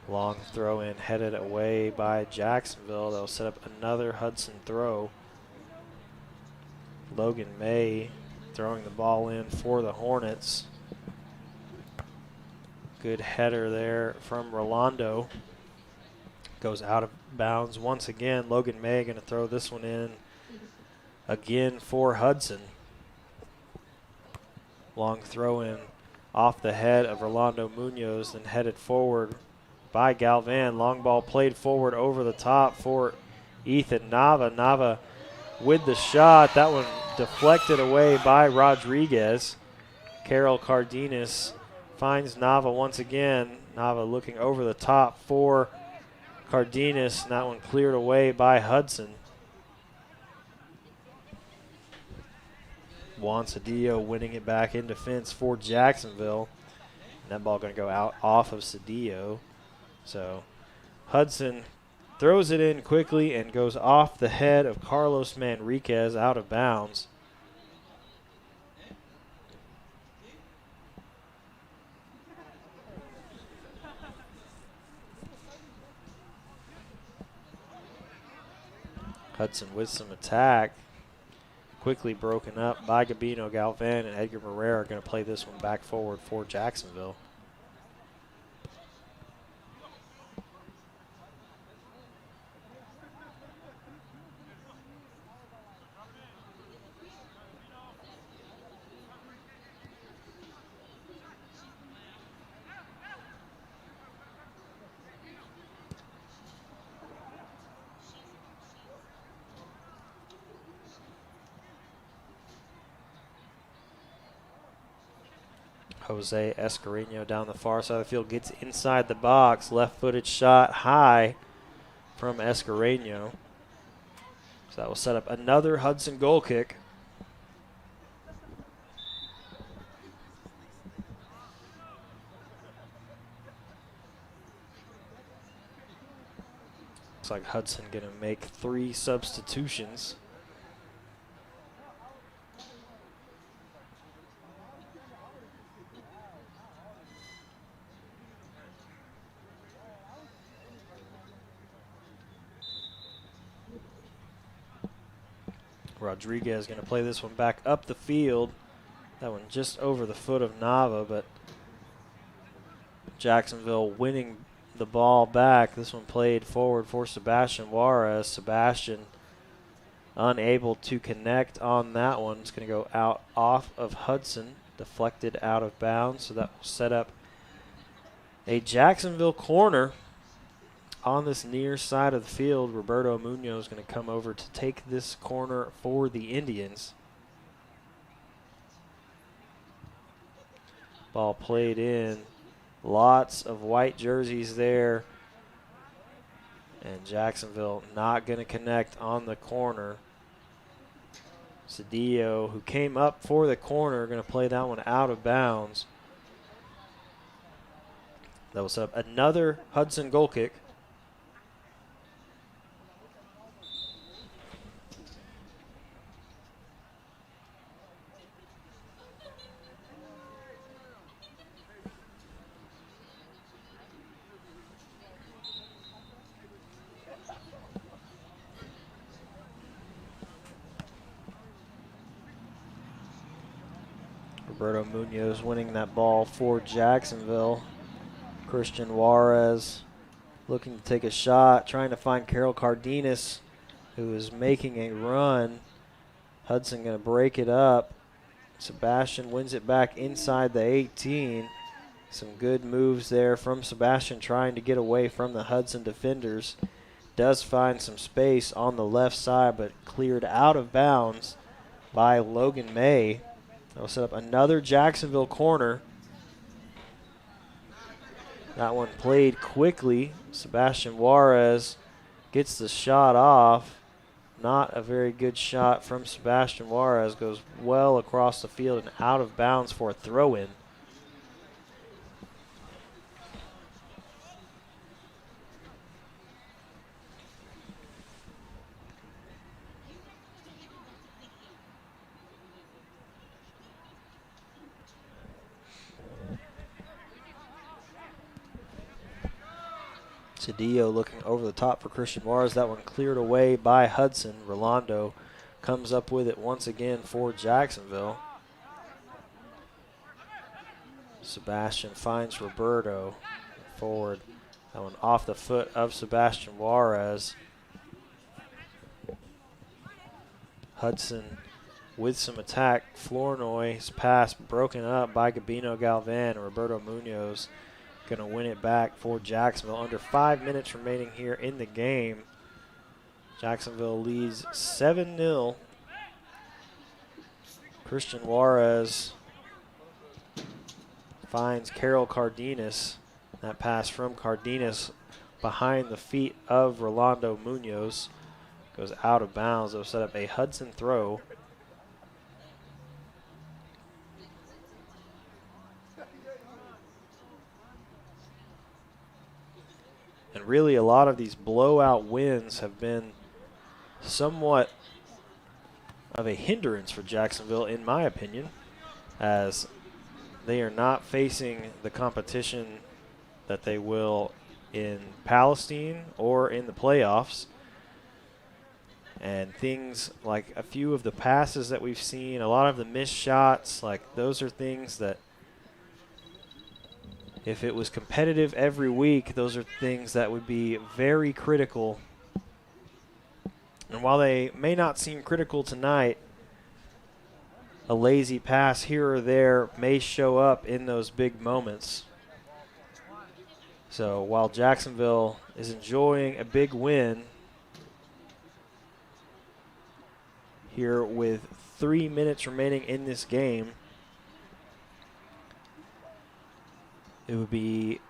Speaker 9: Long throw in headed away by Jacksonville. They'll set up another Hudson throw. Logan May throwing the ball in for the Hornets. Good header there from Rolando. Goes out of bounds once again. Logan May going to throw this one in again for Hudson. Long throw in off the head of Rolando Munoz, then headed forward by Galvan. Long ball played forward over the top for Ethan Nava. Nava with the shot. That one deflected away by Rodriguez. Carol Cardenas finds Nava once again. Nava looking over the top for Cardenas. And that one cleared away by Hudson. Juan Cedillo winning it back in defense for Jacksonville. And that ball going to go out off of Cedillo. So Hudson throws it in quickly and goes off the head of Carlos Manriquez out of bounds. Hudson with some attack. Quickly broken up by Gabino Galvan, and Edgar Barrera are going to play this one back forward for Jacksonville. Jose Escarino down the far side of the field gets inside the box. Left-footed shot high from Escarino. So that will set up another Hudson goal kick. Looks like Hudson going to make 3 substitutions. Rodriguez going to play this one back up the field. That one just over the foot of Nava, but Jacksonville winning the ball back. This one played forward for Sebastian Juarez. Sebastian unable to connect on that one. It's going to go out off of Hudson, deflected out of bounds. So that will set up a Jacksonville corner on this near side of the field. Roberto Munoz is going to come over to take this corner for the Indians. Ball played in. Lots of white jerseys there. And Jacksonville not going to connect on the corner. Cedillo, who came up for the corner, going to play that one out of bounds. That will set up another Hudson goal kick. Roberto Munoz winning that ball for Jacksonville. Christian Juarez looking to take a shot, trying to find Carol Cardenas, who is making a run. Hudson going to break it up. Sebastian wins it back inside the 18. Some good moves there from Sebastian trying to get away from the Hudson defenders. Does find some space on the left side, but cleared out of bounds by Logan May. That'll set up another Jacksonville corner. That one played quickly. Sebastian Juarez gets the shot off. Not a very good shot from Sebastian Juarez. Goes well across the field and out of bounds for a throw-in. Cedillo looking over the top for Christian Juarez. That one cleared away by Hudson. Rolando comes up with it once again for Jacksonville. Sebastian finds Roberto forward. That one off the foot of Sebastian Juarez. Hudson with some attack. Flournoy's pass broken up by Gabino Galvan. Roberto Munoz going to win it back for Jacksonville. Under 5 minutes remaining here in the game. Jacksonville leads 7-0. Christian Juarez finds Carol Cardenas. That pass from Cardenas behind the feet of Rolando Munoz goes out of bounds. They'll set up a Hudson throw. And really a lot of these blowout wins have been somewhat of a hindrance for Jacksonville, in my opinion, as they are not facing the competition that they will in Palestine or in the playoffs. And things like a few of the passes that we've seen, a lot of the missed shots, like those are things that if it was competitive every week, those are things that would be very critical. And while they may not seem critical tonight, a lazy pass here or there may show up in those big moments. So while Jacksonville is enjoying a big win here with 3 minutes remaining in this game, it would be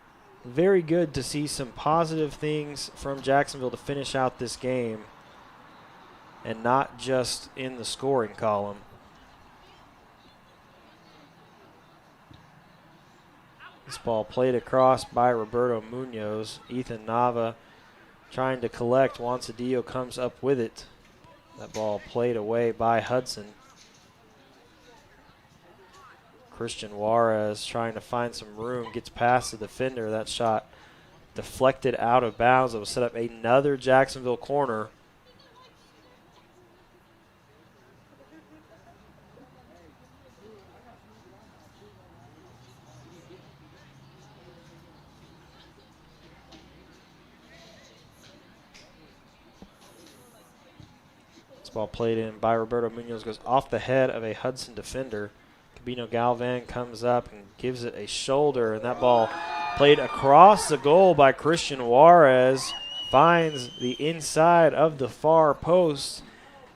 Speaker 9: very good to see some positive things from Jacksonville to finish out this game and not just in the scoring column. This ball played across by Roberto Munoz. Ethan Nava trying to collect. Juan Cedillo comes up with it. That ball played away by Hudson. Christian Juarez trying to find some room, gets past the defender. That shot deflected out of bounds. It will set up another Jacksonville corner. This ball played in by Roberto Munoz, goes off the head of a Hudson defender. Cabino Galvan comes up and gives it a shoulder, and that ball played across the goal by Christian Juarez, finds the inside of the far post,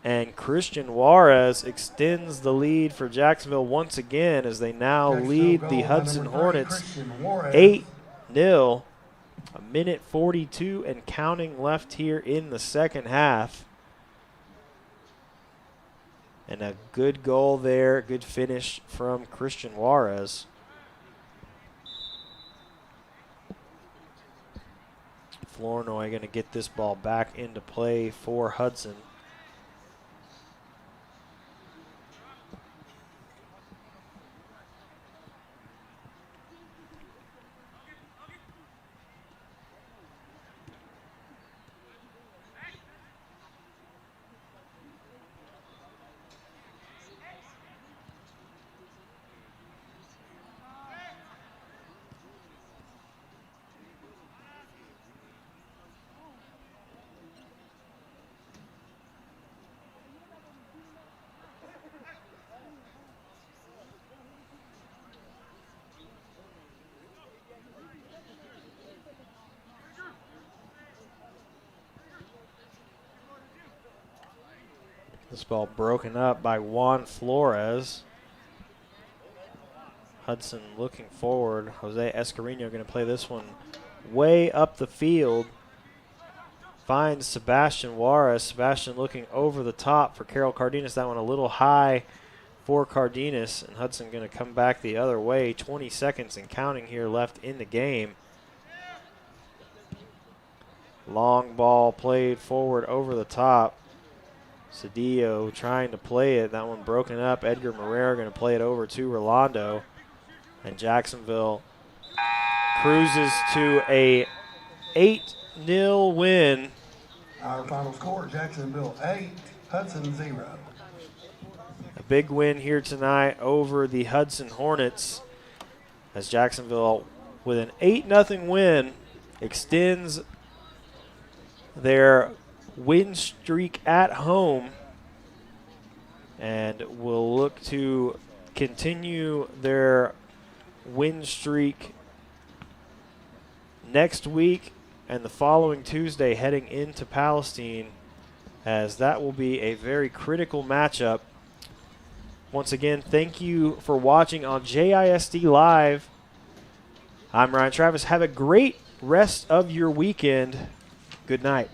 Speaker 9: and Christian Juarez extends the lead for Jacksonville once again as they now lead the Hudson Hornets 8-0. A minute 42 and counting left here in the second half. And a good goal there, good finish from Christian Juarez. Flournoy going to get this ball back into play for Hudson. This ball broken up by Juan Flores. Hudson looking forward. Jose Escarino going to play this one way up the field. Finds Sebastian Juarez. Sebastian looking over the top for Carol Cardenas. That one a little high for Cardenas. And Hudson going to come back the other way. 20 seconds and counting here left in the game. Long ball played forward over the top. Cedillo trying to play it. That one broken up. Edgar Marrera going to play it over to Rolando. And Jacksonville cruises to a 8-0 win.
Speaker 4: Our final score, Jacksonville 8, Hudson 0.
Speaker 9: A big win here tonight over the Hudson Hornets as Jacksonville, with an 8-0 win, extends their win streak at home and will look to continue their win streak next week and the following Tuesday heading into Palestine, as that will be a very critical matchup. Once again, thank you for watching on JISD Live. I'm Ryan Travis. Have a great rest of your weekend. Good night.